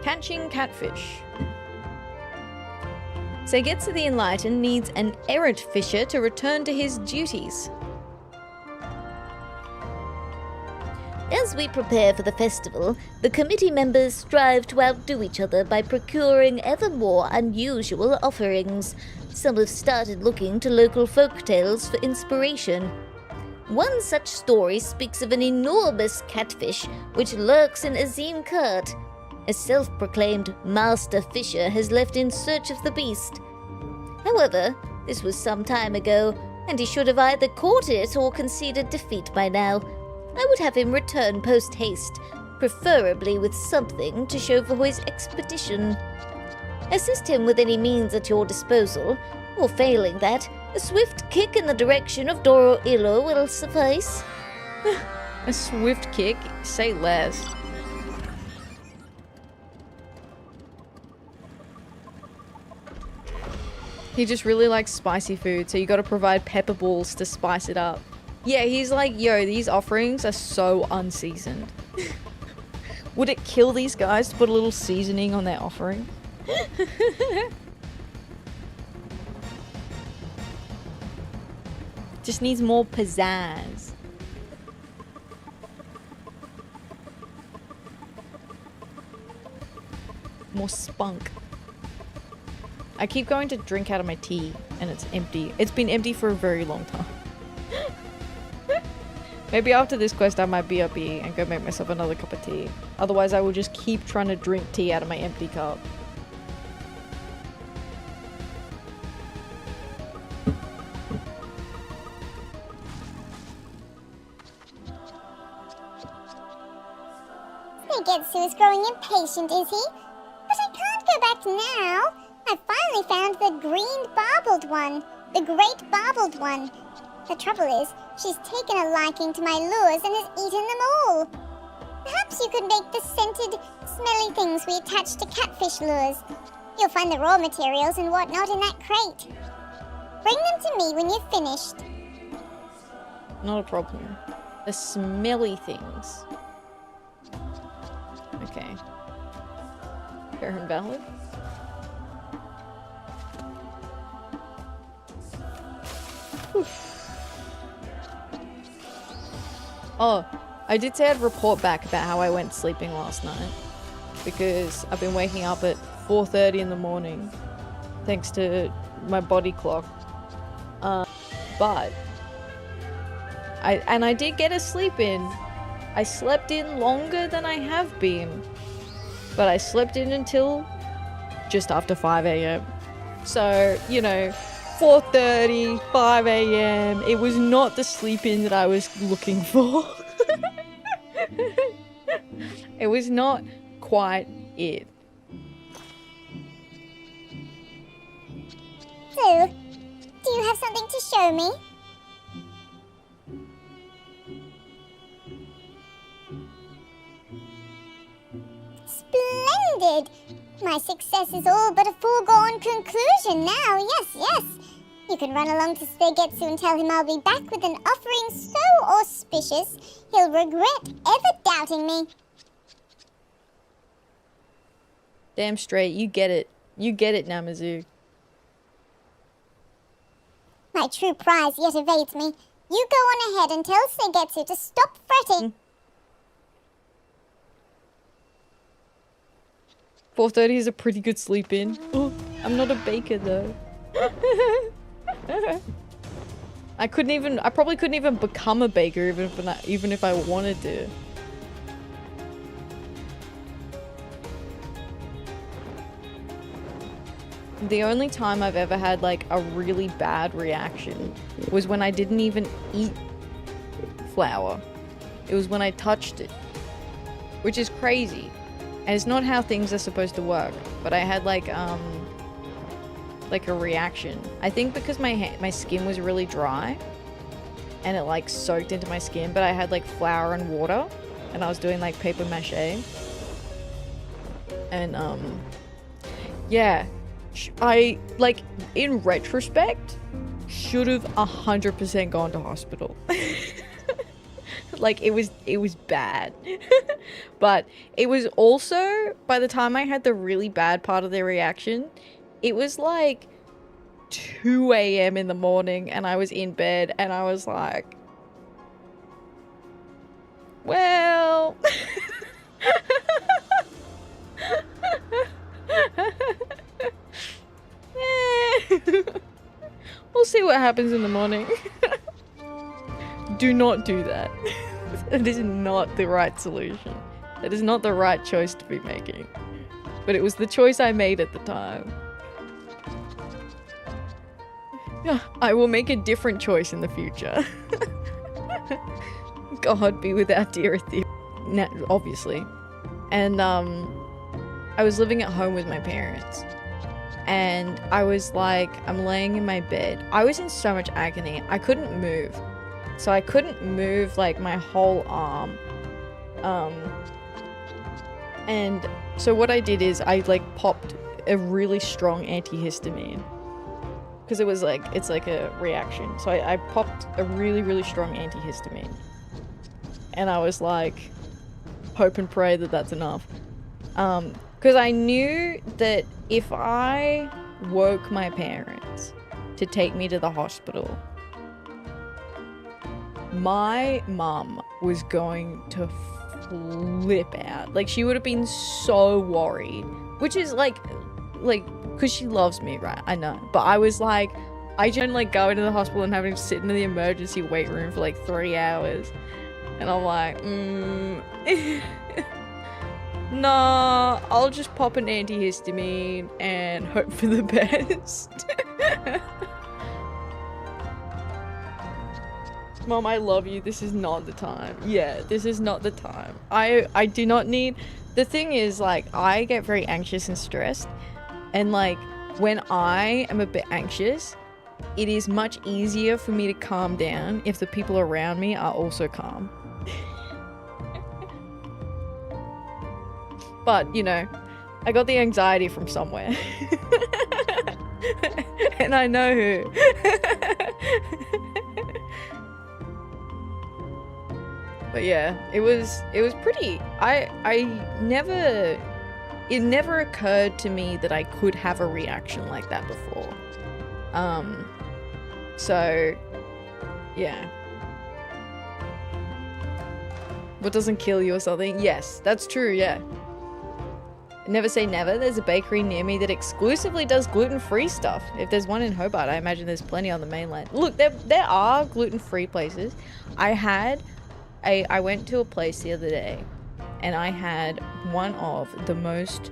Catching catfish. Seigetsu the Enlightened needs an errant fisher to return to his duties. As we prepare for the festival, the committee members strive to outdo each other by procuring ever more unusual offerings. Some have started looking to local folktales for inspiration. One such story speaks of an enormous catfish which lurks in Azim Kurt. A self-proclaimed master fisher has left in search of the beast. However, this was some time ago, and he should have either caught it or conceded defeat by now. I would have him return post-haste, preferably with something to show for his expedition. Assist him with any means at your disposal, or failing that, a swift kick in the direction of Doro Illo will suffice. A swift kick? Say less. He just really likes spicy food, so you gotta provide pepper balls to spice it up. Yeah, he's like, yo, these offerings are so unseasoned. Would it kill these guys to put a little seasoning on their offering? Just needs more pizzazz. More spunk. I keep going to drink out of my tea and it's empty. It's been empty for a very long time. Maybe after this quest I might BRB and go make myself another cup of tea. Otherwise I will just keep trying to drink tea out of my empty cup. Seigetsu is growing impatient, is he? But I can't go back now. I finally found the green barbled one. The great barbled one. The trouble is, she's taken a liking to my lures and has eaten them all. Perhaps you could make the scented, smelly things we attach to catfish lures. You'll find the raw materials and whatnot in that crate. Bring them to me when you've finished. Not a problem. The smelly things. Okay. Fair and valid. Oh, I did say I'd report back about how I went sleeping last night. Because I've been waking up at 4:30 in the morning. Thanks to my body clock. But I did get a sleep in. I slept in longer than I have been. But I slept in until just after 5 a.m. So, you know, 4:30, 5 a.m. It was not the sleep in that I was looking for. It was not quite it. So, do you have something to show me? Splendid! My success is all but a foregone conclusion now, yes, yes. You can run along to Spaghetsu and tell him I'll be back with an offering so auspicious he'll regret ever doubting me. Damn straight, you get it. You get it, Namazu. My true prize yet evades me. You go on ahead and tell Seigetsu to stop fretting. 4:30 is a pretty good sleep in. Oh, I'm not a baker though. I probably couldn't even become a baker even if I wanted to. The only time I've ever had like a really bad reaction was when I didn't even eat flour. It was when I touched it, which is crazy. And it's not how things are supposed to work, but I had like a reaction. I think because my skin was really dry and it like soaked into my skin, but I had like flour and water and I was doing like paper mache. And yeah, I like in retrospect should have 100% gone to hospital. Like it was bad. But it was also, by the time I had the really bad part of the reaction, it was like 2 a.m. in the morning and I was in bed and I was like, well, we'll see what happens in the morning. Do not do that. It is not the right solution. That is not the right choice to be making. But it was the choice I made at the time. Yeah, I will make a different choice in the future. God be with our dear Atheria. Obviously. And I was living at home with my parents. And I was like, I'm laying in my bed. I was in so much agony. I couldn't move. So I couldn't move like my whole arm. And so what I did is I like popped a really strong antihistamine. Because it was like, it's like a reaction. So I popped a really, really strong antihistamine. And I was like, hope and pray that that's enough. Because I knew that if I woke my parents to take me to the hospital, my mum was going to flip out. Like, she would have been so worried. Which is like, because she loves me, right? I know. But I was like, I just like go into the hospital and having to sit in the emergency wait room for like 3 hours. And I'm like, nah, I'll just pop an antihistamine and hope for the best. Mom, I love you. This is not the time. Yeah, this is not the time. I do not need... The thing is, like, I get very anxious and stressed. And, like, when I am a bit anxious, it is much easier for me to calm down if the people around me are also calm. But, you know, I got the anxiety from somewhere. And I know who. But yeah, it was pretty. It never occurred to me that I could have a reaction like that before. So yeah. What doesn't kill you or something? Yes, that's true, yeah. Never say never. There's a bakery near me that exclusively does gluten-free stuff. If there's one in Hobart, I imagine there's plenty on the mainland. Look, there are gluten-free places. I went to a place the other day and I had one of the most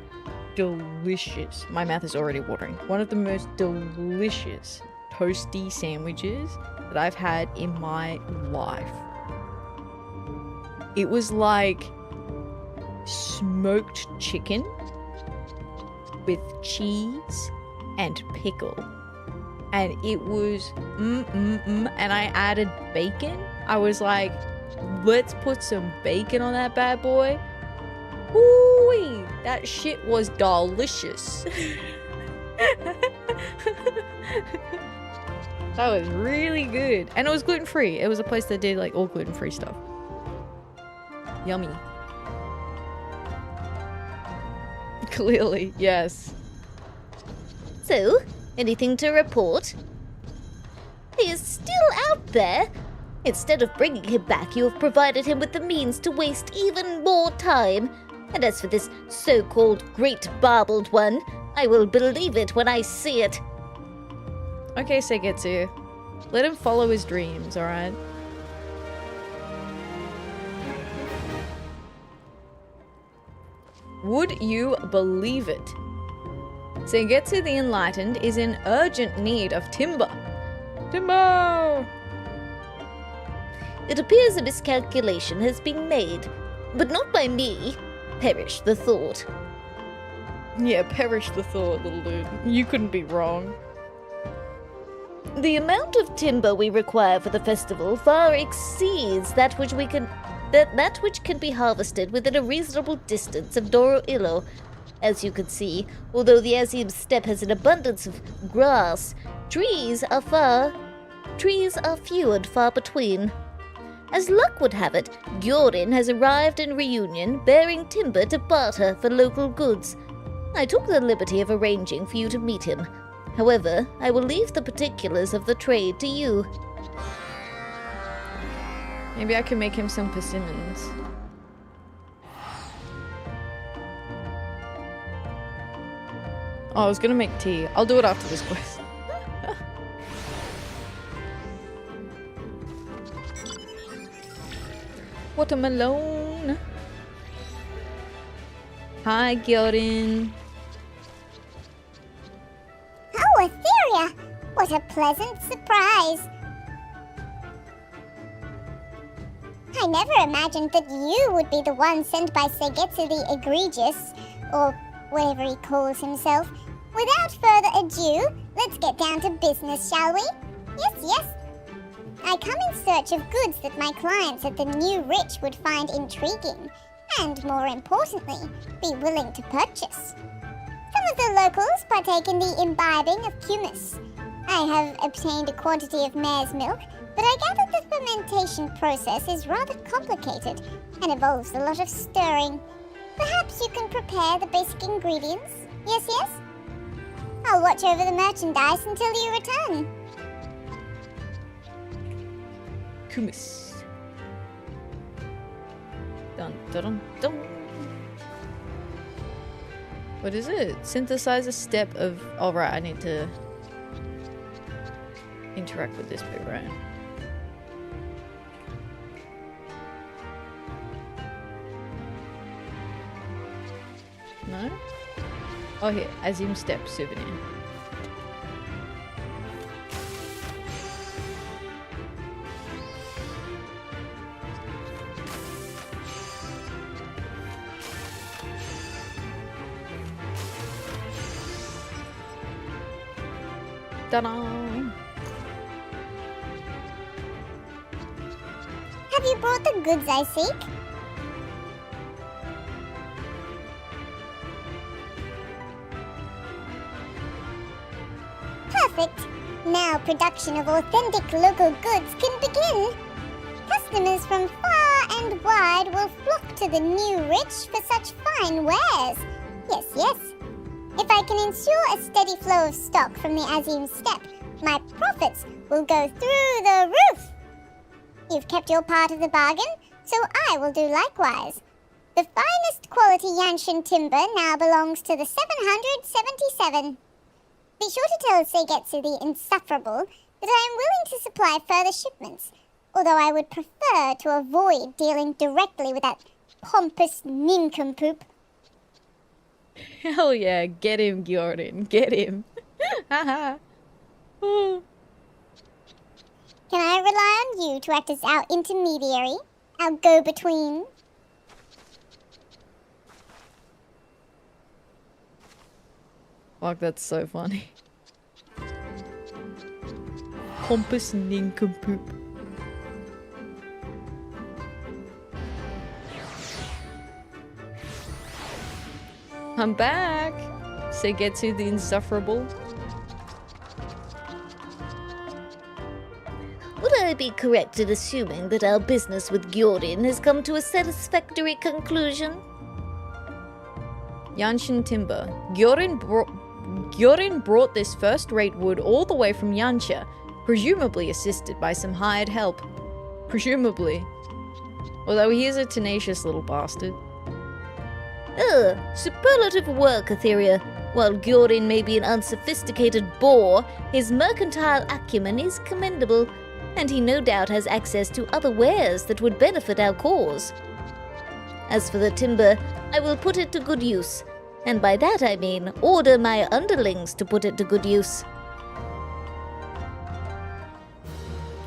delicious, my mouth is already watering, one of the most delicious toasty sandwiches that I've had in my life. It was like smoked chicken with cheese and pickle, and it was and I added bacon. I was like, let's put some bacon on that bad boy. Ooh, that shit was delicious. That was really good, and it was gluten-free. It was a place that did like all gluten-free stuff. Yummy. Clearly, yes. So, anything to report? He is still out there. Instead of bringing him back, you have provided him with the means to waste even more time. And as for this so-called great barbled one, I will believe it when I see it. Okay, Seigetsu. Let him follow his dreams, alright? Would you believe it? Seigetsu the Enlightened is in urgent need of timber. Timber! It appears a miscalculation has been made, but not by me. Perish the thought. Yeah, perish the thought, little dude. You couldn't be wrong. The amount of timber we require for the festival far exceeds that which can be harvested within a reasonable distance of Doro Illo. As you can see, although the Azim steppe has an abundance of grass, trees are few and far between. As luck would have it, Gyorin has arrived in Reunion bearing timber to barter for local goods. I took the liberty of arranging for you to meet him. However, I will leave the particulars of the trade to you. Maybe I can make him some persimmons. Oh, I was gonna make tea. I'll do it after this quest. Watermelon. Hi, Gyorin. Oh, Atheria! What a pleasant surprise! I never imagined that you would be the one sent by Seigetsu the Egregious, or whatever he calls himself. Without further ado, let's get down to business, shall we? Yes. I come in search of goods that my clients at the New Rich would find intriguing, and more importantly, be willing to purchase. Some of the locals partake in the imbibing of kumis. I have obtained a quantity of mare's milk, but I gather the fermentation process is rather complicated and involves a lot of stirring. Perhaps you can prepare the basic ingredients? Yes? I'll watch over the merchandise until you return. Kumis. Dun dun dun. What is it? Synthesize a step of... Oh, right, I need to interact with this bit, right? No? Oh, here. Azim Step souvenir. Ta-da! Have you brought the goods I seek? Perfect. Now production of authentic local goods can begin. Customers from far and wide will flock to the new rich for such fine wares. Yes, yes. If I can ensure a steady flow of stock from the Azim steppe, my profits will go through the roof. You've kept your part of the bargain, so I will do likewise. The finest quality Yanshan timber now belongs to the 777. Be sure to tell Seigetsu the Insufferable that I am willing to supply further shipments, although I would prefer to avoid dealing directly with that pompous nincompoop. Hell yeah, get him, Gordon, get him. Haha. Oh. Can I rely on you to act as our intermediary, our go-between? Fuck, that's so funny. Pompous nincompoop. I'm back! Seigetsu the Insufferable. Would I be correct in assuming that our business with Gyorin has come to a satisfactory conclusion? Yanshin timber. Gyorin brought this first-rate wood all the way from Yansha, presumably assisted by some hired help. Presumably. Although he is a tenacious little bastard. Superlative work, Atheria. While Gyorin may be an unsophisticated boor, his mercantile acumen is commendable, and he no doubt has access to other wares that would benefit our cause. As for the timber, I will put it to good use, and by that I mean order my underlings to put it to good use.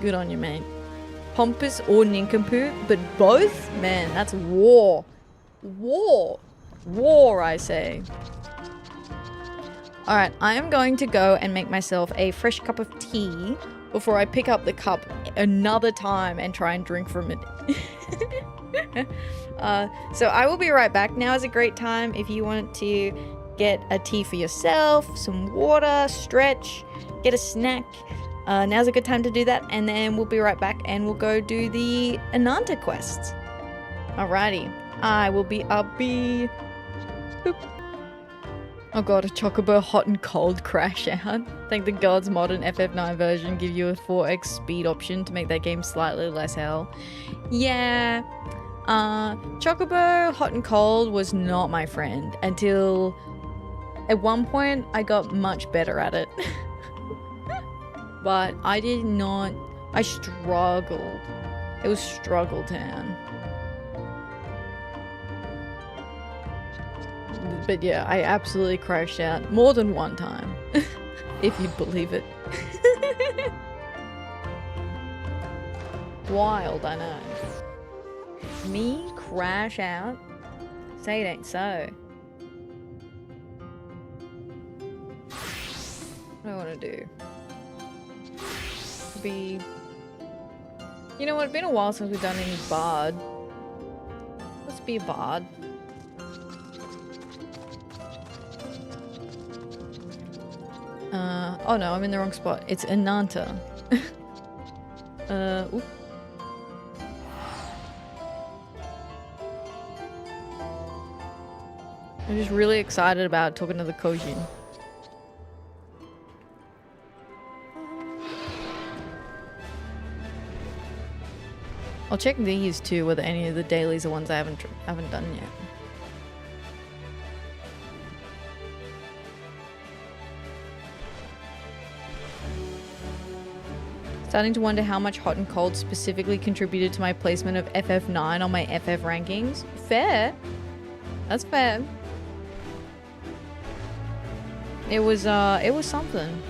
Good on you, mate. Pompous or nincompoop, but both? Man, that's war. War. War, I say. Alright, I am going to go and make myself a fresh cup of tea before I pick up the cup another time and try and drink from it. So I will be right back. Now is a great time if you want to get a tea for yourself, some water, stretch, get a snack. Now's a good time to do that, and then we'll be right back and we'll go do the Ananta quests. Alrighty, I will be boop. Oh god, a chocobo hot and cold crash out. Thank the gods modern FF9 version give you a 4x speed option to make that game slightly less hell. Yeah, chocobo hot and cold was not my friend until at one point I got much better at it. But I struggled. It was struggle town. But yeah, I absolutely crashed out more than one time, if you'd believe it. Wild, I know. Me crash out? Say it ain't so. What do I want to do? Be... You know what, it's been a while since we've done any bard. Let's be a bard. Oh no, I'm in the wrong spot. It's Ananta. Oop. I'm just really excited about talking to the Kojin. I'll check these too, whether any of the dailies are ones I haven't done yet. Starting to wonder how much hot and cold specifically contributed to my placement of FF9 on my FF rankings. Fair. That's fair. It was something.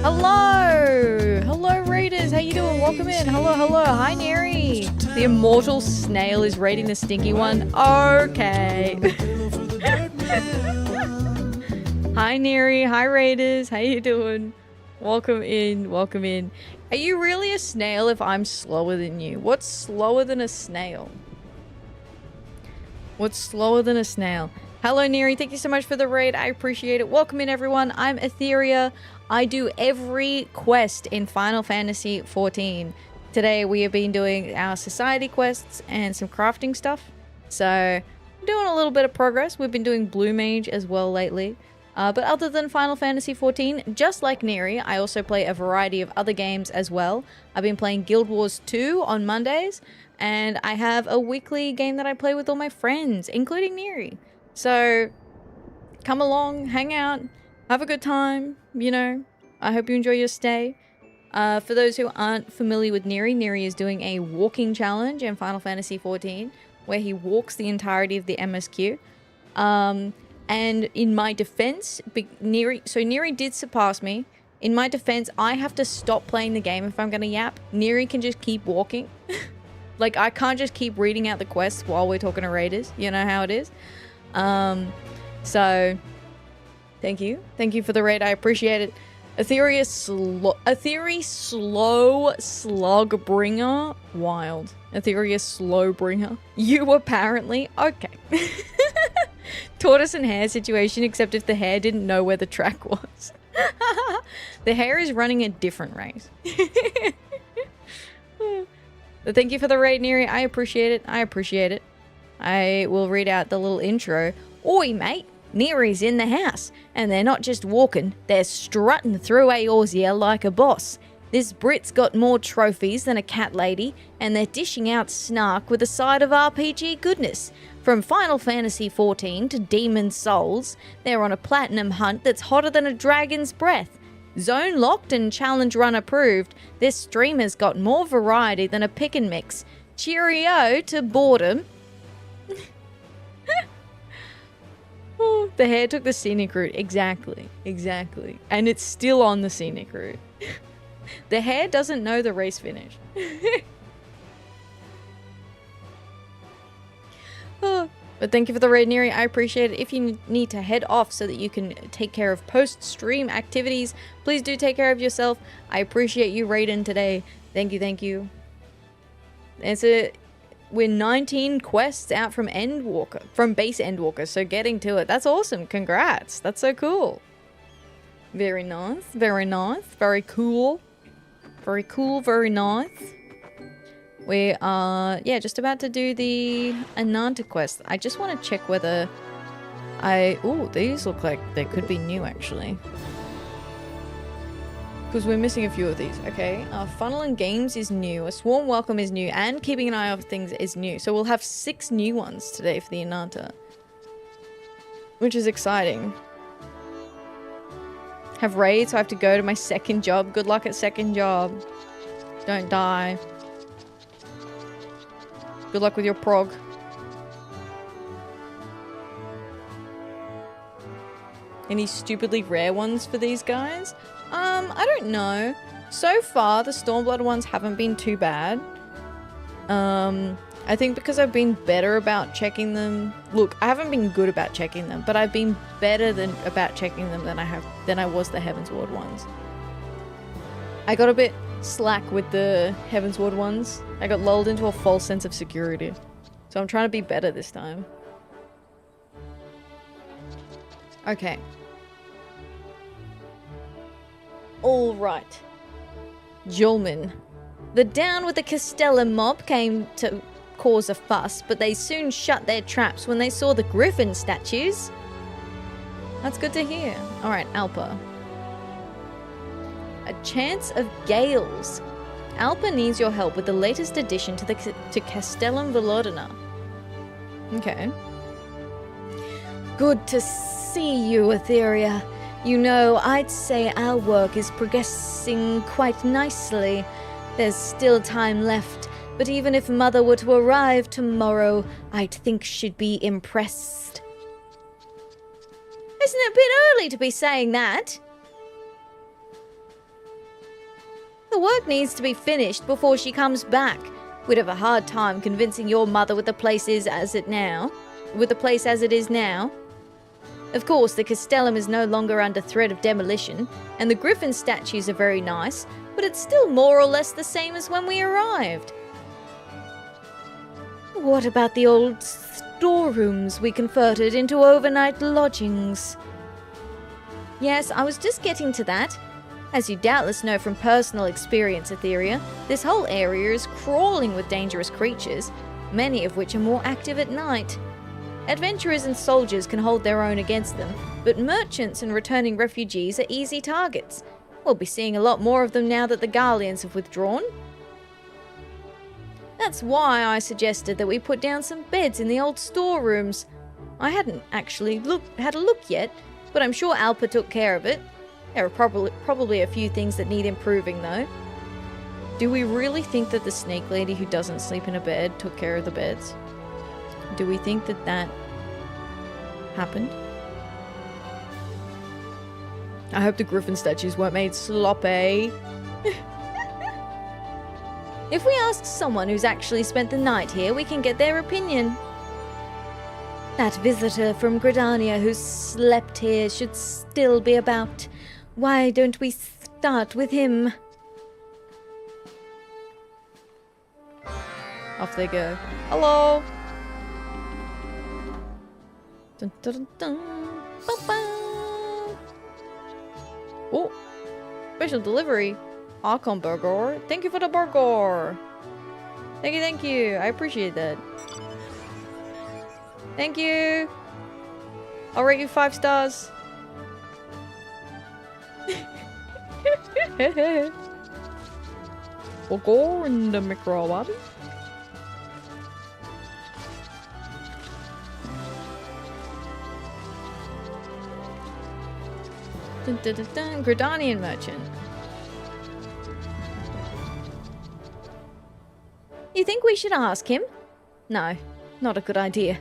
Hello! Hello, raiders! How you doing? Welcome in. Hello, hello. Hi, Neri. The immortal snail is raiding the stinky one. Okay. Hi, Neri. Hi, raiders. How you doing? Welcome in. Welcome in. Are you really a snail if I'm slower than you? What's slower than a snail? What's slower than a snail? Hello, Neri. Thank you so much for the raid. I appreciate it. Welcome in, everyone. I'm Atheria. I do every quest in Final Fantasy XIV. Today we have been doing our society quests and some crafting stuff. So, doing a little bit of progress. We've been doing Blue Mage as well lately. But other than Final Fantasy XIV, just like Neri, I also play a variety of other games as well. I've been playing Guild Wars 2 on Mondays, and I have a weekly game that I play with all my friends, including Neri. So, come along, hang out, have a good time, you know. I hope you enjoy your stay. For those who aren't familiar with Neri, Neri is doing a walking challenge in Final Fantasy XIV, where he walks the entirety of the MSQ. And in my defense, Neri did surpass me. In my defense, I have to stop playing the game if I'm going to yap. Neri can just keep walking. Like, I can't just keep reading out the quests while we're talking to raiders. You know how it is. So, thank you. Thank you for the raid. I appreciate it. Atheria Slow Slugbringer. Wild. Atheria Slowbringer. You apparently... Okay. Tortoise and hare situation, except if the hare didn't know where the track was. The hare is running a different race. But thank you for the raid, Neri. I appreciate it. I appreciate it. I will read out the little intro. Oi, mate. Neri's in the house. And they're not just walking. They're strutting through Eorzea like a boss. This Brit's got more trophies than a cat lady. And they're dishing out snark with a side of RPG goodness. From Final Fantasy XIV to Demon Souls, they're on a platinum hunt that's hotter than a dragon's breath. Zone locked and challenge run approved, this streamer's got more variety than a pick and mix. Cheerio to boredom. Oh, the hare took the scenic route. Exactly. Exactly. And it's still on the scenic route. The hare doesn't know the race finish. Oh, but thank you for the raid, Neri. I appreciate it. If you need to head off so that you can take care of post-stream activities, please do take care of yourself. I appreciate you raiding today. Thank you, thank you. We're 19 quests out from Endwalker, from base Endwalker, so getting to it. That's awesome. Congrats. That's so cool. Very nice. Very nice. Very cool. Very cool. Very nice. We are, yeah, just about to do the Ananta quest. I just want to check whether oh, these look like they could be new, actually. Because we're missing a few of these, okay? Funnel and Games is new, a Swarm Welcome is new, and Keeping an Eye on Things is new. So we'll have 6 new ones today for the Ananta. Which is exciting. Have raids, so I have to go to my second job. Good luck at second job. Don't die. Good luck with your prog. Any stupidly rare ones for these guys? I don't know. So far, the Stormblood ones haven't been too bad. I think because I've been better about checking them. Look, I haven't been good about checking them, but I've been better about checking them than I was the Heavensward ones. I got a bit slack with the Heavensward ones. I got lulled into a false sense of security. So I'm trying to be better this time. Okay. Alright. Julman. The Down with the Castellum mob came to cause a fuss, but they soon shut their traps when they saw the griffin statues. That's good to hear. Alright, Alpa. A Chance of Gales. Alpa needs your help with the latest addition to Castellum Velodina. Okay. Good to see you, Atheria. You know, I'd say our work is progressing quite nicely. There's still time left, but even if Mother were to arrive tomorrow, I'd think she'd be impressed. Isn't it a bit early to be saying that? The work needs to be finished before she comes back. We'd have a hard time convincing your mother with the place as it is now. Of course, the Castellum is no longer under threat of demolition, and the griffin statues are very nice, but it's still more or less the same as when we arrived. What about the old storerooms we converted into overnight lodgings? Yes, I was just getting to that. As you doubtless know from personal experience, Atheria, this whole area is crawling with dangerous creatures, many of which are more active at night. Adventurers and soldiers can hold their own against them, but merchants and returning refugees are easy targets. We'll be seeing a lot more of them now that the Garleans have withdrawn. That's why I suggested that we put down some beds in the old storerooms. I hadn't actually had a look yet, but I'm sure Alpa took care of it. There are probably a few things that need improving though. Do we really think that the snake lady who doesn't sleep in a bed took care of the beds? Do we think that that happened? I hope the griffin statues weren't made sloppy. If we ask someone who's actually spent the night here, we can get their opinion. That visitor from Gridania who slept here should still be about. Why don't we start with him? Off they go. Hello! Dun, dun, dun, dun. Ba-ba. Oh! Special delivery. Archon burger. Thank you for the burger. Thank you. I appreciate that. Thank you. I'll rate you 5 stars. Burger in the microwave. Dun, dun, dun, dun. Gridanian merchant. You think we should ask him? No, not a good idea.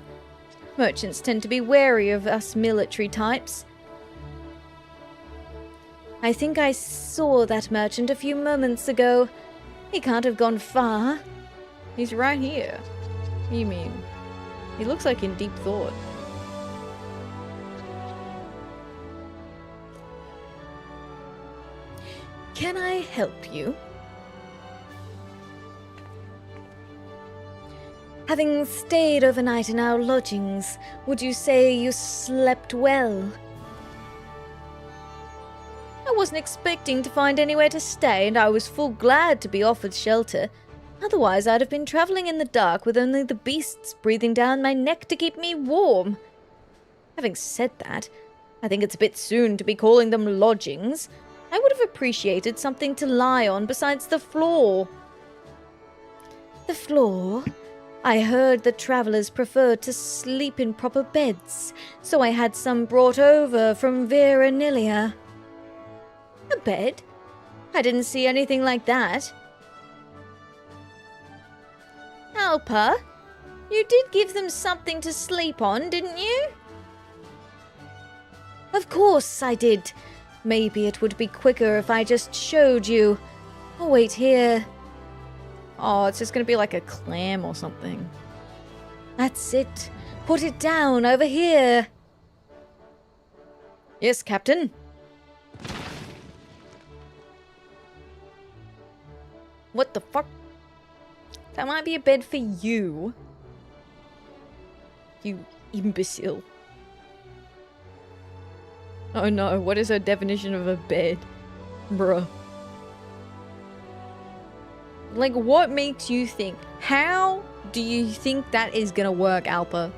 Merchants tend to be wary of us military types. I think I saw that merchant a few moments ago. He can't have gone far. He's right here. What do you mean? He looks like in deep thought. Can I help you? Having stayed overnight in our lodgings, would you say you slept well? I wasn't expecting to find anywhere to stay, and I was full glad to be offered shelter. Otherwise, I'd have been travelling in the dark with only the beasts breathing down my neck to keep me warm. Having said that, I think it's a bit soon to be calling them lodgings. I would have appreciated something to lie on besides the floor. The floor? I heard that travellers prefer to sleep in proper beds, so I had some brought over from Veranilia. A bed? I didn't see anything like that. Alpa, you did give them something to sleep on, didn't you? Of course I did. Maybe it would be quicker if I just showed you. Oh, wait here. Oh, it's just gonna be like a clam or something. That's it. Put it down over here. Yes, Captain. What the fuck? That might be a bed for you. You imbecile. Oh no, what is her definition of a bed? Bruh. Like, what makes you think? How do you think that is gonna work, Alpa?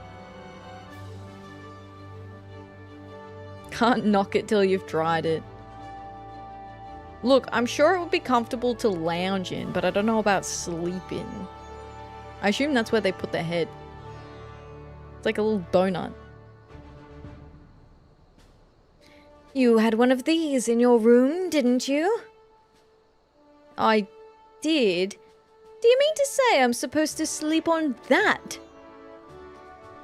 Can't knock it till you've tried it. Look, I'm sure it would be comfortable to lounge in, but I don't know about sleep in. I assume that's where they put their head. It's like a little donut. You had one of these in your room, didn't you? I did. Do you mean to say I'm supposed to sleep on that?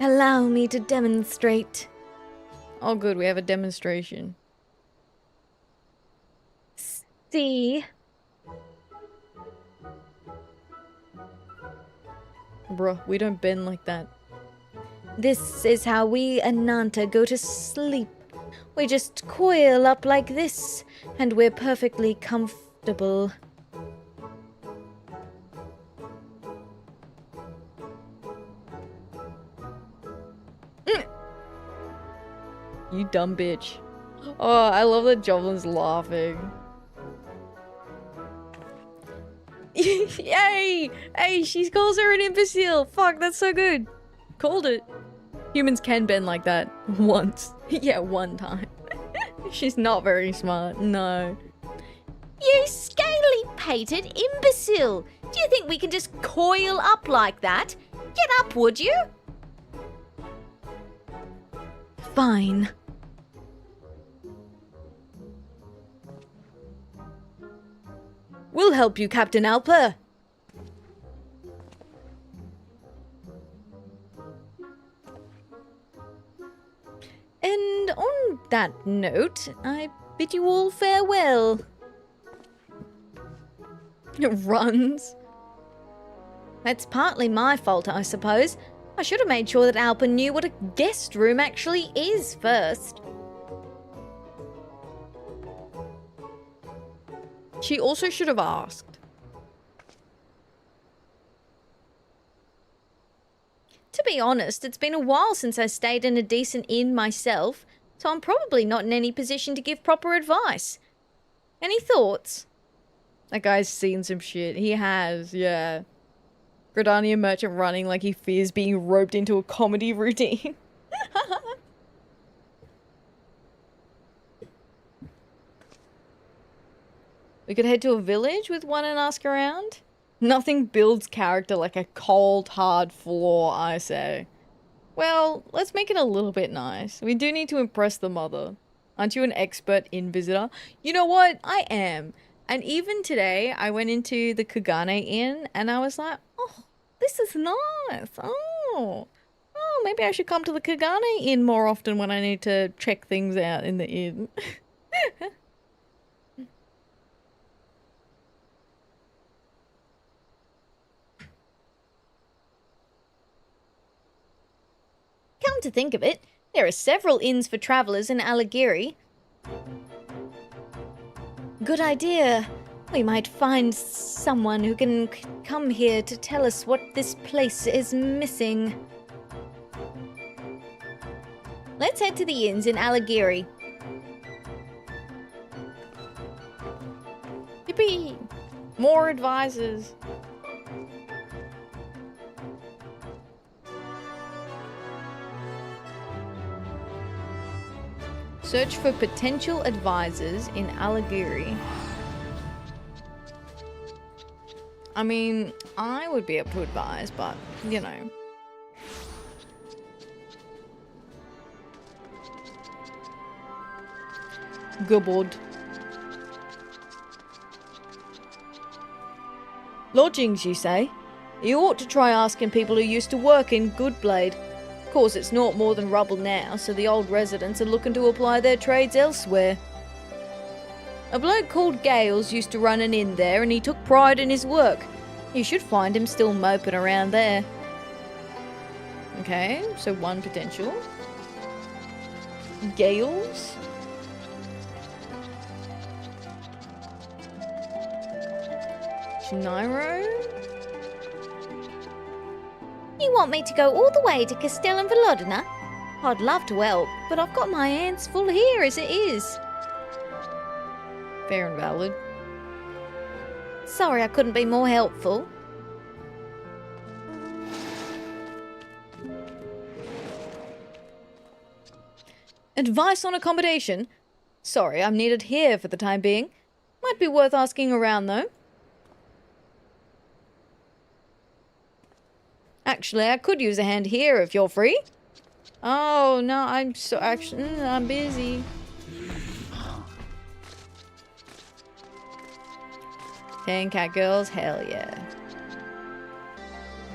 Allow me to demonstrate. Oh good, we have a demonstration. See? Bruh, we don't bend like that. This is how we Ananta go to sleep. We just coil up like this, and we're perfectly comfortable. You dumb bitch. Oh, I love that Jovlin's laughing. Yay! Hey, she calls her an imbecile. Fuck, that's so good. Called it. Humans can bend like that. Once. Yeah, one time. She's not very smart. No. You scaly-pated imbecile! Do you think we can just coil up like that? Get up, would you? Fine. We'll help you, Captain Alper. And on that note, I bid you all farewell. It runs. That's partly my fault, I suppose. I should have made sure that Alpa knew what a guest room actually is first. She also should have asked. To be honest, it's been a while since I stayed in a decent inn myself, so I'm probably not in any position to give proper advice. Any thoughts? That guy's seen some shit. He has, yeah. Gridania merchant running like he fears being roped into a comedy routine. We could head to a village with one and ask around. Nothing builds character like a cold, hard floor, I say. Well, let's make it a little bit nice. We do need to impress the mother. Aren't you an expert inn visitor? You know what? I am. And even today, I went into the Kagane Inn and I was like, oh, this is nice. Oh, maybe I should come to the Kagane Inn more often when I need to check things out in the inn. Come to think of it, there are several inns for travellers in Aligiri. Good idea. We might find someone who can come here to tell us what this place is missing. Let's head to the inns in Aligiri. Yippee! More advisors. Search for potential advisors in Aligiri. I mean, I would be able to advise, but, you know. Gubboard. Lodgings, you say? You ought to try asking people who used to work in Goodblade. Of course, it's not more than rubble now, so the old residents are looking to apply their trades elsewhere. A bloke called Gales used to run an inn there, and he took pride in his work. You should find him still moping around there. Okay, so one potential. Gales? Nairo? You want me to go all the way to Castell and Volodina? I'd love to help, but I've got my hands full here as it is. Fair and valid. Sorry I couldn't be more helpful. Advice on accommodation? Sorry, I'm needed here for the time being. Might be worth asking around though. Actually, I could use a hand here if you're free. Oh, no, I'm busy. Ten cat girls, hell yeah.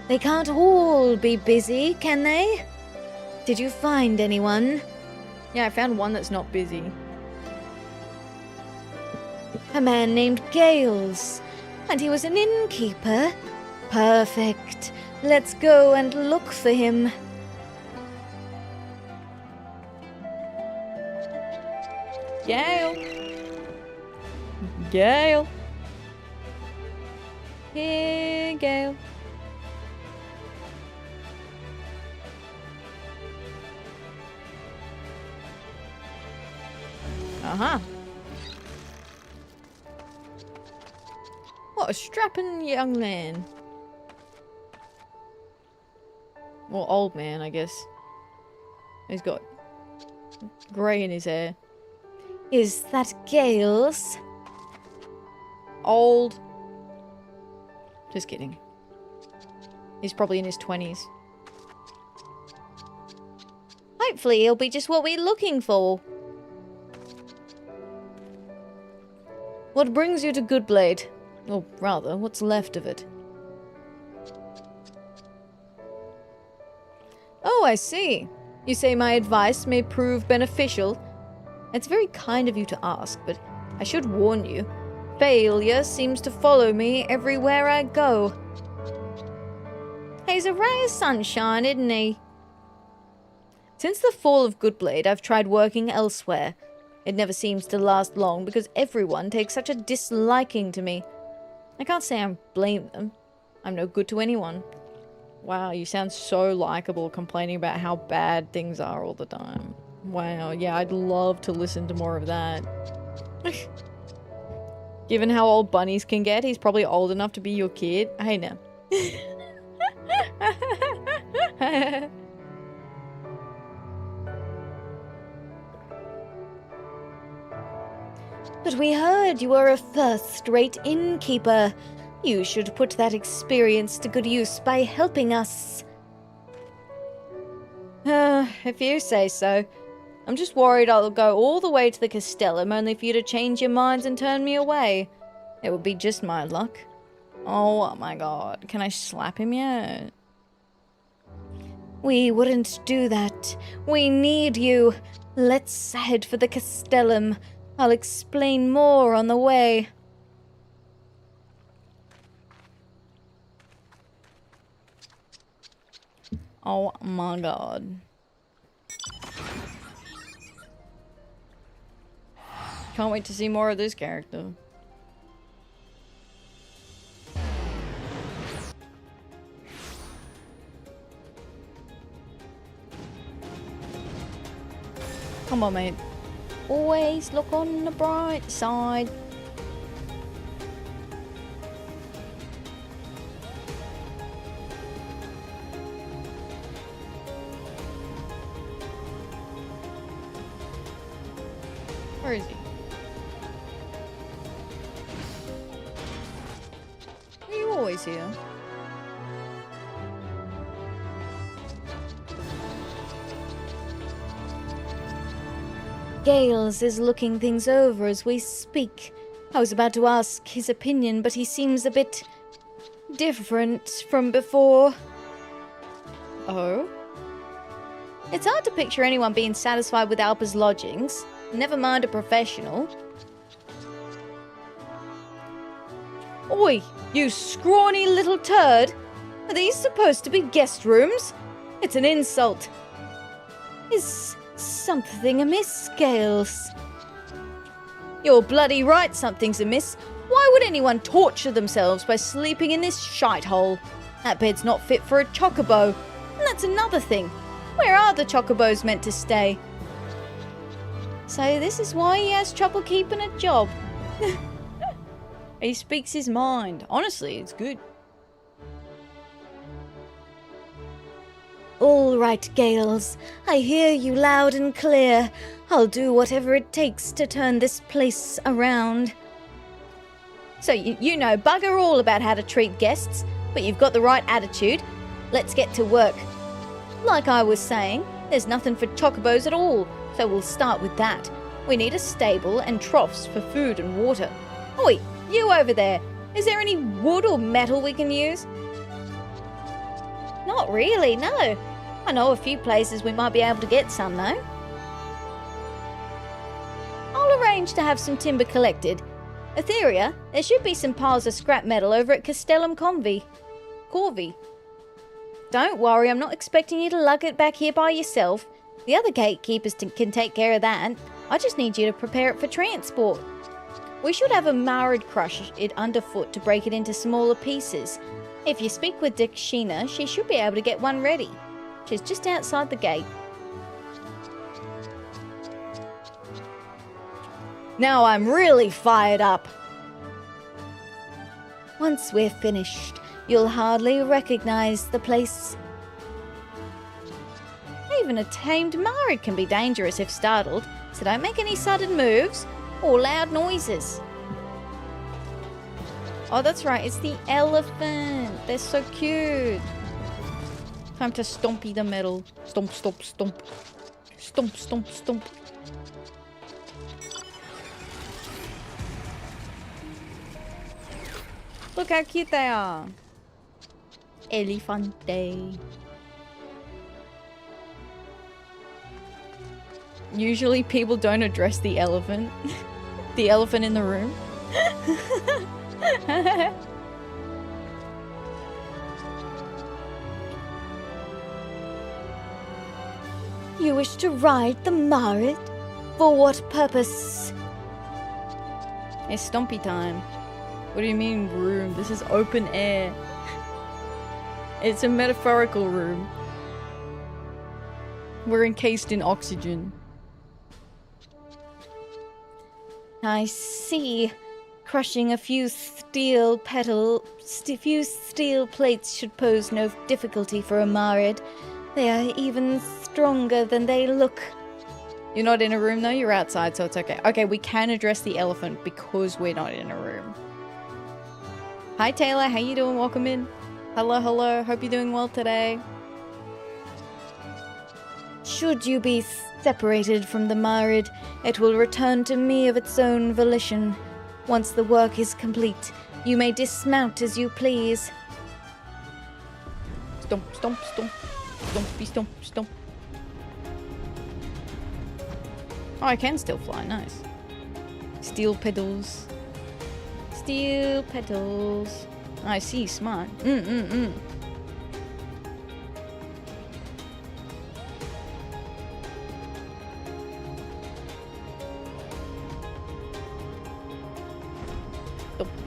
They can't all be busy, can they? Did you find anyone? Yeah, I found one that's not busy. A man named Gales, and he was an innkeeper. Perfect. Let's go and look for him. Gale. Gale. Here, Gale. What a strapping young man. Well, old man, I guess. He's got grey in his hair. Is that Gales? Old. Just kidding. He's probably in his 20s. Hopefully he'll be just what we're looking for. What brings you to Goodblade? Or rather, what's left of it? Oh, I see. You say my advice may prove beneficial? It's very kind of you to ask, but I should warn you. Failure seems to follow me everywhere I go. He's a ray of sunshine, isn't he? Since the fall of Goodblade, I've tried working elsewhere. It never seems to last long because everyone takes such a disliking to me. I can't say I blame them. I'm no good to anyone. Wow, you sound so likable complaining about how bad things are all the time. Wow, yeah, I'd love to listen to more of that. Given how old bunnies can get, he's probably old enough to be your kid. Hey now. But we heard you were a first-rate innkeeper. You should put that experience to good use by helping us. If you say so. I'm just worried I'll go all the way to the Castellum only for you to change your minds and turn me away. It would be just my luck. Oh my god, can I slap him yet? We wouldn't do that. We need you. Let's head for the Castellum. I'll explain more on the way. Oh my god. Can't wait to see more of this character. Come on, mate. Always look on the bright side. Where is he? Are you always here? Gales is looking things over as we speak. I was about to ask his opinion, but he seems a bit different from before. Oh? It's hard to picture anyone being satisfied with Alpa's lodgings. Never mind a professional. Oi, you scrawny little turd! Are these supposed to be guest rooms? It's an insult. Is something amiss, Gales? You're bloody right something's amiss. Why would anyone torture themselves by sleeping in this shithole? That bed's not fit for a chocobo. And that's another thing. Where are the chocobos meant to stay? So this is why he has trouble keeping a job. He speaks his mind. Honestly, it's good. All right, Gales. I hear you loud and clear. I'll do whatever it takes to turn this place around. So you know bugger all about how to treat guests, but you've got the right attitude. Let's get to work. Like I was saying, there's nothing for chocobos at all, so we'll start with that. We need a stable and troughs for food and water. Oi, you over there. Is there any wood or metal we can use? Not really, no. I know a few places we might be able to get some, though. I'll arrange to have some timber collected. Atheria, there should be some piles of scrap metal over at Castellum Corvi. Don't worry, I'm not expecting you to lug it back here by yourself. The other gatekeepers can take care of that. I just need you to prepare it for transport. We should have a Marad crush it underfoot to break it into smaller pieces. If you speak with Dikshina, she should be able to get one ready. She's just outside the gate. Now I'm really fired up. Once we're finished, you'll hardly recognize the place. Even a tamed Marid can be dangerous if startled, so don't make any sudden moves or loud noises. Oh, that's right, it's the elephant. They're so cute. Time to stompy the metal. Stomp, stomp, stomp. Stomp, stomp, stomp. Look how cute they are. Elefante. Usually people don't address the elephant. The elephant in the room. You wish to ride the Marid? For what purpose? It's stompy time. What do you mean room? This is open air. It's a metaphorical room. We're encased in oxygen. I see. Crushing a few steel plates should pose no difficulty for a Marid. They are even stronger than they look. You're not in a room though, you're outside, so it's okay. Okay, we can address the elephant because we're not in a room. Hi Taylor, how you doing? Welcome in. Hello, hello. Hope you're doing well today. Should you be separated from the Marid, it will return to me of its own volition. Once the work is complete, you may dismount as you please. Stomp, stomp, stomp. Stompy, stomp, stomp. Oh, I can still fly. Nice. Steel pedals. Steel pedals. I see. Smart. Stompy,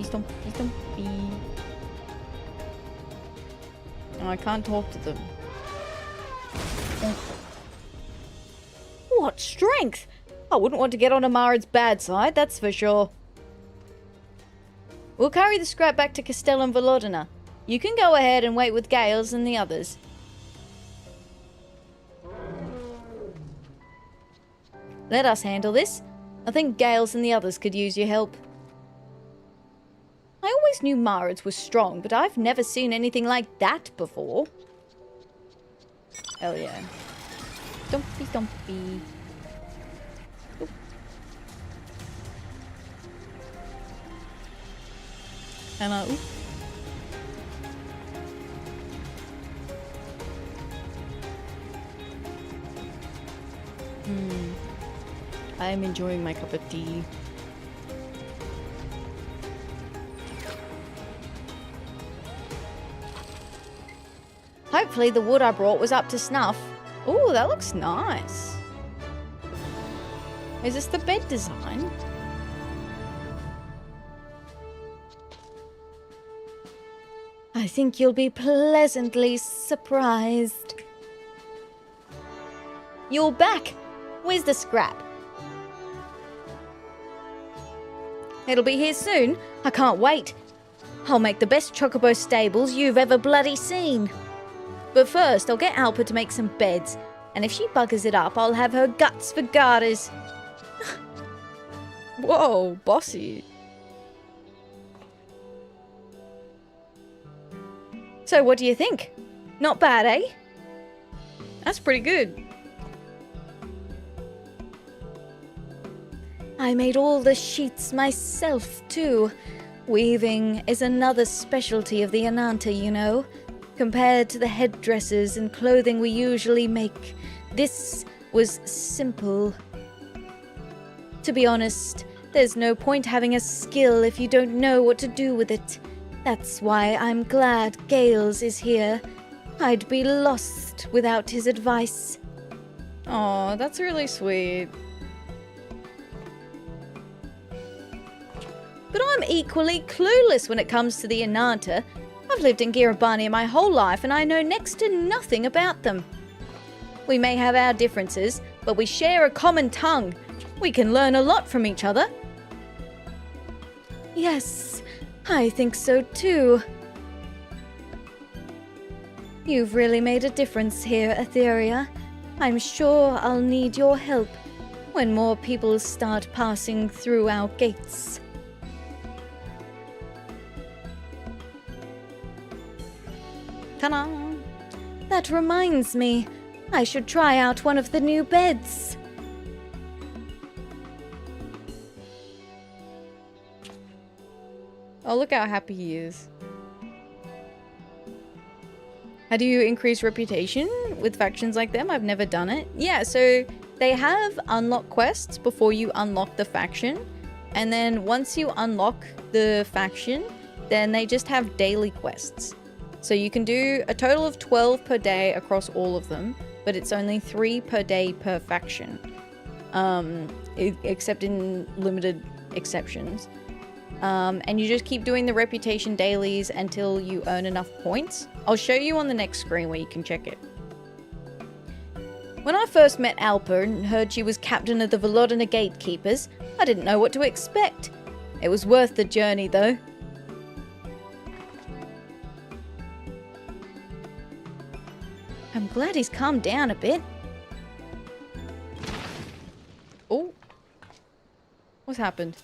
stompy, stompy. Oh, I can't talk to them. What strength! I wouldn't want to get on a Marid's bad side, that's for sure. We'll carry the scrap back to Castellum Volodina. You can go ahead and wait with Gales and the others. Let us handle this. I think Gales and the others could use your help. I always knew Marids were strong, but I've never seen anything like that before. Hell yeah. Stompy, stompy. Oop. And oop. I am enjoying my cup of tea. Hopefully the wood I brought was up to snuff. Ooh, that looks nice. Is this the bed design? I think you'll be pleasantly surprised. You're back! Where's the scrap? It'll be here soon. I can't wait. I'll make the best chocobo stables you've ever bloody seen. But first, I'll get Alpa to make some beds, and if she buggers it up, I'll have her guts for garters. Whoa, bossy. So what do you think? Not bad, eh? That's pretty good. I made all the sheets myself, too. Weaving is another specialty of the Ananta, you know. Compared to the headdresses and clothing we usually make, this was simple. To be honest, there's no point having a skill if you don't know what to do with it. That's why I'm glad Gales is here. I'd be lost without his advice. Aw, that's really sweet. But I'm equally clueless when it comes to the Ananta. I've lived in Girabania my whole life and I know next to nothing about them. We may have our differences, but we share a common tongue. We can learn a lot from each other. Yes, I think so too. You've really made a difference here, Atheria. I'm sure I'll need your help when more people start passing through our gates. Ta-da! That reminds me, I should try out one of the new beds. Oh, look how happy he is. How do you increase reputation with factions like them? I've never done it. Yeah, so they have unlock quests before you unlock the faction. And then once you unlock the faction, then they just have daily quests. So you can do a total of 12 per day across all of them, but it's only 3 per day per faction. Except in limited exceptions. And you just keep doing the reputation dailies until you earn enough points. I'll show you on the next screen where you can check it. When I first met Alpa and heard she was captain of the Volodina Gatekeepers, I didn't know what to expect. It was worth the journey though. I'm glad he's calmed down a bit. Oh. What's happened?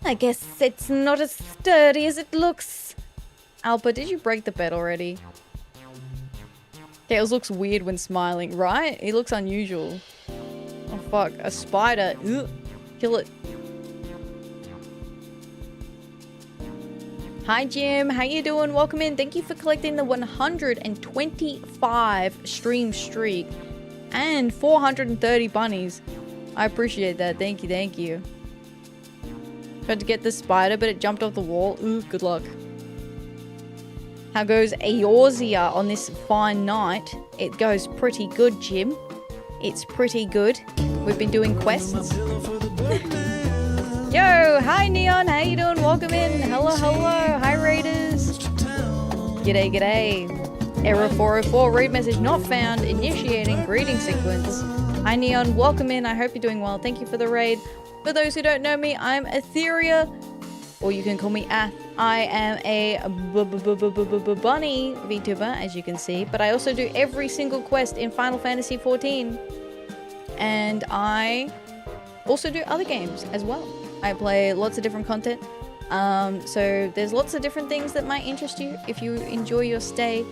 I guess it's not as sturdy as it looks. Alpa, did you break the bed already? Tails looks weird when smiling, right? He looks unusual. Oh fuck, a spider. Ugh. Kill it. Hi Jim, how you doing? Welcome in. Thank you for collecting the 125 stream streak and 430 bunnies. I appreciate that. Thank you, thank you. Tried to get the spider, but it jumped off the wall. Ooh, good luck. How goes Eorzea on this fine night? It goes pretty good, Jim. It's pretty good. We've been doing quests. Yo, hi Neon, how you doing? Welcome in. Hello, hello. Hi Raiders. G'day, g'day. Error 404, read message not found. Initiating greeting sequence. Hi Neon, welcome in. I hope you're doing well. Thank you for the raid. For those who don't know me, I'm Atheria, or you can call me Ath. I am a bunny VTuber, as you can see, but I also do every single quest in Final Fantasy XIV. And I also do other games as well. I play lots of different content. So there's lots of different things that might interest you if you enjoy your stay.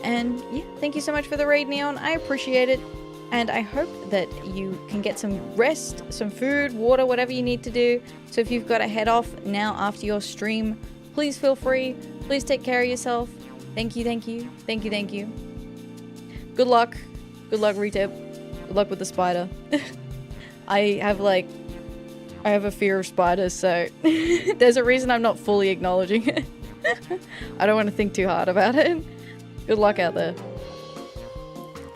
And yeah, thank you so much for the raid, Neon. I appreciate it. And I hope that you can get some rest, some food, water, whatever you need to do. So if you've got to head off now after your stream, please feel free. Please take care of yourself. Thank you, thank you, thank you, thank you. Good luck. Good luck, Retip. Good luck with the spider. I have a fear of spiders, so there's a reason I'm not fully acknowledging it. I don't want to think too hard about it. Good luck out there.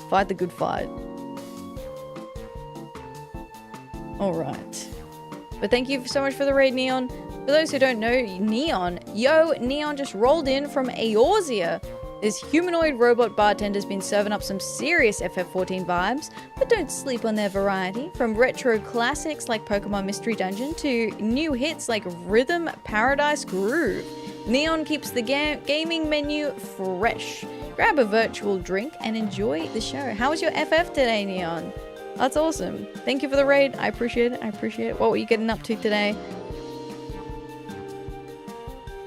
Fight the good fight. Alright. But thank you so much for the raid, Neon. For those who don't know Neon, Neon just rolled in from Eorzea. This humanoid robot bartender's been serving up some serious FF14 vibes, but don't sleep on their variety. From retro classics like Pokemon Mystery Dungeon to new hits like Rhythm Paradise Groove, Neon keeps the gaming menu fresh. Grab a virtual drink and enjoy the show. How was your FF today, Neon? That's awesome. Thank you for the raid. I appreciate it. I appreciate it. What were you getting up to today?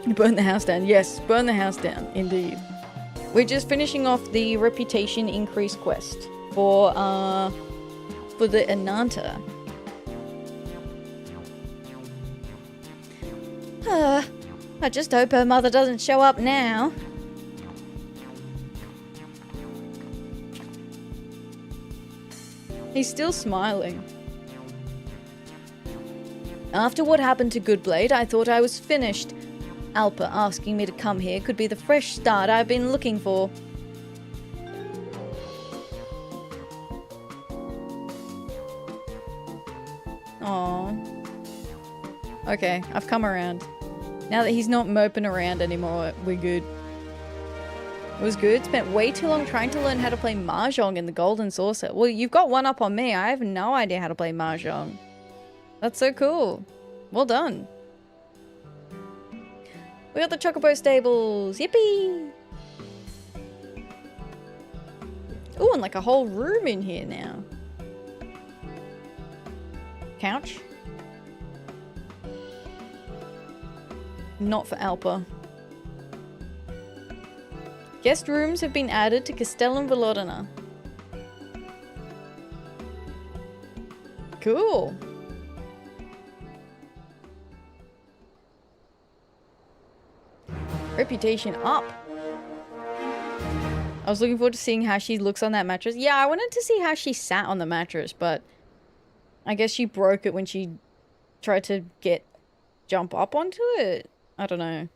Burn the house down. Yes, burn the house down. Indeed. We're just finishing off the reputation increase quest for the Ananta. I just hope her mother doesn't show up now. He's still smiling. After what happened to Goodblade, I thought I was finished. Alpa asking me to come here could be the fresh start I've been looking for. Aww. Okay, I've come around. Now that he's not moping around anymore, we're good. It was good. Spent way too long trying to learn how to play Mahjong in the Golden Saucer. Well, you've got one up on me. I have no idea how to play Mahjong. That's so cool. Well done. We got the Chocobo stables. Yippee! Ooh, and like a whole room in here now. Couch. Not for Alpa. Guest rooms have been added to Castellum Velodina. Cool. Reputation up. I was looking forward to seeing how she looks on that mattress. Yeah, I wanted to see how she sat on the mattress, but I guess she broke it when she tried to jump up onto it. I don't know.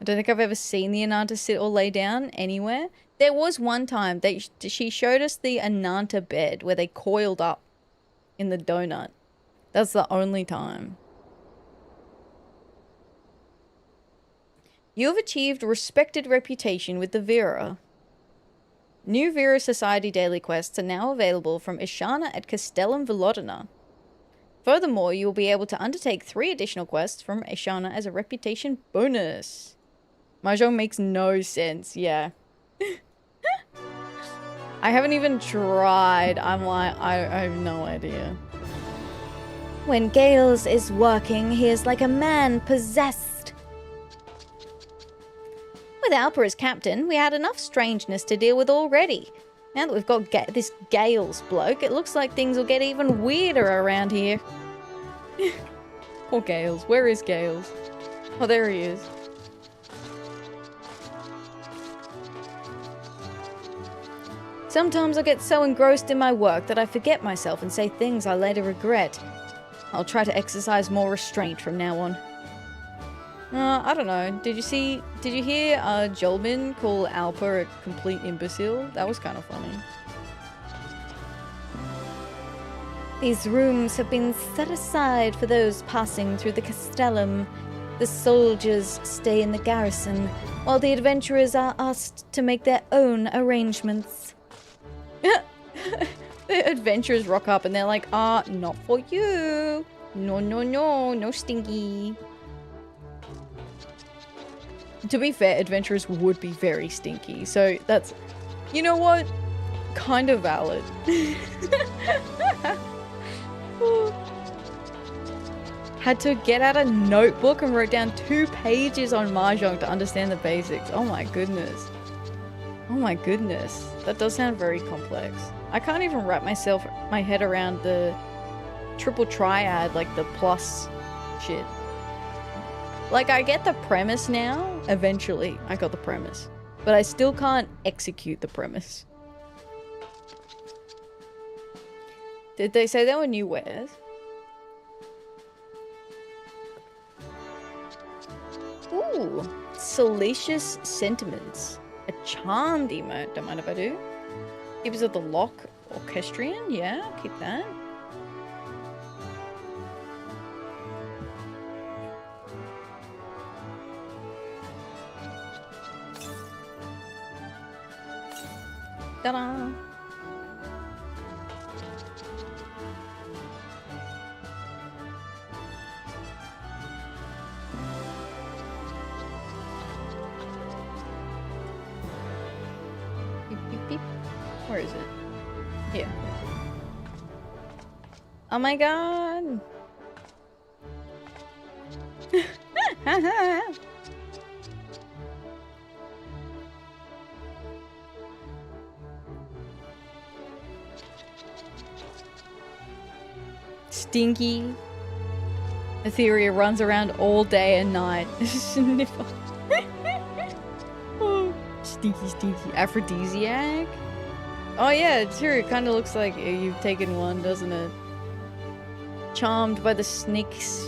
I don't think I've ever seen the Ananta sit or lay down anywhere. There was one time that she showed us the Ananta bed where they coiled up in the donut. That's the only time. You have achieved respected reputation with the Vera. New Vera Society daily quests are now available from Ishana at Castellum Velodina. Furthermore, you will be able to undertake 3 additional quests from Ishana as a reputation bonus. Mahjong makes no sense, yeah. I haven't even tried. I'm like, I have no idea. When Gales is working, he is like a man possessed. With Alpa as captain, we had enough strangeness to deal with already. Now that we've got this Gales bloke, it looks like things will get even weirder around here. Poor Gales. Where is Gales? Oh, there he is. Sometimes I get so engrossed in my work that I forget myself and say things I later regret. I'll try to exercise more restraint from now on. I don't know. Did you hear Jolmin call Alpa a complete imbecile? That was kind of funny. These rooms have been set aside for those passing through the Castellum. The soldiers stay in the garrison, while the adventurers are asked to make their own arrangements. The adventurers rock up and they're like, not for you. No, no, no, no stinky. To be fair, adventurers would be very stinky, so that's, you know what? Kind of valid. Had to get out a notebook and wrote down 2 pages on Mahjong to understand the basics. Oh my goodness. Oh my goodness. That does sound very complex. I can't even wrap my head around the triple triad, like the plus shit. Like, I get the premise now. Eventually, I got the premise. But I still can't execute the premise. Did they say there were new wares? Ooh, Salacious Sentiments. A charmed emote, don't mind if I do. Keepers of the Lock Orchestrion, yeah, I'll keep that. Ta-da! Beep, beep, beep. Where is it? Here. Oh my god! Stinky. Atheria runs around all day and night. Sniffer. Oh, stinky, stinky. Aphrodisiac? Oh yeah, it's true. It kind of looks like you've taken one, doesn't it? Charmed by the snakes.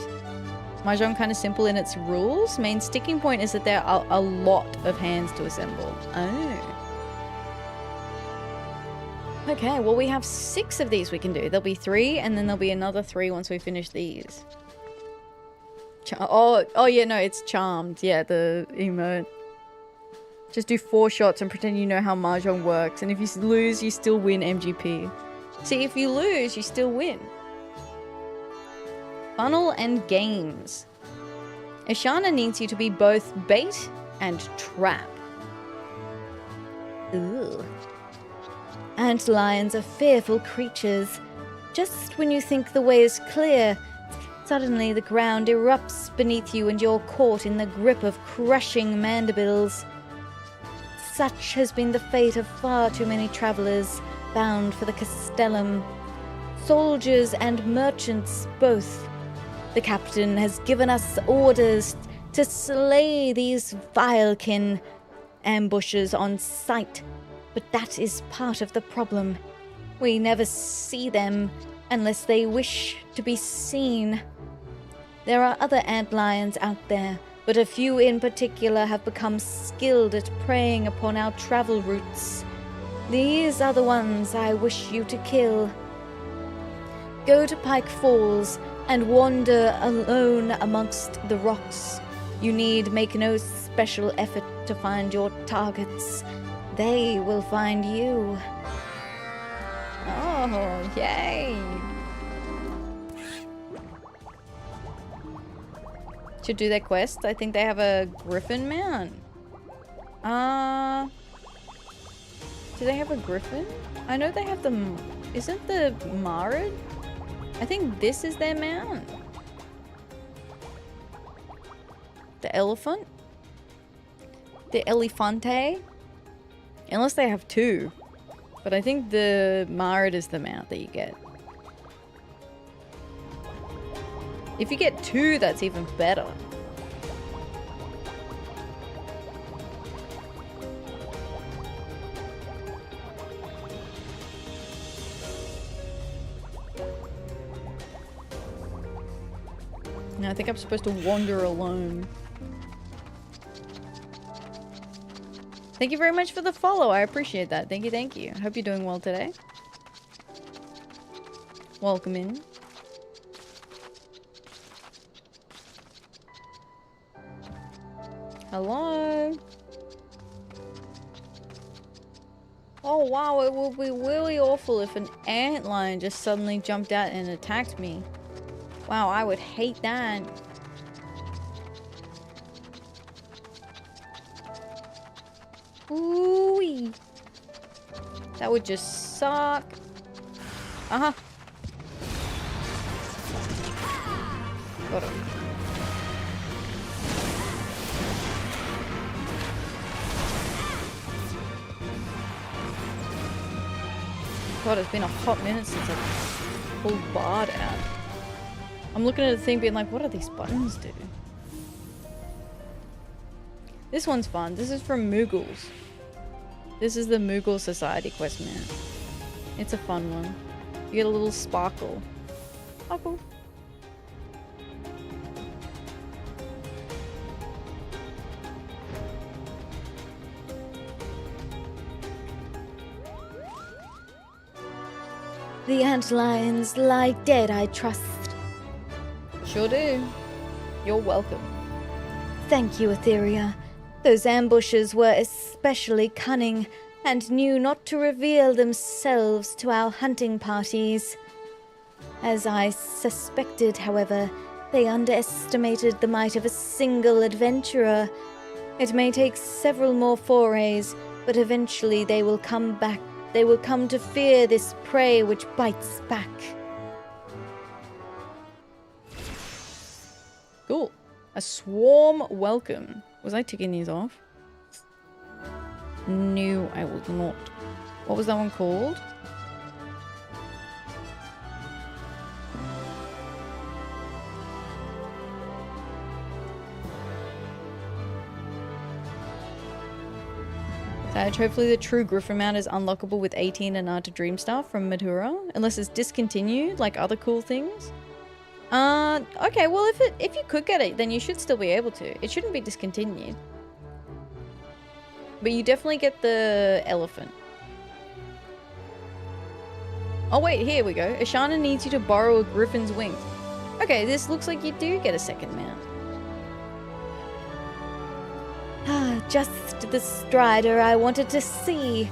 Mahjong kind of simple in its rules. Main sticking point is that there are a lot of hands to assemble. Oh. Okay, well we have 6 of these we can do. There'll be 3, and then there'll be another 3 once we finish these. Oh yeah, no, it's charmed. Yeah, the emote. Just do 4 shots and pretend you know how Mahjong works. And if you lose, you still win MGP. See, if you lose, you still win. Funnel and games. Ashana needs you to be both bait and trap. Ooh. Antlions are fearful creatures. Just when you think the way is clear, suddenly the ground erupts beneath you and you're caught in the grip of crushing mandibles. Such has been the fate of far too many travelers bound for the Castellum. Soldiers and merchants both. The captain has given us orders to slay these vilekin. Ambushes on sight, but that is part of the problem. We never see them unless they wish to be seen. There are other antlions out there, but a few in particular have become skilled at preying upon our travel routes. These are the ones I wish you to kill. Go to Pike Falls and wander alone amongst the rocks. You need make no special effort to find your targets. They will find you. Oh, yay. Should do their quest. I think they have a griffin mount. Do they have a griffin? I know they have the... Isn't the Marid? I think this is their mount. The elephant? The Elefante? Unless they have two. But I think the Marid is the mount that you get. If you get two, that's even better. No, I think I'm supposed to wander alone. Thank you very much for the follow. I appreciate that. Thank you, thank you. I hope you're doing well today. Welcome in. Hello? Oh wow, it would be really awful if an antlion just suddenly jumped out and attacked me. Wow, I would hate that. Ooh-wee. That would just suck. Uh-huh. Got him. God, it's been a hot minute since I pulled Bard out. I'm looking at the thing being like, what do these buttons do? This one's fun. This is from Moogles. This is the Moogle Society quest map. It's a fun one. You get a little sparkle. Sparkle. The antlions lie dead, I trust. Sure do. You're welcome. Thank you, Atheria. Those ambushes were especially cunning and knew not to reveal themselves to our hunting parties. As I suspected, however, they underestimated the might of a single adventurer. It may take several more forays, but eventually they will come back. They will come to fear this prey which bites back. Cool. A swarm welcome. Was I ticking these off? No, I was not. What was that one called? Hopefully the true Griffin mount is unlockable with 18 and Art to Dream stuff from Madura, unless it's discontinued, like other cool things. Okay, well if you could get it, then you should still be able to. It shouldn't be discontinued. But you definitely get the elephant. Oh wait, here we go. Ashana needs you to borrow a griffin's wings. Okay, this looks like you do get a second mount. Just the strider I wanted to see.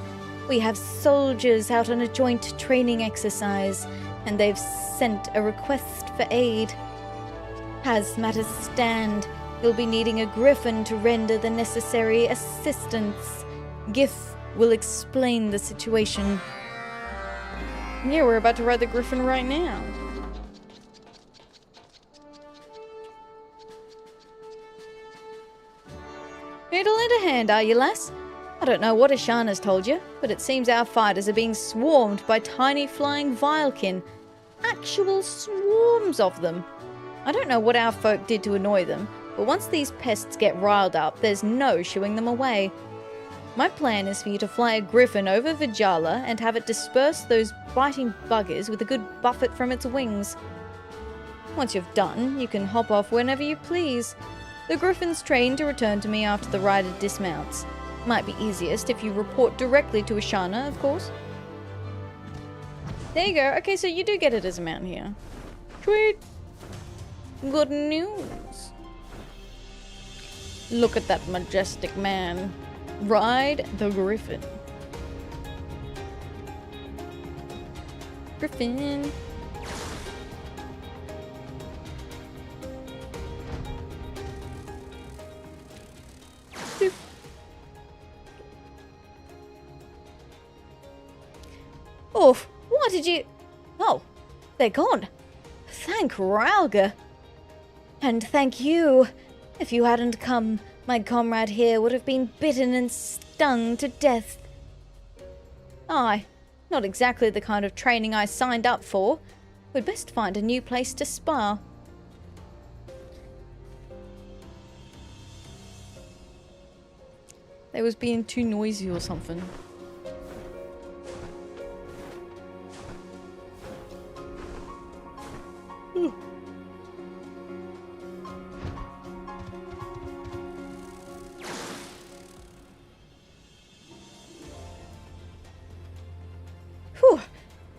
We have soldiers out on a joint training exercise, and they've sent a request for aid. As matters stand, You'll be needing a griffin to render the necessary assistance. Gif will explain the situation. Yeah, we're about to ride the griffin right now. Here to lend a hand, are you, lass? I don't know what Ashana's told you, but it seems our fighters are being swarmed by tiny flying Vilekin. Actual swarms of them. I don't know what our folk did to annoy them, but once these pests get riled up, there's no shooing them away. My plan is for you to fly a griffin over Vijala and have it disperse those biting buggers with a good buffet from its wings. Once you've done, you can hop off whenever you please. The griffin's trained to return to me after the rider dismounts. Might be easiest if you report directly to Ashana, of course. There you go. Okay, so you do get it as a mount here. Sweet. Good news. Look at that majestic man. Ride the griffin. Griffin. Oof, what did you... Oh, they're gone. Thank Ralga. And thank you. If you hadn't come, my comrade here would have been bitten and stung to death. Aye, not exactly the kind of training I signed up for. We'd best find a new place to spar. They was being too noisy or something. Whew,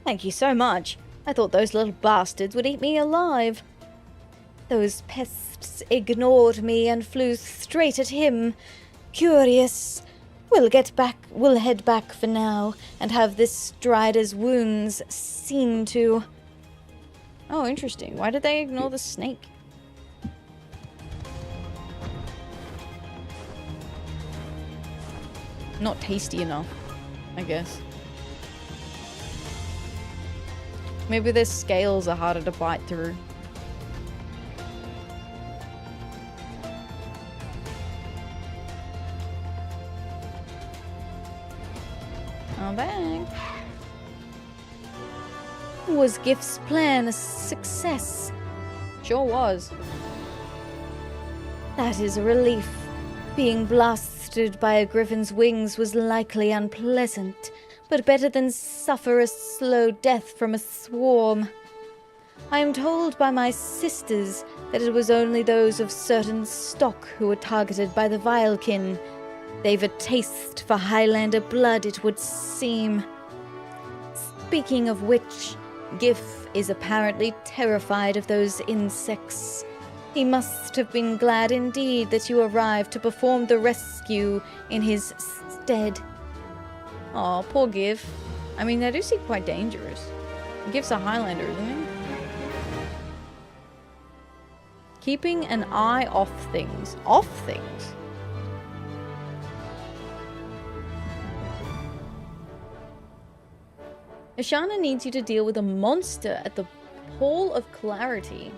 thank you so much. I thought those little bastards would eat me alive. Those pests ignored me and flew straight at him. Curious. We'll head back for now and have this Strider's wounds seen to. Oh, interesting. Why did they ignore the snake? Not tasty enough, I guess. Maybe their scales are harder to bite through. I'm back. Was Gift's plan a success? Sure was. That is a relief. Being blasted by a griffin's wings was likely unpleasant, but better than suffer a slow death from a swarm. I am told by my sisters that it was only those of certain stock who were targeted by the Vilekin. They've a taste for Highlander blood, it would seem. Speaking of which, Gif is apparently terrified of those insects. He must have been glad indeed that you arrived to perform the rescue in his stead. Aw, poor Gif. I mean, they do seem quite dangerous. Gif's a Highlander, isn't he? Keeping an eye off things. Off things? Ashana needs you to deal with a monster at the Hall of Clarity.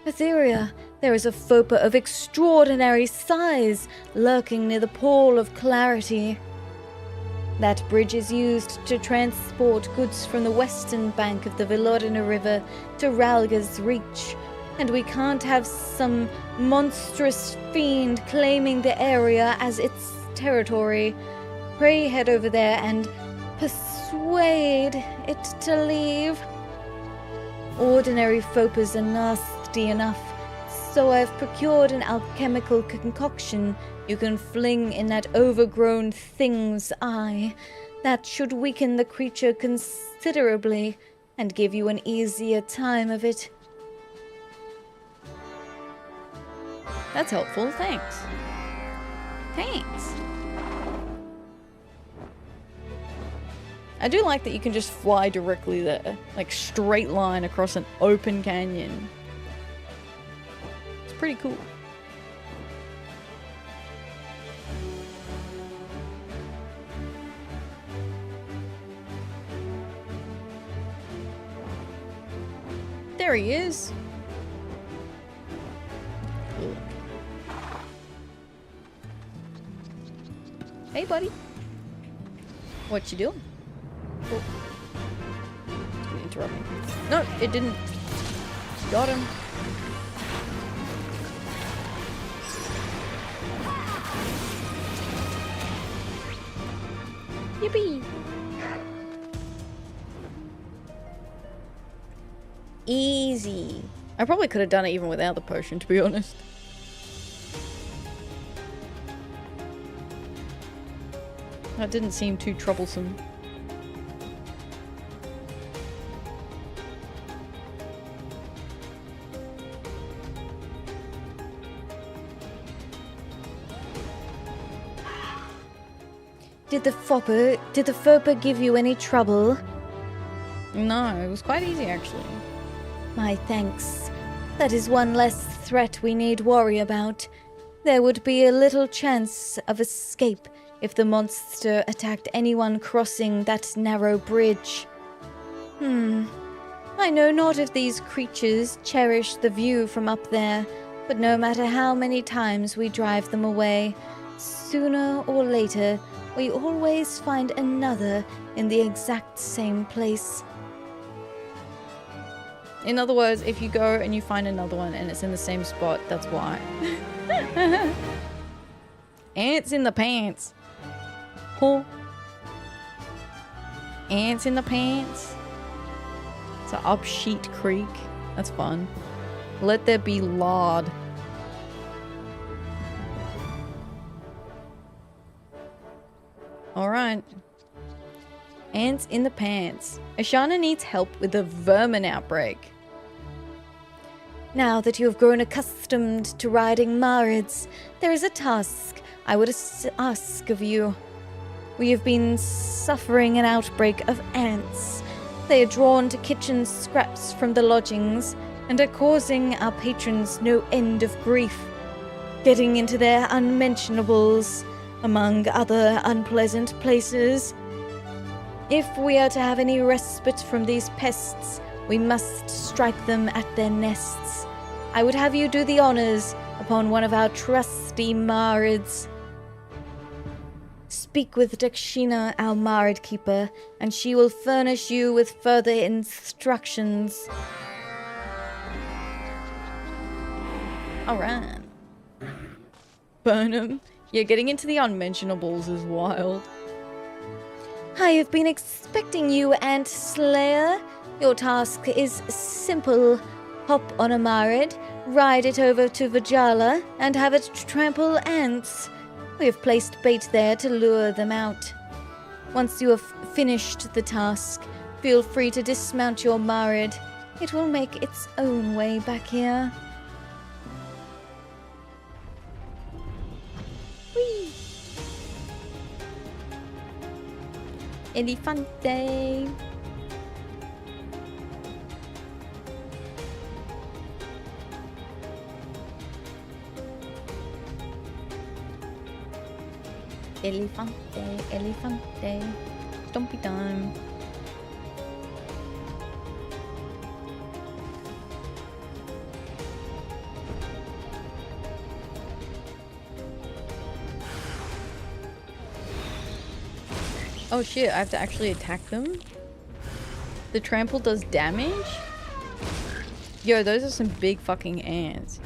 Atheria, there is a fopa of extraordinary size lurking near the Pool of Clarity. That bridge is used to transport goods from the western bank of the Velodina River to Ralga's Reach, and we can't have some monstrous fiend claiming the area as its territory. Pray head over there and persuade it to leave. Ordinary fopas are nasty enough, so I've procured an alchemical concoction you can fling in that overgrown thing's eye. That should weaken the creature considerably and give you an easier time of it. That's helpful, thanks. Thanks. I do like that you can just fly directly there. Like, straight line across an open canyon. It's pretty cool. There he is. Hey, buddy. What you doing? Oh. Didn't interrupt me. No, it didn't. Got him. Yippee! Easy. I probably could have done it even without the potion, to be honest. That didn't seem too troublesome. Did the Fopper give you any trouble? No, it was quite easy actually. My thanks. That is one less threat we need worry about. There would be a little chance of escape if the monster attacked anyone crossing that narrow bridge. I know not if these creatures cherish the view from up there, but no matter how many times we drive them away, sooner or later we always find another in the exact same place. In other words, if you go and you find another one and it's in the same spot, that's why. Ants in the pants. Huh. Ants in the pants. It's an up Sheet Creek. That's fun. Let there be lard. Alright. Ants in the pants. Ashana needs help with the vermin outbreak. Now that you have grown accustomed to riding Marids, there is a task I would ask of you. We have been suffering an outbreak of ants. They are drawn to kitchen scraps from the lodgings and are causing our patrons no end of grief, getting into their unmentionables, among other unpleasant places. If we are to have any respite from these pests, we must strike them at their nests. I would have you do the honors upon one of our trusty Marids. Speak with Dakshina, our Marid keeper, and she will furnish you with further instructions. Alright. Burn 'em. Yeah, getting into the unmentionables is wild. I have been expecting you, Ant Slayer. Your task is simple. Hop on a Marid, ride it over to Vajala, and have it trample ants. We have placed bait there to lure them out. Once you have finished the task, feel free to dismount your Marid. It will make its own way back here. Whee! Elefante! Elefante, elefante. Stompy time. Oh shit, I have to actually attack them? The trample does damage? Yo, those are some big fucking ants.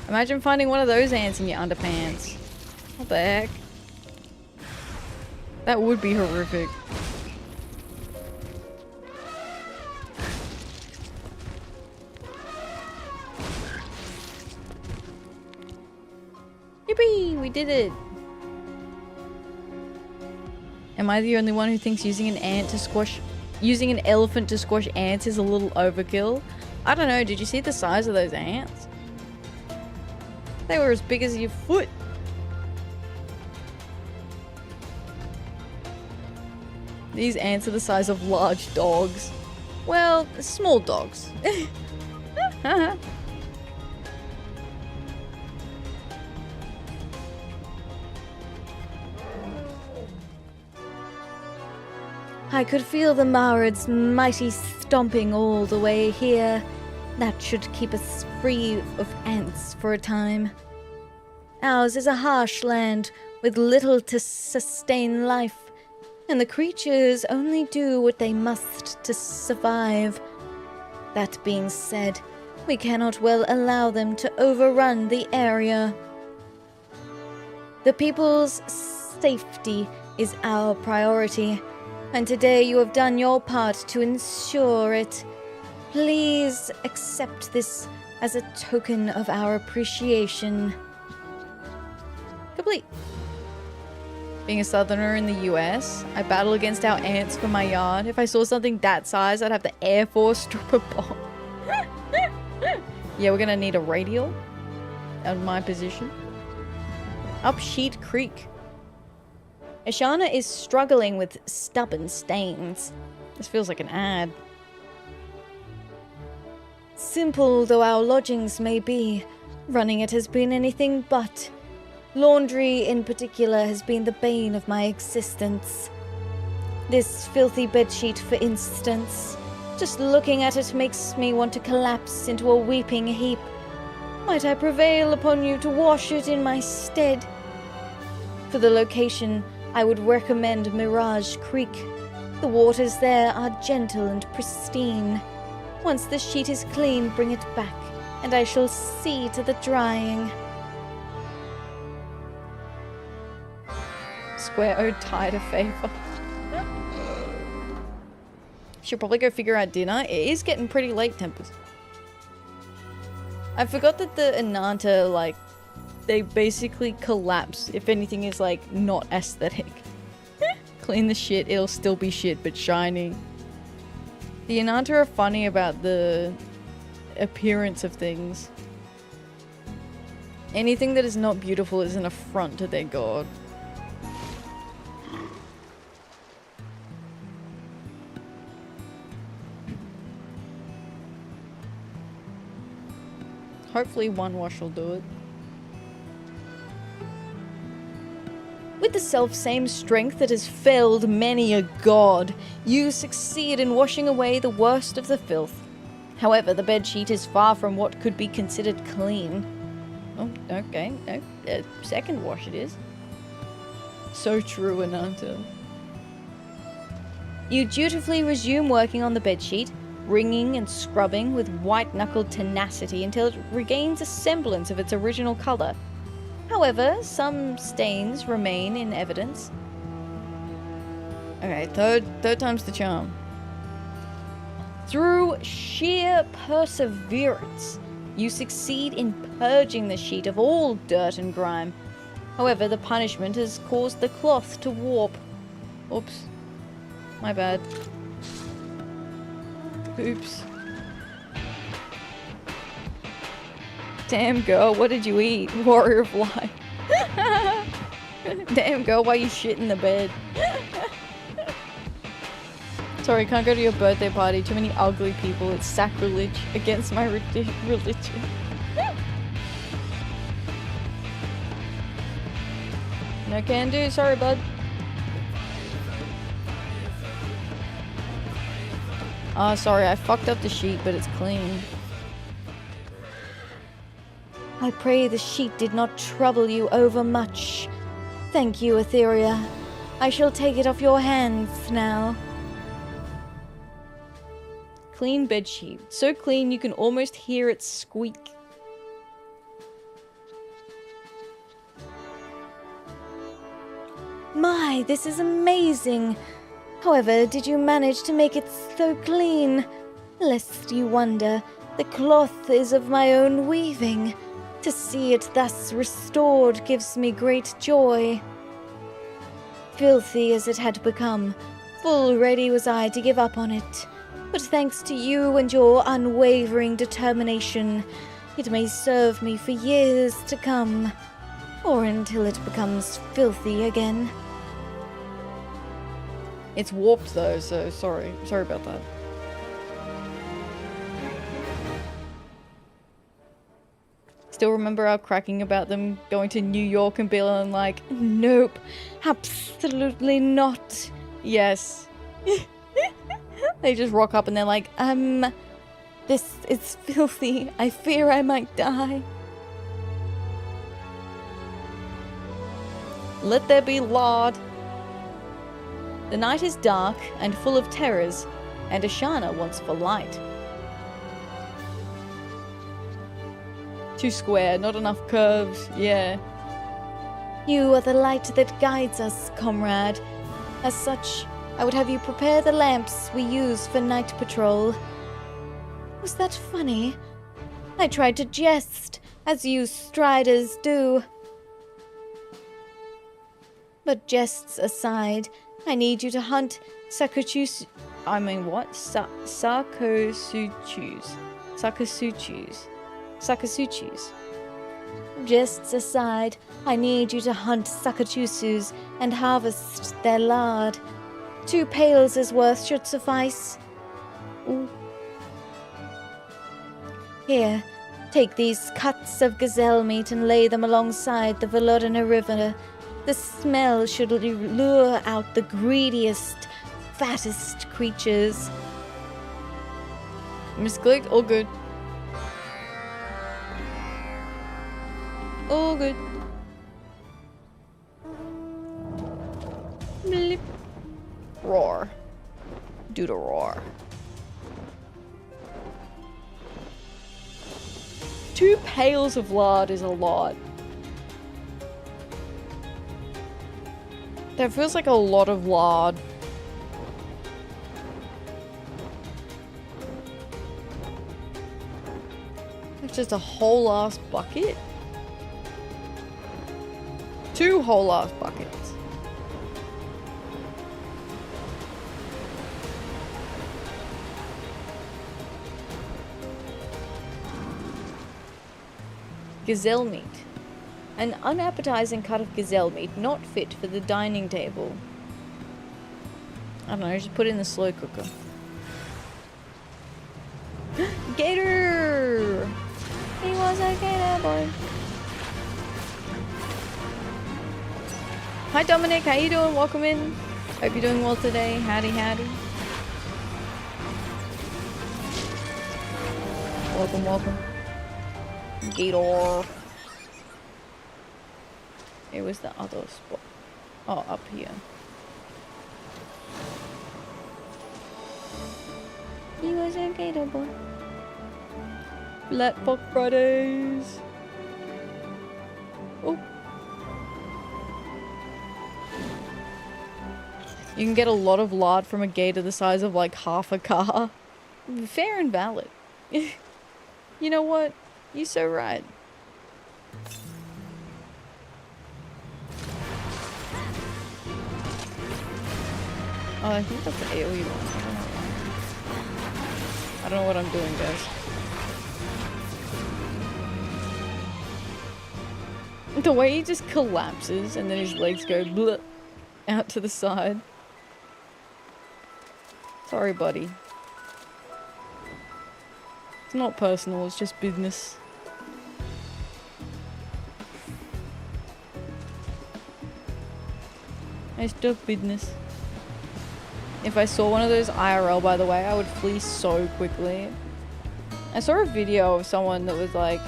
Imagine finding one of those ants in your underpants. What the heck? That would be horrific. Yippee! We did it! Am I the only one who thinks using an elephant to squash ants is a little overkill? I don't know, did you see the size of those ants? They were as big as your foot. These ants are the size of large dogs. Well, small dogs. I could feel the Marid's mighty stomping all the way here. That should keep us free of ants for a time. Ours is a harsh land with little to sustain life, and the creatures only do what they must to survive. That being said, we cannot well allow them to overrun the area. The people's safety is our priority, and today you have done your part to ensure it. Please accept this as a token of our appreciation. Complete. Being a southerner in the US, I battle against our ants for my yard. If I saw something that size, I'd have the Air Force drop a bomb. Yeah, we're gonna need a radial out of my position. Up Sheet Creek. Ashana is struggling with stubborn stains. This feels like an ad. Simple though our lodgings may be, running it has been anything but. Laundry in particular has been the bane of my existence. This filthy bedsheet, for instance. Just looking at it makes me want to collapse into a weeping heap. Might I prevail upon you to wash it in my stead? For the location, I would recommend Mirage Creek. The waters there are gentle and pristine. Once the sheet is clean, bring it back, and I shall see to the drying. Square owed tide a favor. Should probably go figure out dinner. It is getting pretty late, Tempest. I forgot that the Ananta, like, they basically collapse if anything is, like, not aesthetic. Clean the shit, it'll still be shit, but shiny. The Ananta are funny about the appearance of things. Anything that is not beautiful is an affront to their god. Hopefully one wash will do it. With the self-same strength that has felled many a god, you succeed in washing away the worst of the filth. However, the bedsheet is far from what could be considered clean. Oh, okay. Second wash it is. So true, Ananta. You dutifully resume working on the bedsheet, wringing and scrubbing with white-knuckled tenacity until it regains a semblance of its original color. However, some stains remain in evidence. Okay, third time's the charm. Through sheer perseverance, you succeed in purging the sheet of all dirt and grime. However, the punishment has caused the cloth to warp. Oops. My bad. Oops. Damn girl, what did you eat? Warrior of Light. Damn girl, why you shit in the bed? Sorry, can't go to your birthday party. Too many ugly people. It's sacrilege against my religion. No can do. Sorry, bud. Sorry, I fucked up the sheet, but it's clean. I pray the sheet did not trouble you overmuch. Thank you, Atheria. I shall take it off your hands now. Clean bedsheet. So clean you can almost hear it squeak. My, this is amazing. However, did you manage to make it so clean? Lest you wonder, the cloth is of my own weaving. To see it thus restored gives me great joy. Filthy as it had become, full ready was I to give up on it. But thanks to you and your unwavering determination, it may serve me for years to come, or until it becomes filthy again. It's warped though, so sorry. Sorry about that. Still remember our cracking about them going to New York and being like, nope, absolutely not. Yes. They just rock up and they're like, this is filthy. I fear I might die. Let there be lard. The night is dark and full of terrors, and Ashana wants for light. Too square, not enough curves, yeah. You are the light that guides us, comrade. As such, I would have you prepare the lamps we use for night patrol. Was that funny? I tried to jest, as you striders do. But jests aside, I need you to hunt Sakasuchus. Sakasuchus. Jests aside, I need you to hunt Sakachusus and harvest their lard. 2 pails' worth should suffice. Ooh. Here, take these cuts of gazelle meat and lay them alongside the Volodina River. The smell should lure out the greediest, fattest creatures. Misclicked, all good. All good. Blip. Roar. Do the roar. 2 pails of lard is a lot. That feels like a lot of lard. It's just a whole ass bucket. 2 whole ass buckets. Gazelle meat. An unappetizing cut of gazelle meat not fit for the dining table. I don't know, just put it in the slow cooker. Gator! He was a gator boy. Hi Dominic, how you doing? Welcome in. Hope you're doing well today. Howdy, howdy. Welcome, welcome. Gator. It was the other spot. Oh, up here. He was a gator boy. Black Box Fridays. Oh. You can get a lot of lard from a gator the size of like half a car. Fair and valid. You know what? You're so right. Oh, I think that's the AoE one. I don't know what I'm doing, guys. The way he just collapses and then his legs go bleh out to the side. Sorry, buddy. It's not personal, it's just business. It's just business. If I saw one of those IRL, by the way, I would flee so quickly. I saw a video of someone that was like,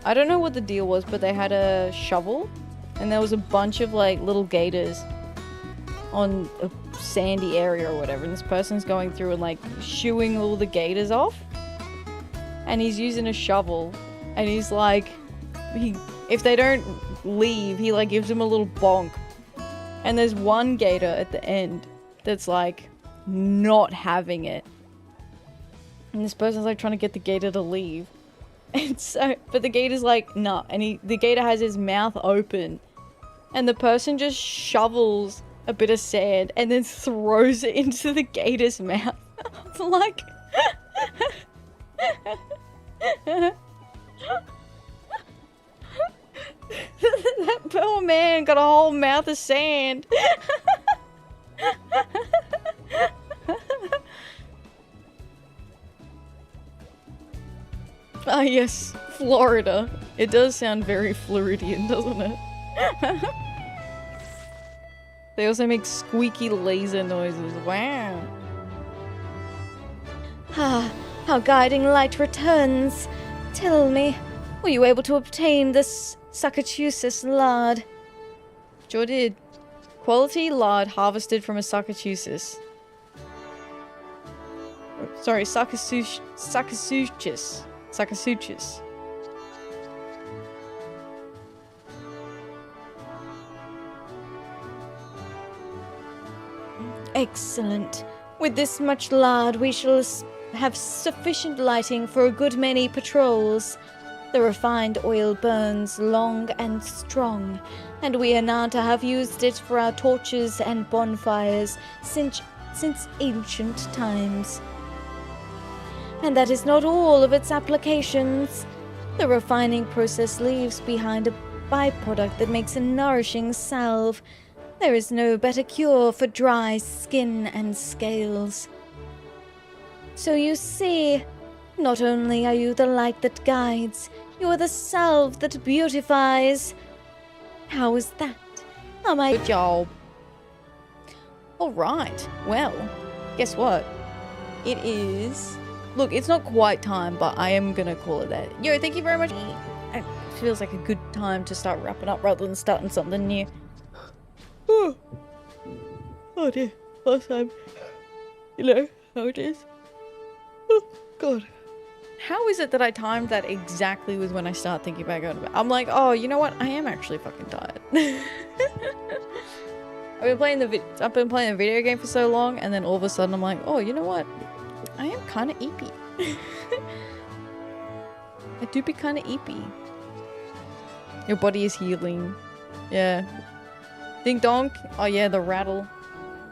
I don't know what the deal was, but they had a shovel and there was a bunch of like little gators on a sandy area or whatever, and this person's going through and like shooing all the gators off, and he's using a shovel, and he's like, if they don't leave, he like gives them a little bonk, and there's one gator at the end that's like not having it, and this person's like trying to get the gator to leave, and so but the gator's like nah, and the gator has his mouth open, and the person just shovels a bit of sand and then throws it into the gator's mouth. It's like that poor man got a whole mouth of sand. Ah, yes, Florida. It does sound very Floridian, doesn't it? They also make squeaky laser noises. Wow. Ah, our guiding light returns. Tell me, were you able to obtain this Sakachusis lard? Sure did. Quality lard harvested from a Sakachusis. Sorry, Sakasuchis. Sakasuchis. Excellent. With this much lard, we shall have sufficient lighting for a good many patrols. The refined oil burns long and strong, and we are known to have used it for our torches and bonfires since ancient times. And that is not all of its applications. The refining process leaves behind a byproduct that makes a nourishing salve. There is no better cure for dry skin and scales. So you see, not only are you the light that guides, you are the salve that beautifies. How is that? Am I— Good job. Alright, well, guess what? It is... Look, it's not quite time, but I am gonna call it that. Yo, thank you very much. It feels like a good time to start wrapping up rather than starting something new. Oh dear, last time. You know how it is. Oh god. How is it that I timed that exactly with when I start thinking about going to bed? I'm like, oh, you know what? I am actually fucking tired. I've been playing the video game for so long, and then all of a sudden I'm like, oh, you know what? I am kind of eepy. I do be kind of eepy. Your body is healing. Yeah. Ding donk. Oh yeah, the rattle.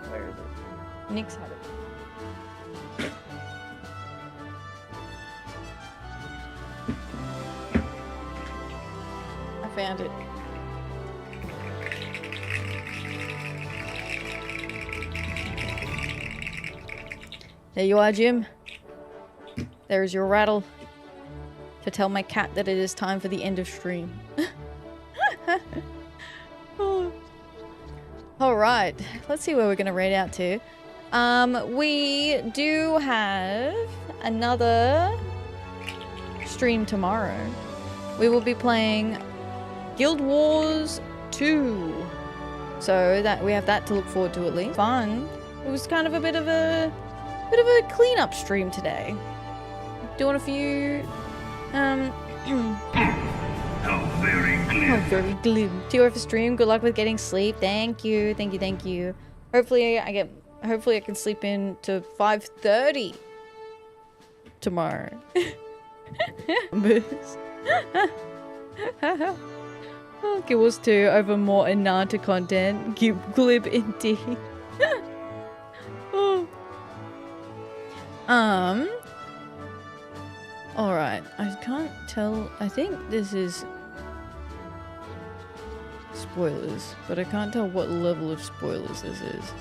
Where is it? Nick's had it. I found it. There you are, Jim. There is your rattle to tell my cat that it is time for the end of stream. Oh. Alright, let's see where we're gonna raid out to. We do have another stream tomorrow. We will be playing Guild Wars 2. So that we have that to look forward to at least. Fun. It was kind of a bit of a cleanup stream today. Doing a few How very glib. Oh, very glib. 2 hour for stream. Good luck with getting sleep. Thank you. Thank you. Thank you. Hopefully I can sleep in to 5:30 tomorrow. Oh, Guild Wars 2 over more Ananta content. Glib indeed. Oh. Alright, I can't tell. I think this is spoilers, but I can't tell what level of spoilers this is.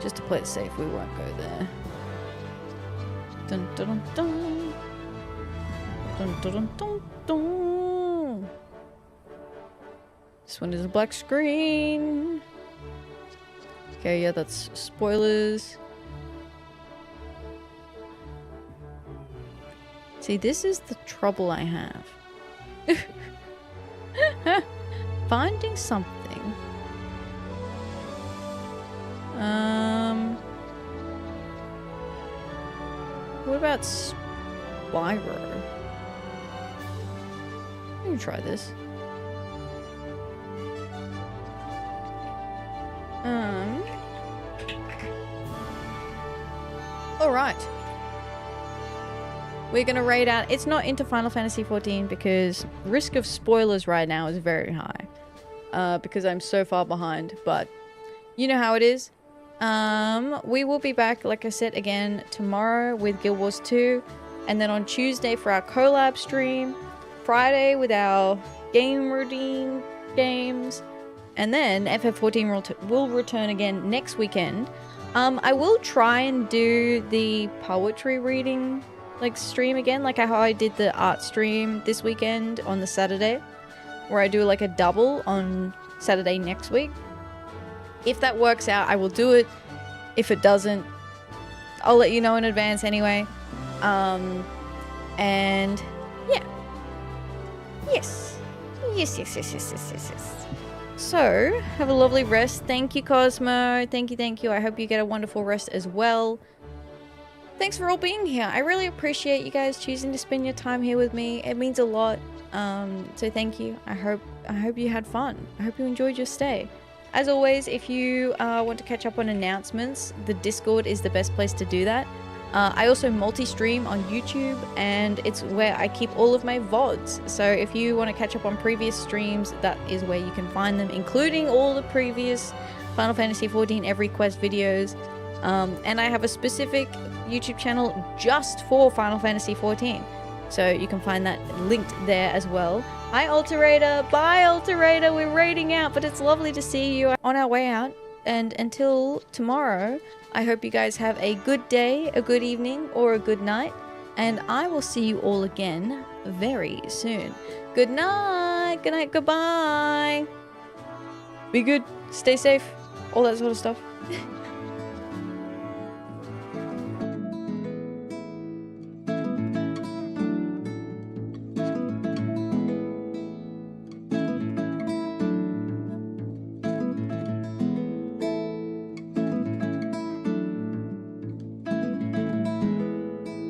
Just to play it safe, we won't go there. Dun dun dun dun. Dun dun dun dun. This one is a black screen. Okay, yeah, that's spoilers. See, this is the trouble I have. Finding something. What about Spyro? Let me try this. Alright. We're gonna raid out. It's not into Final Fantasy XIV because risk of spoilers right now is very high. Because I'm so far behind, but you know how it is. We will be back, like I said, again tomorrow with Guild Wars 2, and then on Tuesday for our collab stream, Friday with our game routine games, And then FF14 will return again next weekend. I will try and do the poetry reading like stream again, like how I did the art stream this weekend on the Saturday, where I do like a double on Saturday next week. If that works out, I will do it. If it doesn't, I'll let you know in advance anyway. And yeah. Yes. So, have a lovely rest. Thank you, Cosmo. Thank you. I hope you get a wonderful rest as well. Thanks for all being here. I really appreciate you guys choosing to spend your time here with me. It means a lot. So thank you. I hope you had fun. I hope you enjoyed your stay. As always, if you want to catch up on announcements, the Discord is the best place to do that. I also multi-stream on YouTube, and it's where I keep all of my VODs. So if you want to catch up on previous streams, that is where you can find them, including all the previous Final Fantasy XIV Every Quest videos. And I have a specific YouTube channel just for Final Fantasy XIV. So you can find that linked there as well. Hi, Alterator. Bye, Alterator. We're raiding out, but it's lovely to see you on our way out. And until tomorrow, I hope you guys have a good day, a good evening, or a good night. And I will see you all again very soon. Good night. Good night. Goodbye. Be good. Stay safe. All that sort of stuff.